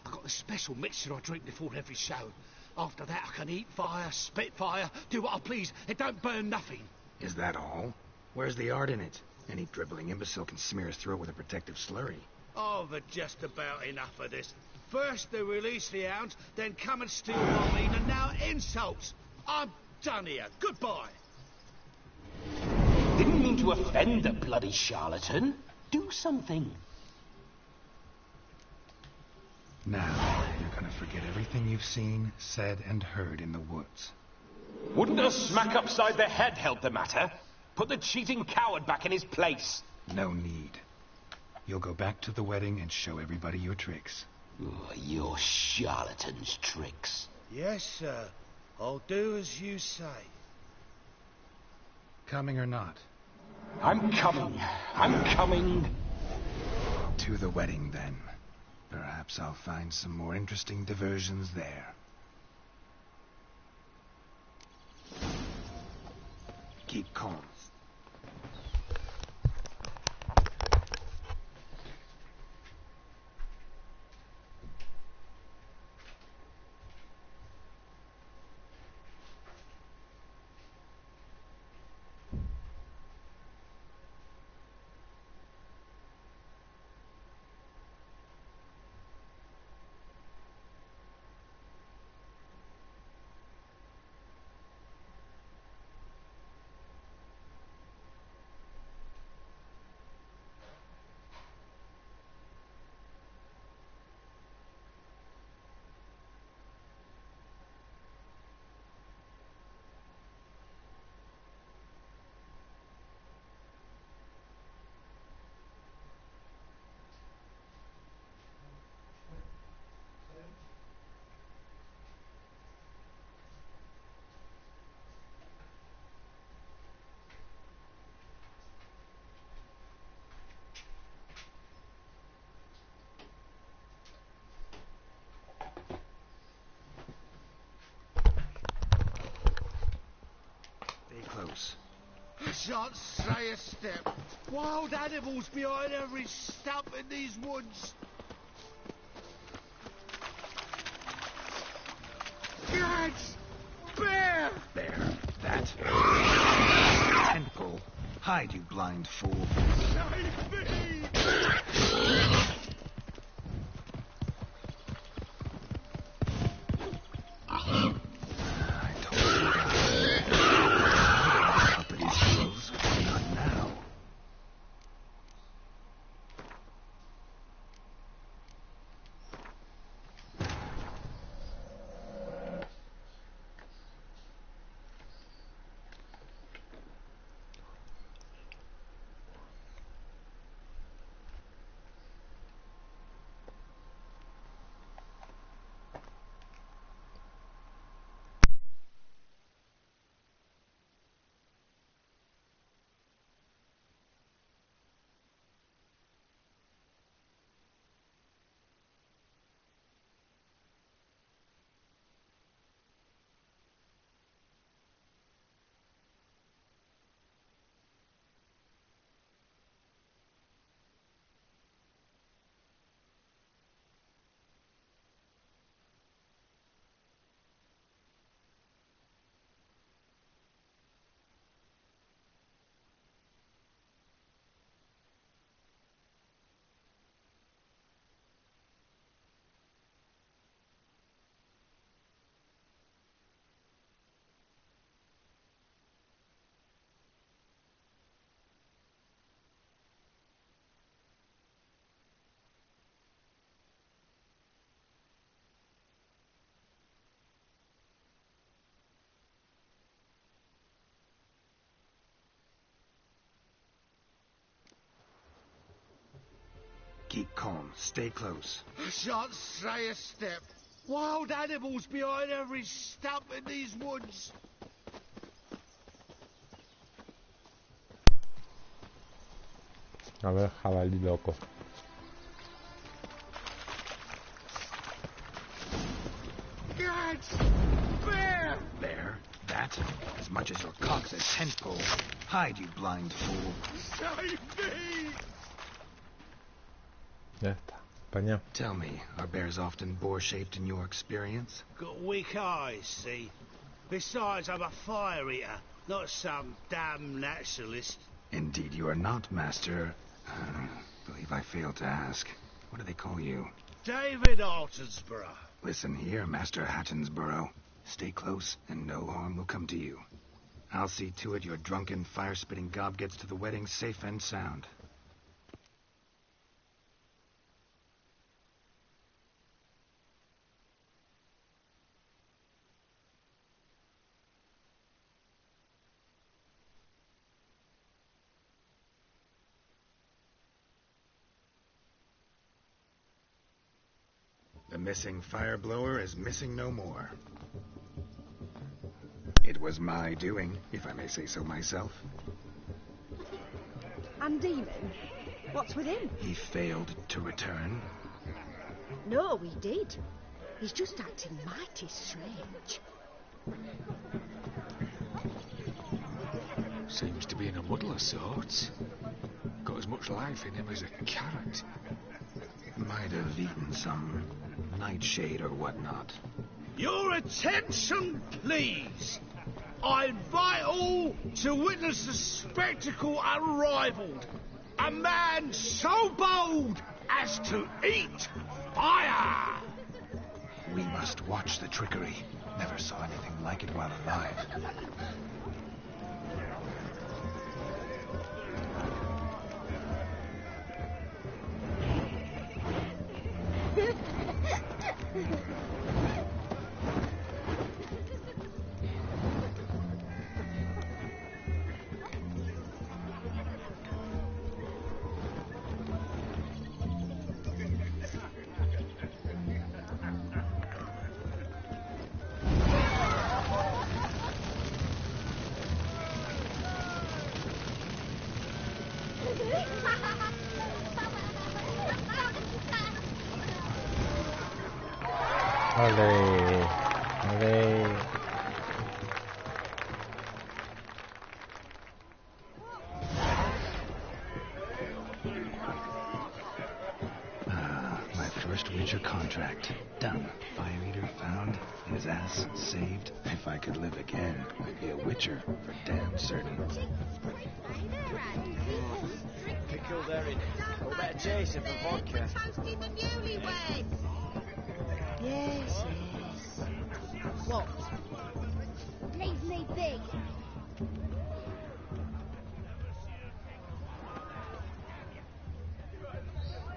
got the special mixture I drink before every show. After that, I can eat fire, spit fire, do what I please. It don't burn nothing. Is that all? Where's the art in it? Any dribbling imbecile can smear his throat with a protective slurry. I've had just about enough of this. First they release the hounds, then come and steal my meat, and now insults. I'm done here. Goodbye. Didn't mean to offend the bloody charlatan. Do something. Now, you're gonna forget everything you've seen, said, and heard in the woods. Wouldn't a smack upside the head help the matter? Put the cheating coward back in his place. No need. You'll go back to the wedding and show everybody your tricks. Oh, your charlatan's tricks. Yes, sir. I'll do as you say. Coming or not? I'm coming. I'm coming. To the wedding, then. Perhaps I'll find some more interesting diversions there. Keep calm. Close. I shan't stray a step. Wild animals behind every stump in these woods. Cats! Bear! Bear. That. Tentpole. Hide, you blind fool. Save me! Keep calm. Stay close. I shan't stray a step. Wild animals behind every stump in these woods. A ver, jabalí loco. Cats! Bear! Bear? That? As much as your cock's a tentpole. Hide, you blind fool. Save me! Ya está. Apañado. Tell me, are bears often boar-shaped in your experience? Got weak eyes, see? Besides, I'm a fire eater, not some damn naturalist. Indeed you are not, Master. Believe I failed to ask. What do they call you? David Altonsborough. Listen here, Master Hattonsborough. Stay close, and no harm will come to you. I'll see to it your drunken, fire-spitting gob gets to the wedding safe and sound. The missing fire blower is missing no more. It was my doing, if I may say so myself. And Demon? What's with him? He failed to return. No, he did. He's just acting mighty strange. Seems to be in a muddle of sorts. Got as much life in him as a carrot. Might have eaten some nightshade or whatnot. Your attention, please. I invite all to witness the spectacle unrivaled. A man so bold as to eat fire. We must watch the trickery. Never saw anything like it while alive. Ole. Ole. My first Witcher contract. Done. Fire Eater found. His ass saved. If I could live again, I'd be a Witcher for damn certain. Pickled herring. Or better chase it for vodka. Toasting the newlyweds. Yes, yes. What? Leave me be.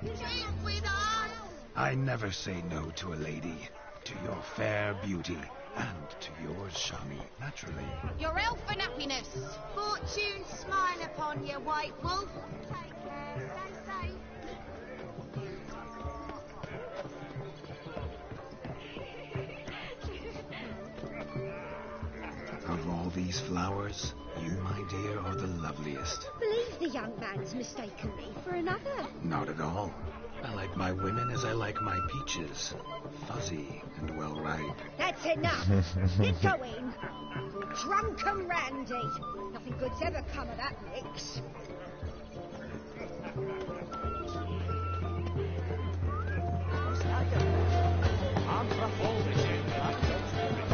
Drink with us. I never say no to a lady. To your fair beauty. And to yours, Shami, naturally. Your elfin happiness. Fortune smile upon you, white wolf. Take care. Stay safe. Of all these flowers, you, my dear, are the loveliest. Believe the young man's mistaken me for another. Not at all. I like my women as I like my peaches. Fuzzy and well ripe. That's enough. Get going. You're drunk and randy. Nothing good's ever come of that mix. I'm rough all this in.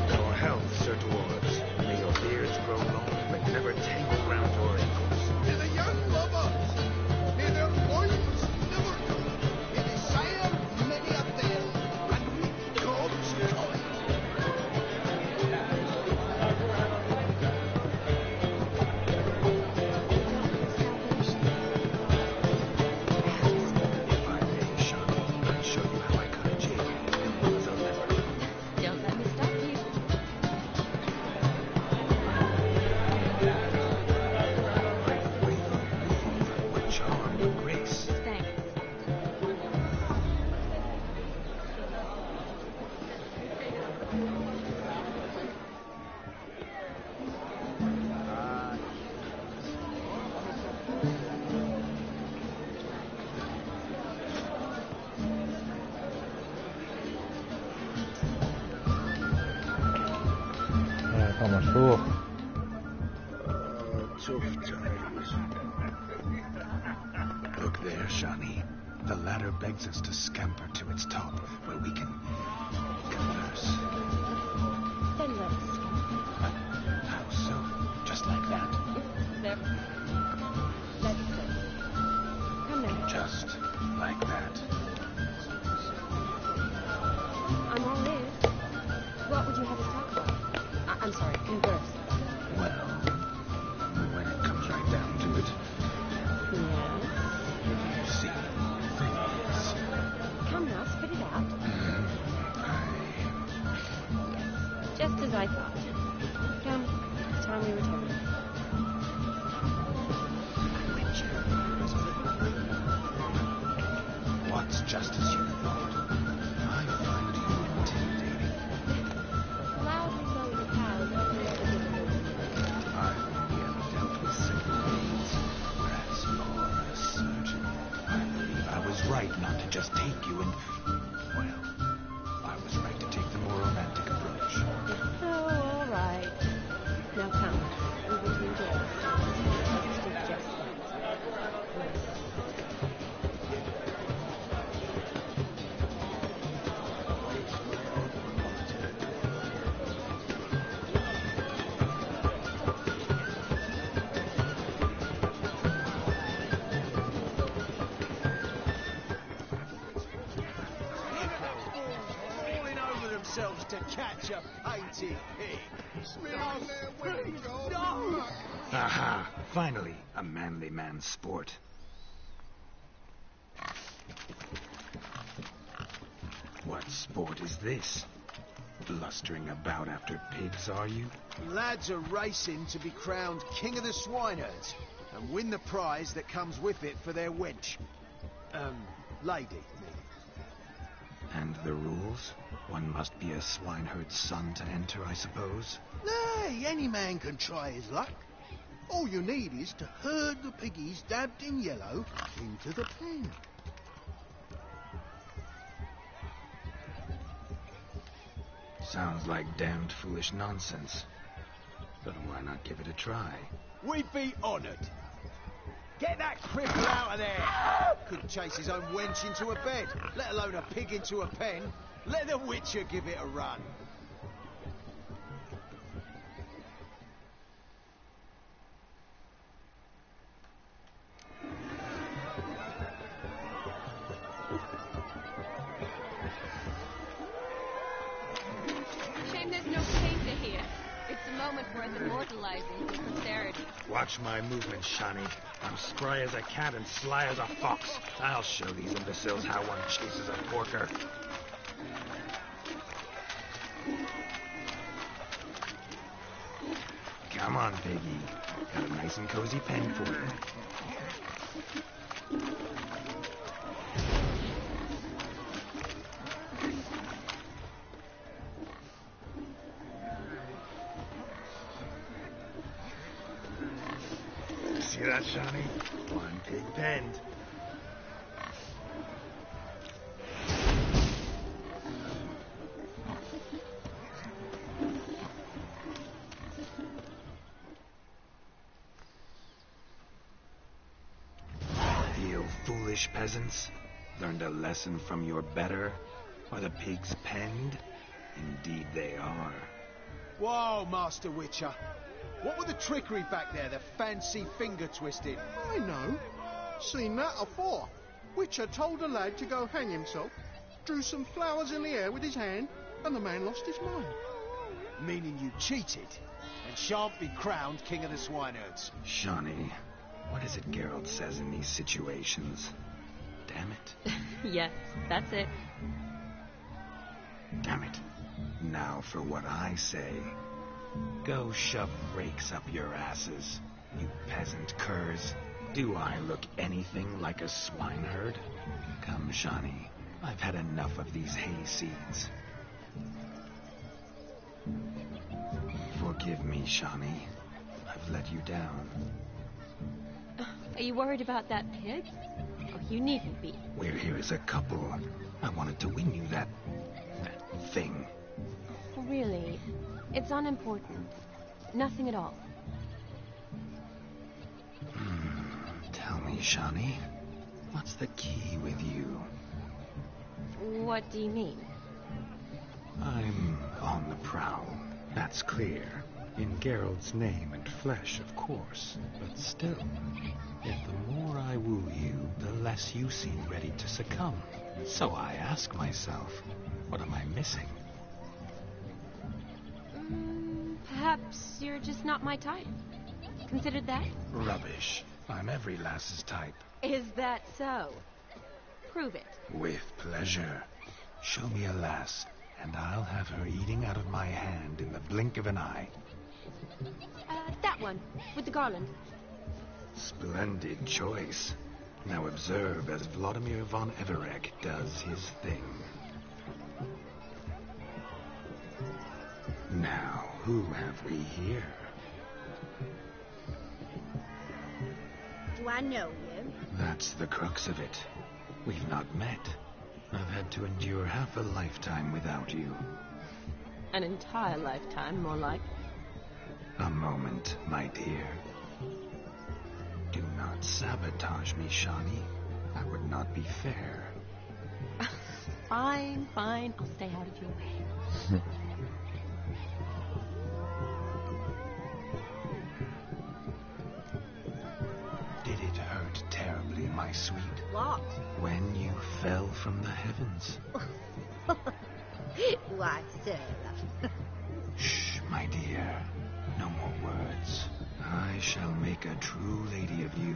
Your health, Sir Dwarves. May your beards grow long, but never tangle round your ankles. To the young lovers, may their loins never droop. May they sire many a belle and meet God's joy. If I may, Shami, I'll show you how I cut a jig. As I'll never. Don't let me stop you. What charm and grace. Thanks. Como subo. Tough times. Look there, Shani. The ladder begs us to scamper to its top, where we can converse. Then let's. How so? Just like that? There. Let's go. Come now. Just like that. I'm all ears. What would you have us talk about? I'm sorry, converse. Well, when it comes right down to it, Yeah. you see things. Come now, spit it out. Just as I thought. Come, time we return. just take you and... Well, I was right to take the more romantic approach. Oh, all right. Now come. We're going to enjoy this. Just that. To catch a painted pig. Aha! Finally, a manly man's sport. What sport is this? Blustering about after pigs, are you? Lads are racing to be crowned King of the Swineherds and win the prize that comes with it for their wench. Lady. And the rules? One must be a swineherd's son to enter, I suppose? Nay, any man can try his luck. All you need is to herd the piggies dabbed in yellow into the pen. Sounds like damned foolish nonsense. But why not give it a try? We'd be honoured. Get that cripple out of there! Couldn't chase his own wench into a bed, let alone a pig into a pen. Let the Witcher give it a run. Shame there's no painter here. It's a moment worth immortalizing for posterity. Watch my movements, Shani. I'm spry as a cat and sly as a fox. I'll show these imbeciles how one chases a porker. Come on, piggy. Got a nice and cozy pen for you. See that, Shani? One pig penned. You foolish peasants. Learned a lesson from your better? Are the pigs penned? Indeed they are. Whoa, Master Witcher. What were the trickery back there, the fancy finger twisting? I know. Seen that afore. Witcher told a lad to go hang himself, drew some flowers in the air with his hand, and the man lost his mind. Meaning you cheated, and shan't be crowned King of the Swineherds. Shani, what is it Geralt says in these situations? Damn it. Yes, that's it. Damn it. Now for what I say. Go shove rakes up your asses, you peasant curs. Do I look anything like a swineherd? Come, Shani. I've had enough of these hayseeds. Forgive me, Shani. I've let you down. Are you worried about that pig? Oh, you needn't be. We're here as a couple. I wanted to win you that thing. Really? It's unimportant. Nothing at all. Tell me, Shani, what's the key with you? What do you mean? I'm on the prowl. That's clear. In Geralt's name and flesh, of course. But still, yet the more I woo you, the less you seem ready to succumb. So I ask myself, what am I missing? Perhaps you're just not my type. Considered that? Rubbish. I'm every lass's type. Is that so? Prove it. With pleasure. Show me a lass, and I'll have her eating out of my hand in the blink of an eye. That one, with the garland. Splendid choice. Now observe as Vladimir von Everec does his thing. Now, who have we here? Do I know you? That's the crux of it. We've not met. I've had to endure half a lifetime without you. An entire lifetime, more like. A moment, my dear. Do not sabotage me, Shani. That would not be fair. Fine, fine. I'll stay out of your way. Did it hurt terribly, my sweet? What? When you fell from the heavens. Why, Sarah. Shh, my dear. No more words. I shall make a true lady of you.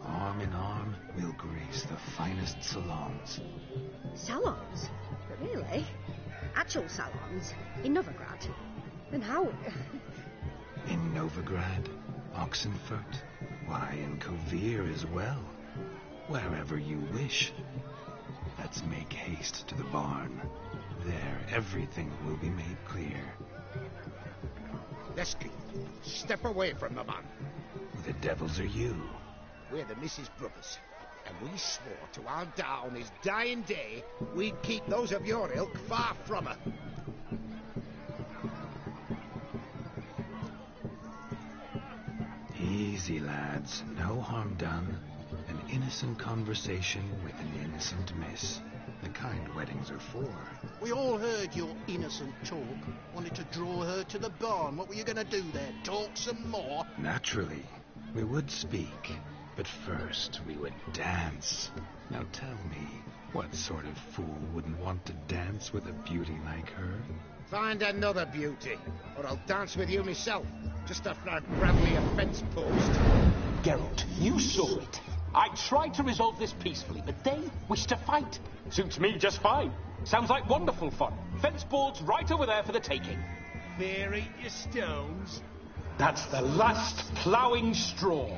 Arm in arm, we'll grace the finest salons. Salons? Really? Actual salons? In Novigrad? Then how? In Novigrad, Oxenfurt, why, in Kovir as well. Wherever you wish. Let's make haste to the barn. There, everything will be made clear. Lesky, step away from the man. Who the devils are you? We're the Mrs. Brothers, and we swore to our Dow on his dying day we'd keep those of your ilk far from her. Easy, lads. No harm done. An innocent conversation with an innocent miss. The kind weddings are for. We all heard your innocent talk. Wanted to draw her to the barn. What were you going to do there? Talk some more? Naturally. We would speak. But first, we would dance. Now tell me, what sort of fool wouldn't want to dance with a beauty like her? Find another beauty, or I'll dance with you myself, just after I've grabbed me a fence post. Geralt, you saw it. I tried to resolve this peacefully, but they wish to fight. Suits me just fine. Sounds like wonderful fun. Fence boards right over there for the taking. Fear eat your stones. That's the last ploughing straw.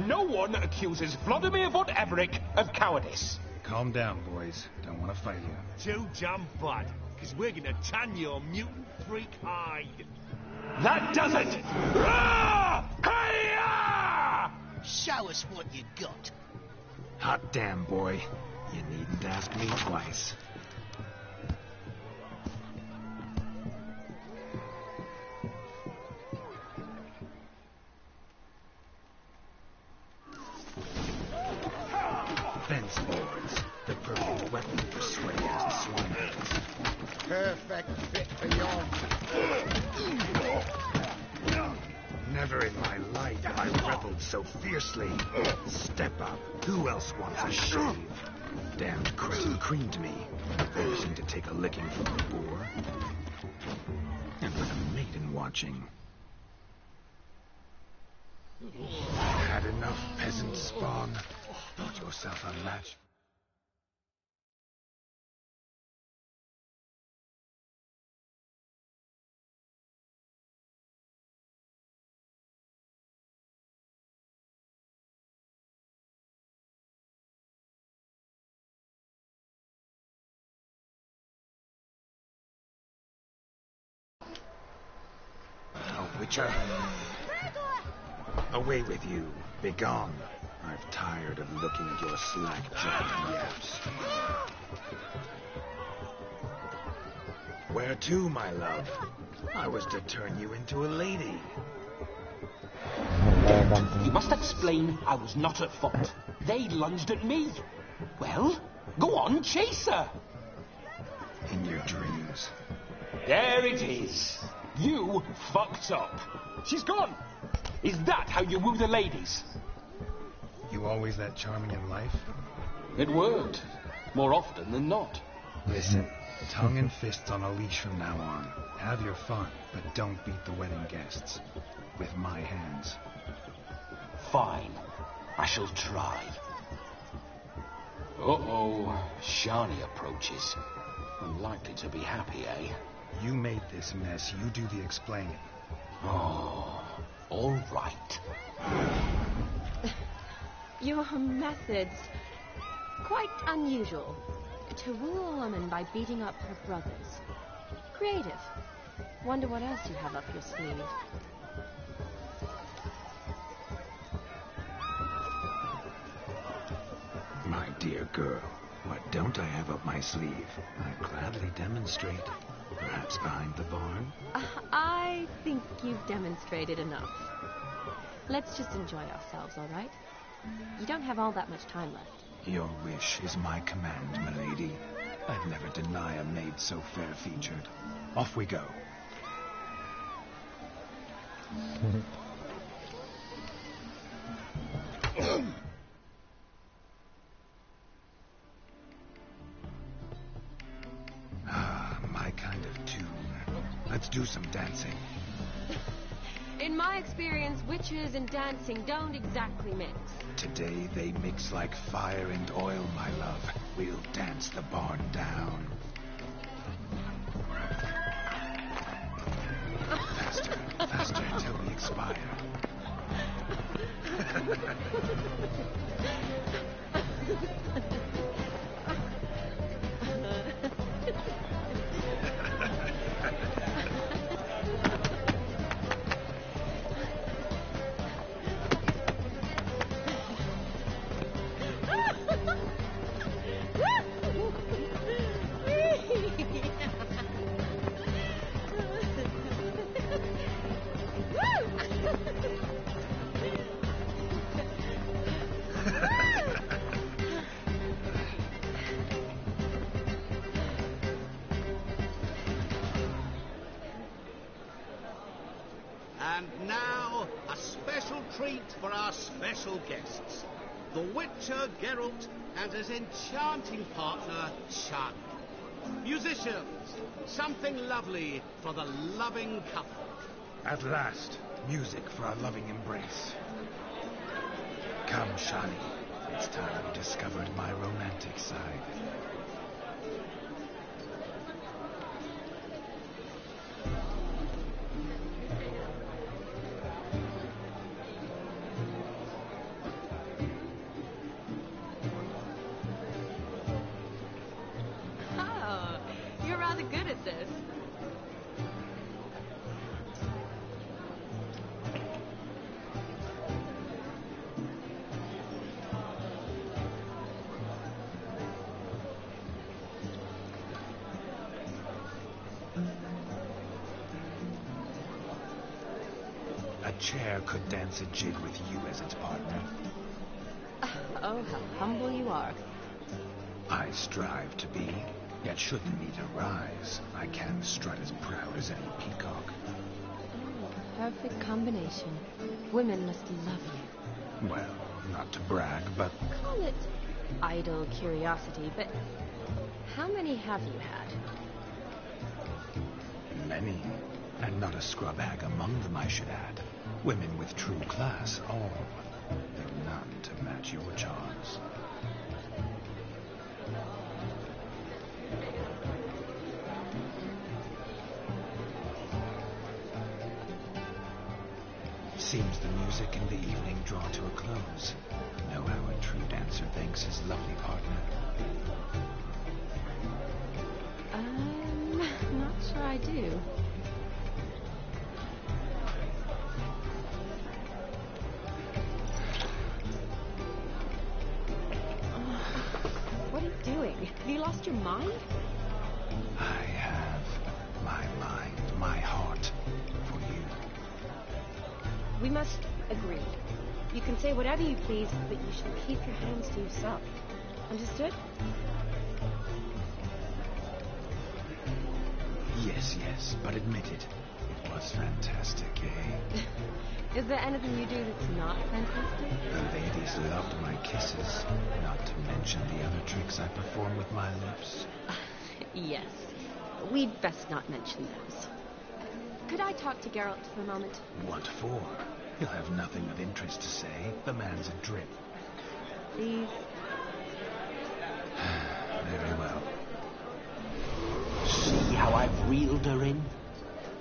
No one accuses Vladimir von Everec of cowardice. Calm down, boys. Don't want to fight you. Too jam bad, because we're going to tan your mutant freak hide. That does it! Rah! Hi-ya! Show us what you got. Hot damn, boy. You needn't ask me twice. Fence boards. The perfect weapon for sweaty-ass swineherds. Perfect fit for your... Never in my life have I rebelled so fiercely. Step up. Who else wants a shave? Damned Crescent creamed me. Forcing to take a licking from a boar. And with a maiden watching. Had enough peasant spawn. Thought yourself a match. A witcher. Away with you. Begone. I've tired of looking at your slack-jawed yaps. Where to, my love? I was to turn you into a lady. You must explain I was not at fault. They lunged at me. Well, go on, chase her. In your dreams. There it is. You fucked up. She's gone. Is that how you woo the ladies? You always that charming in life? It worked. More often than not. Listen, tongue and fists on a leash from now on. Have your fun, but don't beat the wedding guests. With my hands. Fine. I shall try. Uh-oh. Shani approaches. Unlikely to be happy, eh? You made this mess. You do the explaining. Oh, all right. Your methods, quite unusual. To rule a woman by beating up her brothers. Creative. Wonder what else you have up your sleeve. My dear girl, what don't I have up my sleeve? I'd gladly demonstrate. Perhaps behind the barn? I think you've demonstrated enough. Let's just enjoy ourselves, all right? You don't have all that much time left. Your wish is my command, milady. I'd never deny a maid so fair-featured. Off we go. My kind of tune. Let's do some dancing. In my experience, witches and dancing don't exactly mix. Today they mix like fire and oil, my love. We'll dance the barn down. Faster, faster till we expire. And now, a special treat for our special guests. The Witcher Geralt and his enchanting partner, Shani. Musicians, something lovely for the loving couple. At last, music for our loving embrace. Come, Shani. It's time you discovered my romantic side. Oh, you're rather good at this. A chair could dance a jig with you as its partner. Oh, how humble you are. I strive to be, yet should the need arise, I can strut as proud as any peacock. Perfect combination. Women must love you. Well, not to brag, but Call it idle curiosity, but how many have you had? many. And not a scrub hag among them, I should add. Women with true class, all. But none to match your charms. Seems the music and the evening draw to a close. Know how a true dancer thanks his lovely partner. I'm not sure I do. What are you doing? Have you lost your mind? I have my mind, my heart for you. We must agree. You can say whatever you please, but you should keep your hands to yourself. Understood? Yes, yes, but admit it. It was fantastic, eh? Is there anything you do that's not fantastic? The ladies loved my kisses, not to mention the other tricks I perform with my lips. Yes. We'd best not mention those. Could I talk to Geralt for a moment? What for? He'll have nothing of interest to say. The man's adrift. Please? Very well. See how I've reeled her in?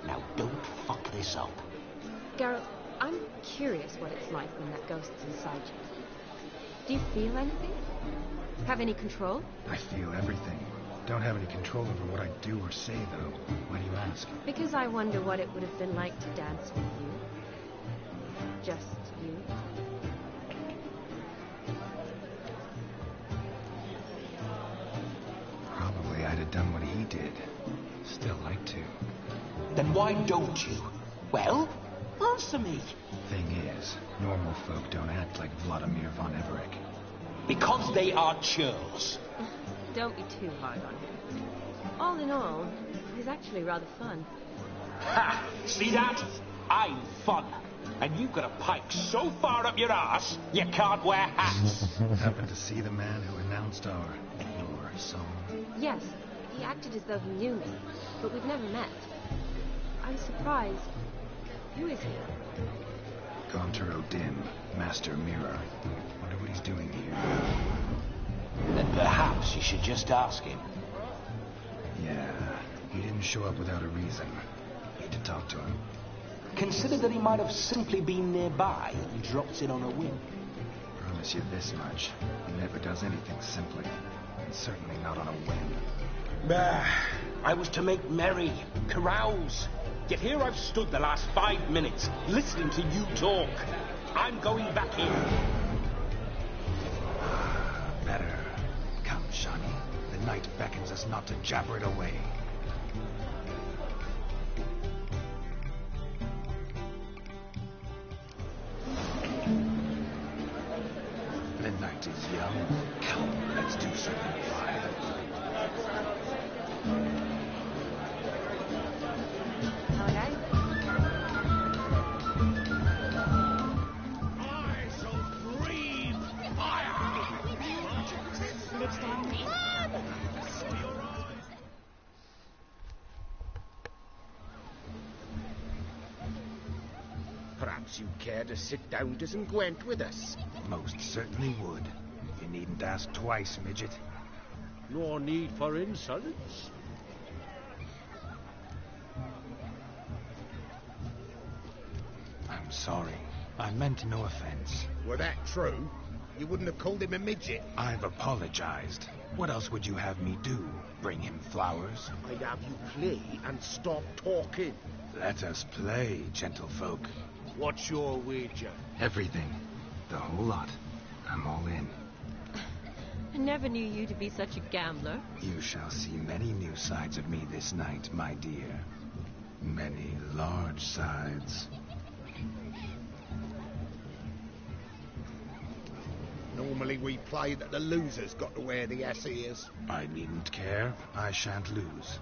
Now don't fuck this up. Geralt, I'm curious what it's like when that ghost's inside you. Do you feel anything? Have any control? I feel everything. Don't have any control over what I do or say, though. Why do you ask? Because I wonder what it would have been like to dance with you. Just you. we did. Still like to. Then why don't you? Well, answer me. Thing is, normal folk don't act like Vladimir von Everec. Because they are churls. Don't be too hard on him. All in all, he's actually rather fun. Ha! See that? I'm fun. And you've got a pike so far up your ass, you can't wear hats. Happened to see the man who announced your song? Yes, he acted as though he knew me, but we've never met. I was surprised. Who is he? Gaunter O'Dim, Master Mirror. Wonder what he's doing here. Then perhaps you should just ask him. Yeah, he didn't show up without a reason. Need to talk to him. Consider that he might have simply been nearby and dropped in on a whim. Promise you this much. He never does anything simply. And certainly not on a whim. Bah, I was to make merry, carouse. Yet here I've stood the last 5 minutes, listening to you talk. I'm going back in. Better. Come, Shani. The night beckons us not to jabber it away. The night is young. Come, let's do something wild. Perhaps you care to sit down to some Gwent with us? Most certainly would. You needn't ask twice, midget. No need for insolence. I'm sorry. I meant no offense. Were that true, you wouldn't have called him a midget. I've apologized. What else would you have me do? Bring him flowers? I'd have you play and stop talking. Let us play, gentlefolk. What's your wager? Everything. The whole lot. I'm all in. I never knew you to be such a gambler. You shall see many new sides of me this night, my dear. Many large sides. Normally we play that the loser's got to wear the ass ears. I needn't care. I shan't lose.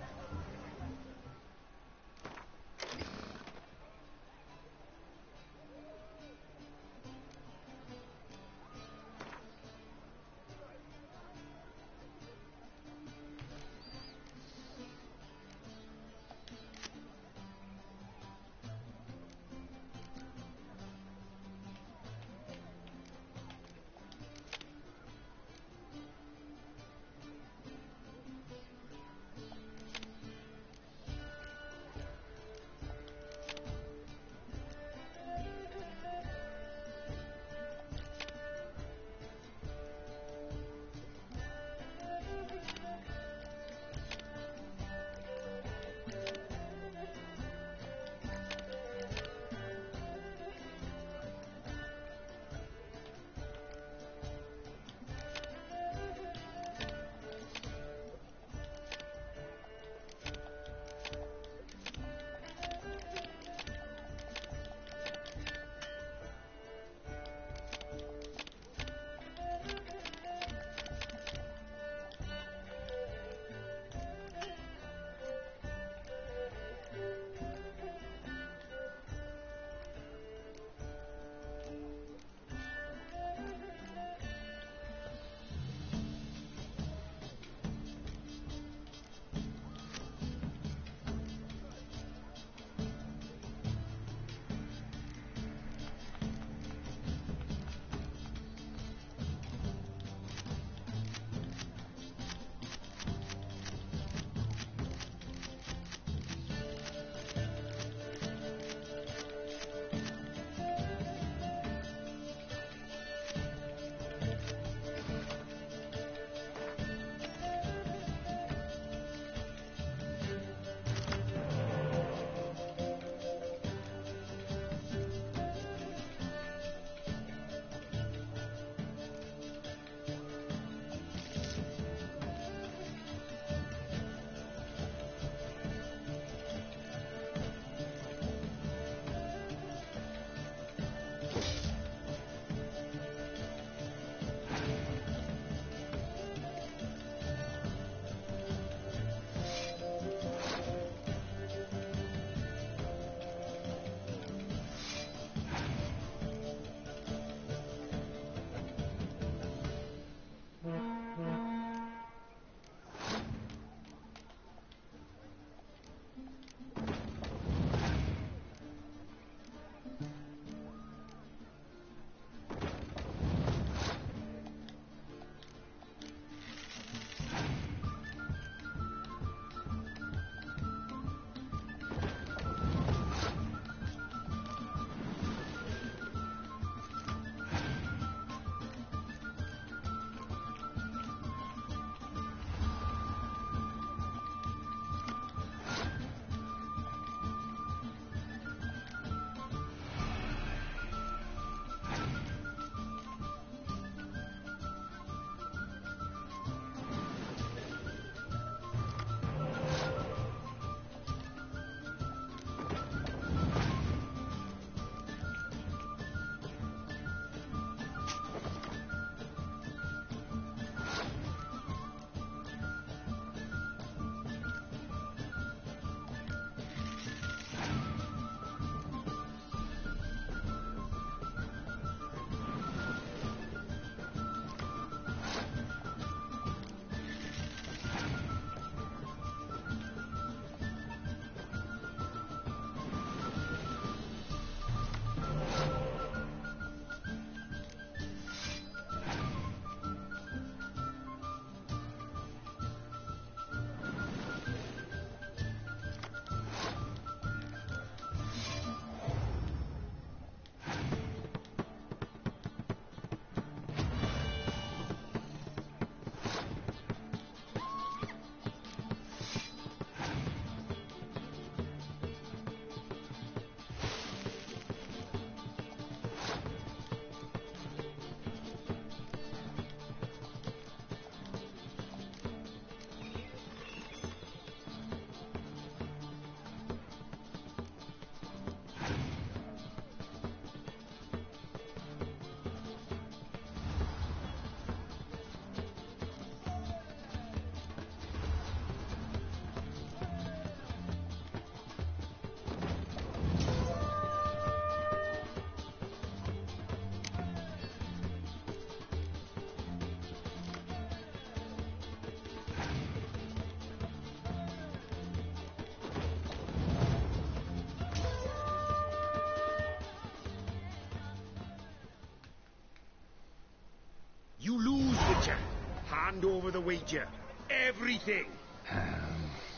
hand over the wager. Everything.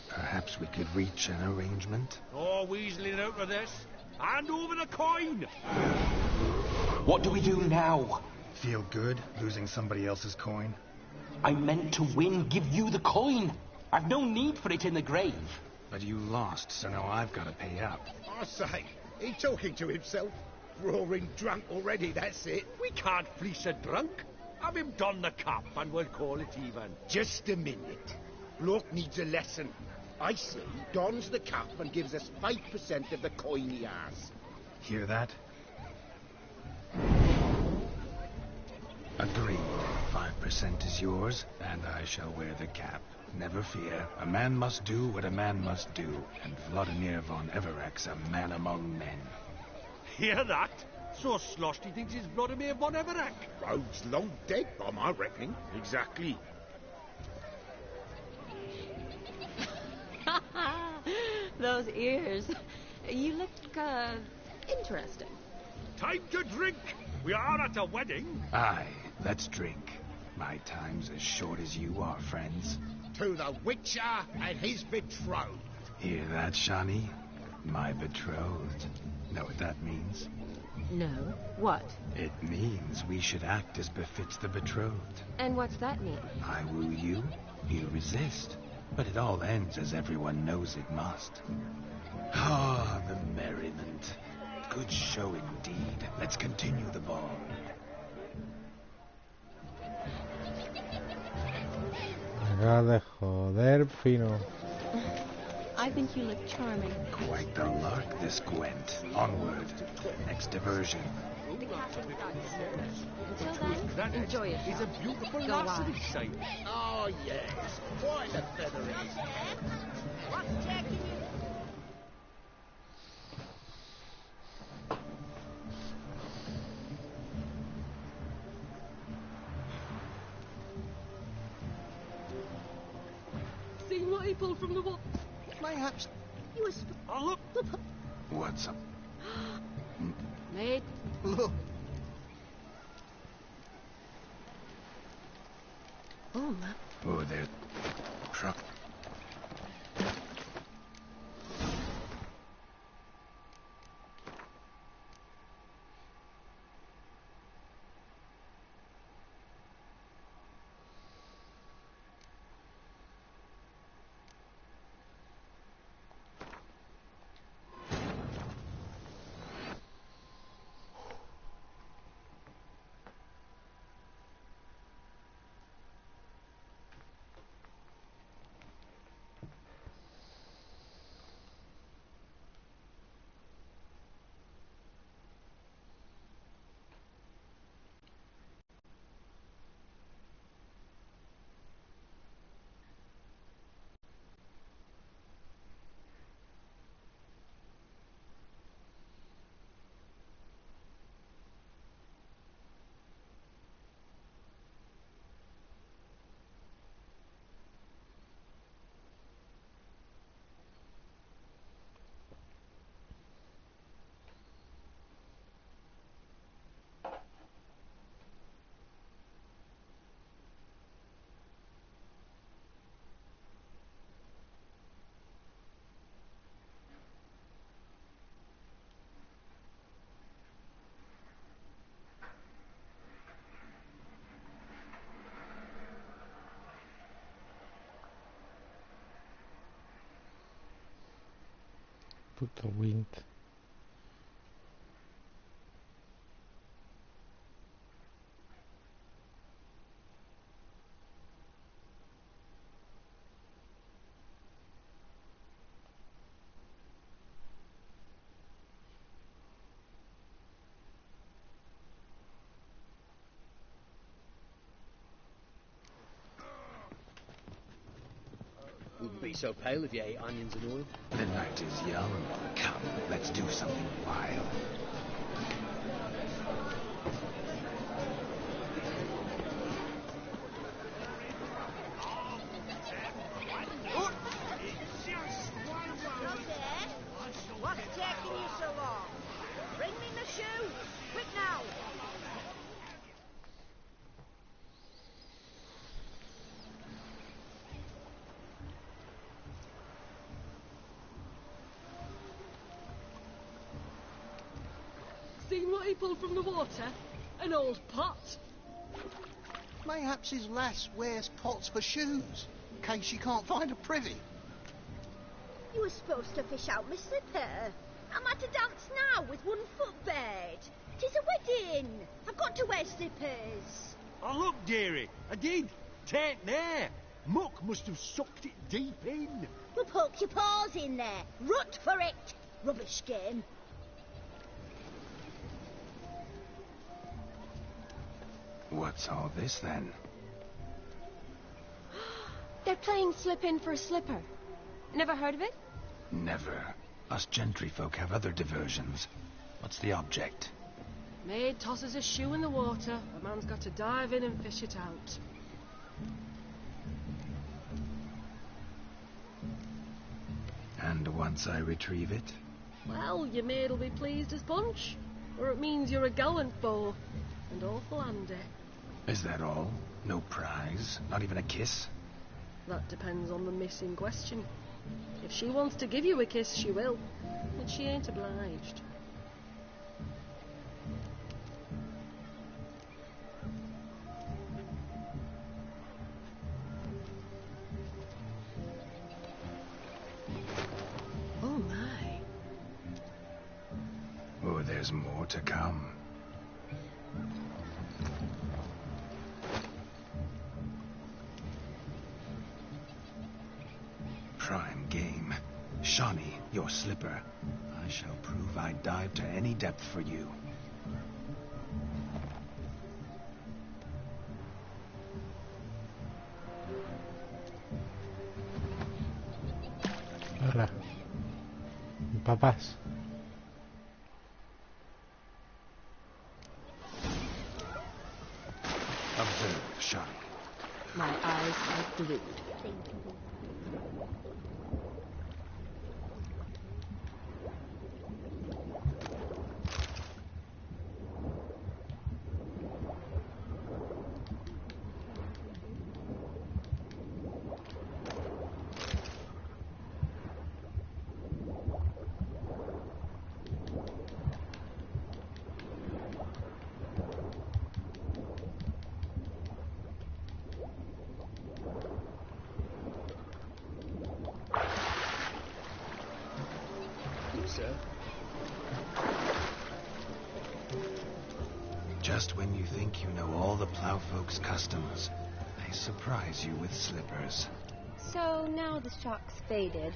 Perhaps we could reach an arrangement. Oh, weaseling out of this. Hand over the coin. What do we do now? Feel good losing somebody else's coin? I meant to win, give you the coin. I've no need for it in the grave. But you lost, so now I've got to pay up. I say, he talking to himself. Roaring drunk already, that's it. We can't fleece a drunk. Have him don the cup and we'll call it even. Just a minute. Bloke needs a lesson. I say, dons the cup and gives us 5% of the coin he has. Hear that? Agreed. 5% is yours, and I shall wear the cap. Never fear. A man must do what a man must do, and Vladimir von Everek's a man among men. Hear that? So sloshed he thinks he's Vladimir von Everek. Rogue's long dead, by my reckoning. Exactly. Those ears. You look, interesting. Time to drink. We are at a wedding. Aye, let's drink. My time's as short as you are, friends. To the Witcher and his betrothed. Hear that, Shani? My betrothed. Know what that means? No. What? It means we should act as befits the betrothed. And what's that mean? I woo you, you resist. But it all ends as everyone knows it must. Ah, the merriment. Good show indeed. Let's continue the ball. Acabas de joder, fino. I think you look charming. Quite the lark, this Gwent. Onward. Next diversion. The castle starts. Until then, enjoy yourself. He's a beautiful Go lass, on. is he, say? Oh, yes. Quite a feather in his cap. What's taking you? See what he pulled from the wall. Mayhaps You was... Oh, look. What's up? Mate. Look. Oh, my... Oh, there. Truck. Puto wind. Wouldn't be so pale if you ate onions and oil. The night is young. Come, let's do something wild. What's taking you so long? Bring me my shoe! Quick now! he pulled from the water? An old pot? Mayhaps his lass wears pots for shoes, in case she can't find a privy. You were supposed to fish out my slipper. I'm at a dance now with one foot bared. 'Tis a wedding. I've got to wear slippers. Oh, look, dearie, I did. Take there. Muck must have sucked it deep in. Well, poke your paws in there. Rut for it. Rubbish game. What's all this, then? They're playing slip in for a slipper. Never heard of it? Never. Us gentry folk have other diversions. What's the object? Maid tosses a shoe in the water. A man's got to dive in and fish it out. And once I retrieve it? Well, your maid'll be pleased as punch. Or it means you're a gallant beau. And awful handy. Is that all? No prize? Not even a kiss? That depends on the miss in question. If she wants to give you a kiss, she will. And she ain't obliged. Oh, my. Oh, there's more to come. Prime game. Shawnee, your slipper. I shall prove I'd dive to any depth for you. Hola. Papás. Observe, Shawnee. My eyes are glued. Sir. Just when you think you know all the plowfolk's customs, they surprise you with slippers. So now the shock's faded.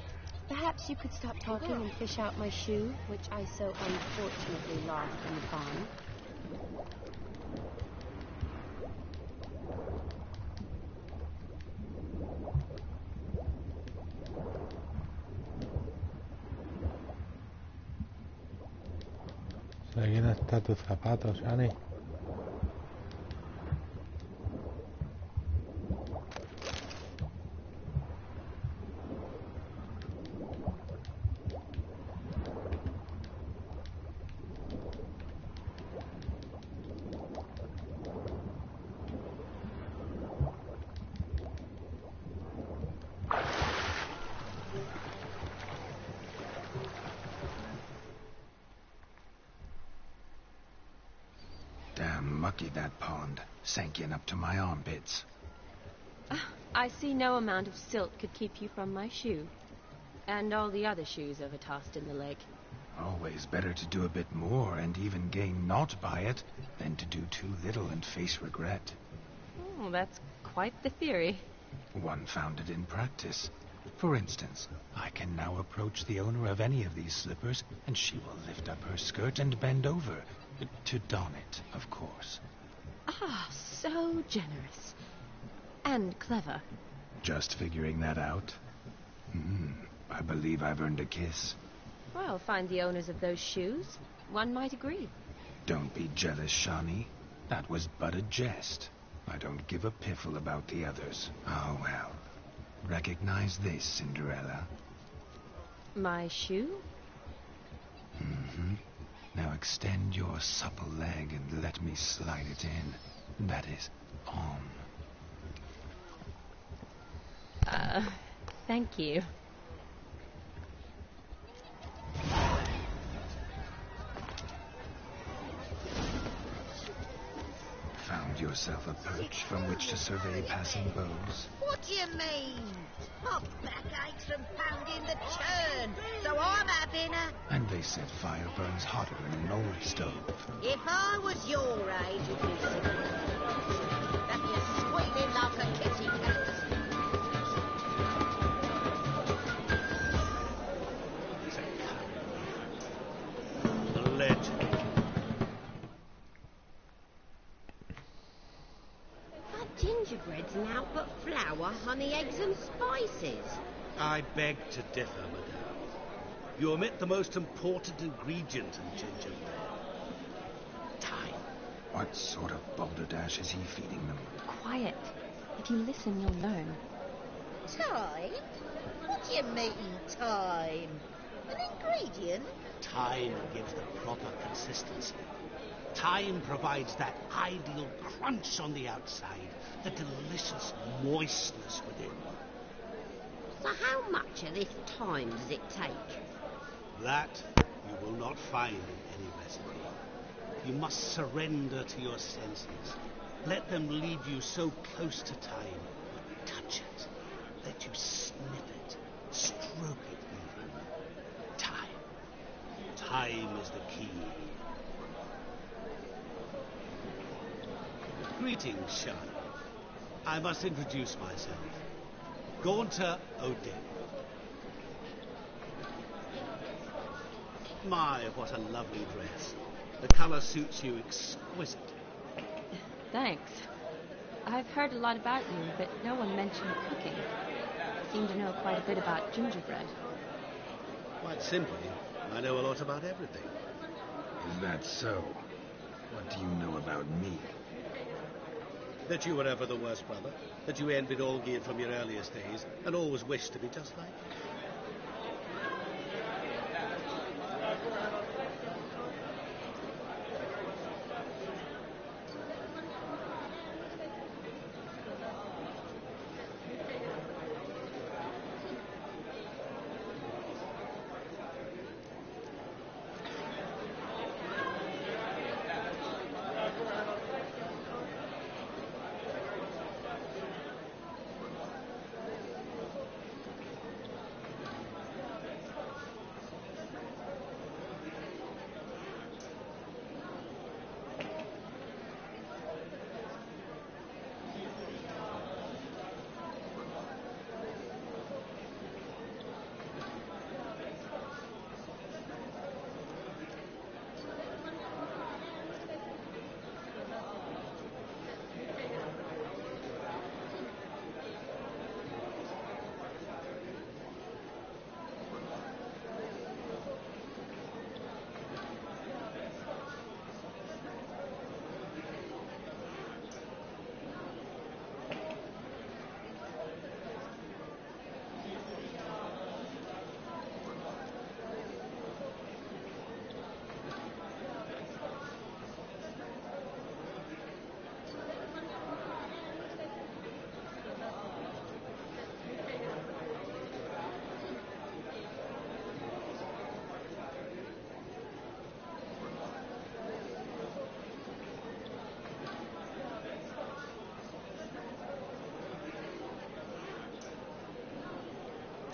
Perhaps you could stop talking and fish out my shoe, which I so unfortunately lost in the pond. ¿Quién está tus zapatos, Annie? Damn mucky, that pond. Sank in up to my armpits. I see no amount of silt could keep you from my shoe. And all the other shoes overtossed in the lake. Always better to do a bit more and even gain naught by it than to do too little and face regret. Oh, that's quite the theory. One founded in practice. For instance, I can now approach the owner of any of these slippers, and she will lift up her skirt and bend over. To don it, of course. Ah, so generous. And clever. Just figuring that out? I believe I've earned a kiss. Well, find the owners of those shoes. One might agree. Don't be jealous, Shawnee. That was but a jest. I don't give a piffle about the others. Oh, well. Recognize this, Cinderella. My shoe? Mm-hmm. Now extend your supple leg and let me slide it in. That is, on. Thank you. Found yourself a perch from which to survey passing bows? What do you mean? My back aches from pounding the churn, so I'm having a... And they said fire burns hotter in an old stove. If I was your age, you'd be sitting that you're squealing like a kitty cat. The legend. Gingerbread's now but flour, honey, eggs and spices. I beg to differ, madame. You omit the most important ingredient in gingerbread. Time. What sort of balderdash is he feeding them? Quiet. If you listen, you'll learn. Time? What do you mean, time? An ingredient? Time gives the proper consistency. Time provides that ideal crunch on the outside, the delicious moistness within. So how much of this time does it take? That you will not find in any recipe. You must surrender to your senses. Let them lead you so close to time. Touch it. Let you snip it. Stroke it even. Time. Time is the key. Greetings, Shani. I must introduce myself. Gaunter O'Dim. My, what a lovely dress. The colour suits you exquisitely. Thanks. I've heard a lot about you, but no one mentioned cooking. Seem to know quite a bit about gingerbread. Quite simply, I know a lot about everything. Is that so? What do you know about me? That you were ever the worst brother, that you envied Olgierd from your earliest days, and always wished to be just like him.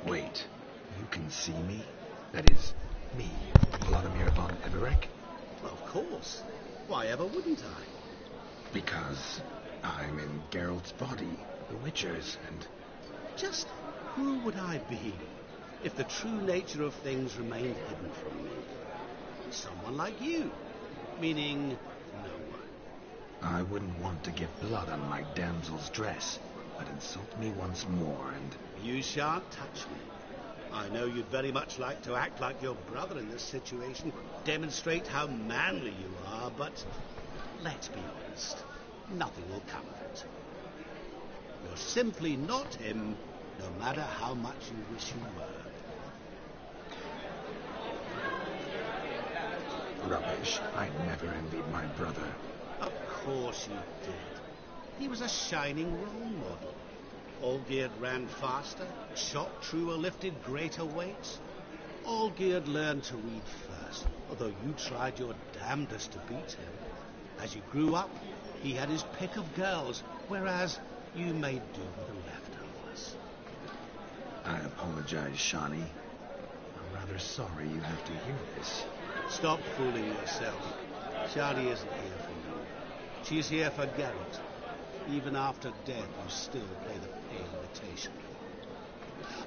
Wait, you can see me? That is, me, Vladimir von Everec? Of course. Why ever wouldn't I? Because I'm in Geralt's body, the Witcher's, and... Just who would I be if the true nature of things remained hidden from me? Someone like you, meaning no one. I wouldn't want to get blood on my damsel's dress, but insult me once more and... You shan't touch me. I know you'd very much like to act like your brother in this situation, demonstrate how manly you are, but let's be honest, nothing will come of it. You're simply not him, no matter how much you wish you were. Rubbish. I never envied my brother. Of course you did. He was a shining role model. Olgierd ran faster, shot truer, lifted greater weights. Olgierd learned to read first, although you tried your damnedest to beat him. As you grew up, He had his pick of girls, whereas you made do with the leftovers. I apologize, Shawnee. I'm rather sorry you have to hear this. Stop fooling yourself. Shani isn't here for you. She's here for Geralt. Even after death, you still play the pale imitation.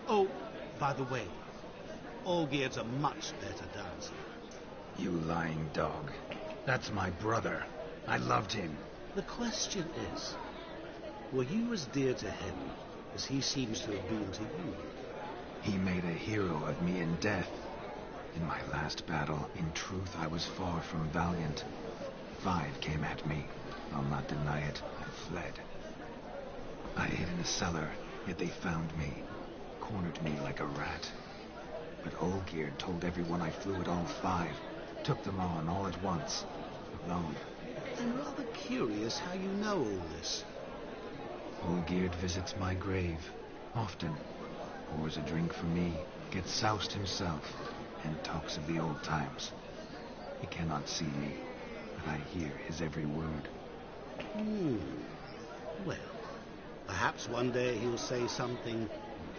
Oh, by the way, Olgierd's a much better dancer. You lying dog. That's my brother. I loved him. The question is, were you as dear to him as he seems to have been to you? He made a hero of me in death. In my last battle, in truth, I was far from valiant. 5 came at me. I'll not deny it. I fled. I hid in a cellar, yet they found me. Cornered me like a rat. But Olgierd told everyone I flew at all 5. Took them on all at once. Alone. I'm rather curious how you know all this. Olgierd visits my grave. Often. Pours a drink for me. Gets soused himself. And talks of the old times. He cannot see me. But I hear his every word. Well, perhaps one day he'll say something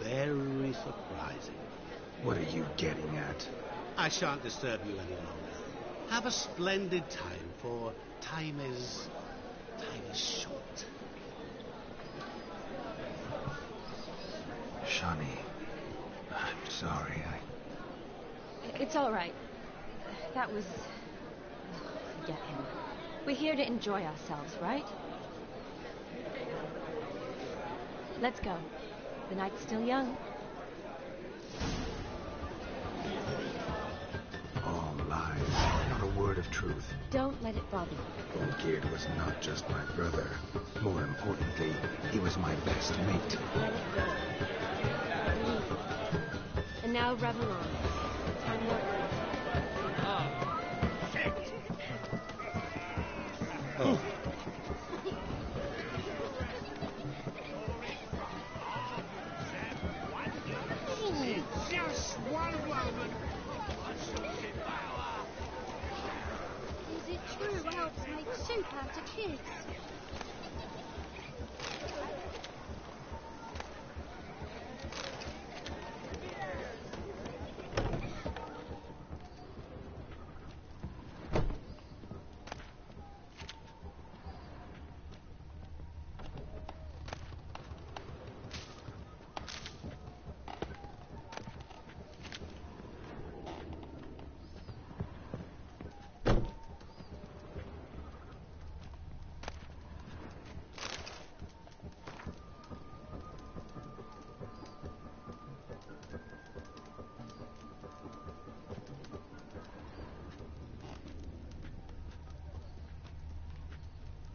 very surprising. What are you getting at? I shan't disturb you any longer. Have a splendid time, for time is short. Shawnee, I'm sorry. It's all right. That was... Forget him. We're here to enjoy ourselves, right? Let's go. The night's still young. All lies. Not a word of truth. Don't let it bother you. Olgierd was not just my brother. More importantly, he was my best mate. Let it go. And now revel on. Time well Oh. Just one moment. Is it true elves make soup out of kids?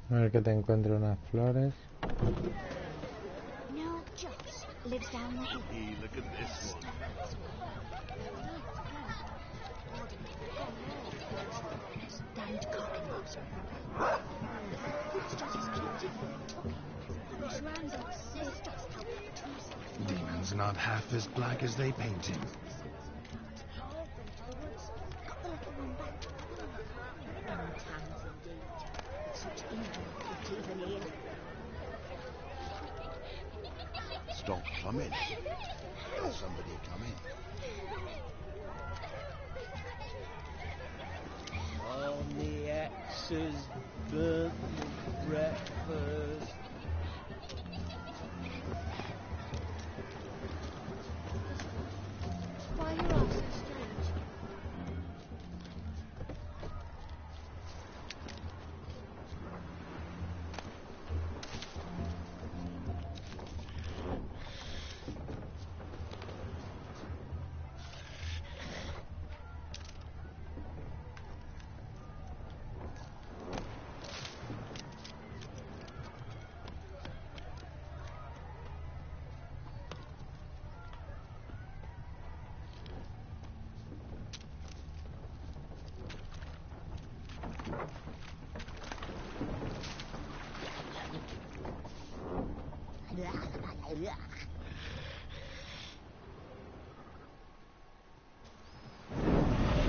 A ver que te encuentre unas flores. No, Joss lives down there. Hey, look at this one. Damned cockiness. It's just as beautiful. These rams are sick. Demon's not half as black as they paint him. Got the little one back. Times indeed. Such evil not even here. Stop coming. Somebody coming. On the axes burnt the breakfast. Why are you all so strange?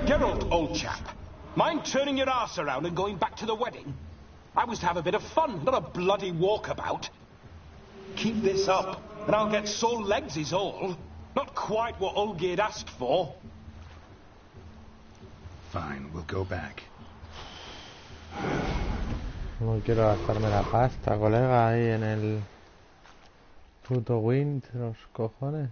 Geralt, old chap. Mind turning your arse around and going back to the wedding? I was to have a bit of fun, not a bloody walkabout. Keep this up, and I'll get sore legs is all. Not quite what Olgierd asked for. Fine, we'll go back. No quiero gastarme la pasta, colega, ahí en el puto Wind, los cojones.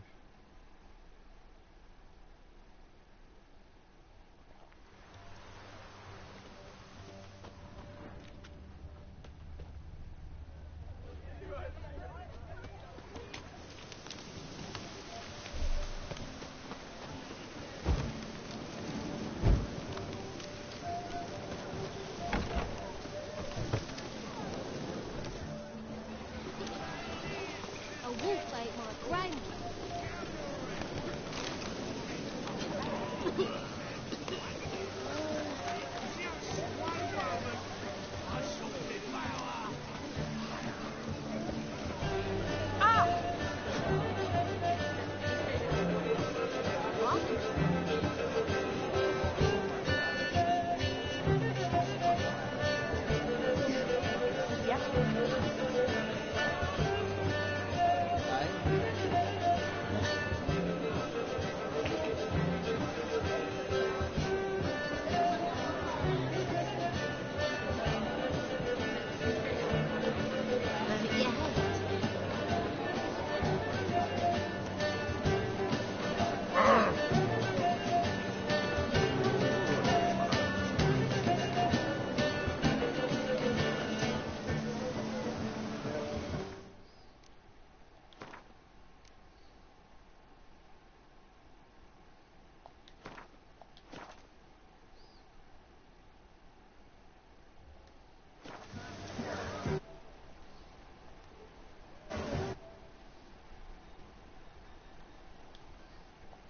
Wolf ate my grain.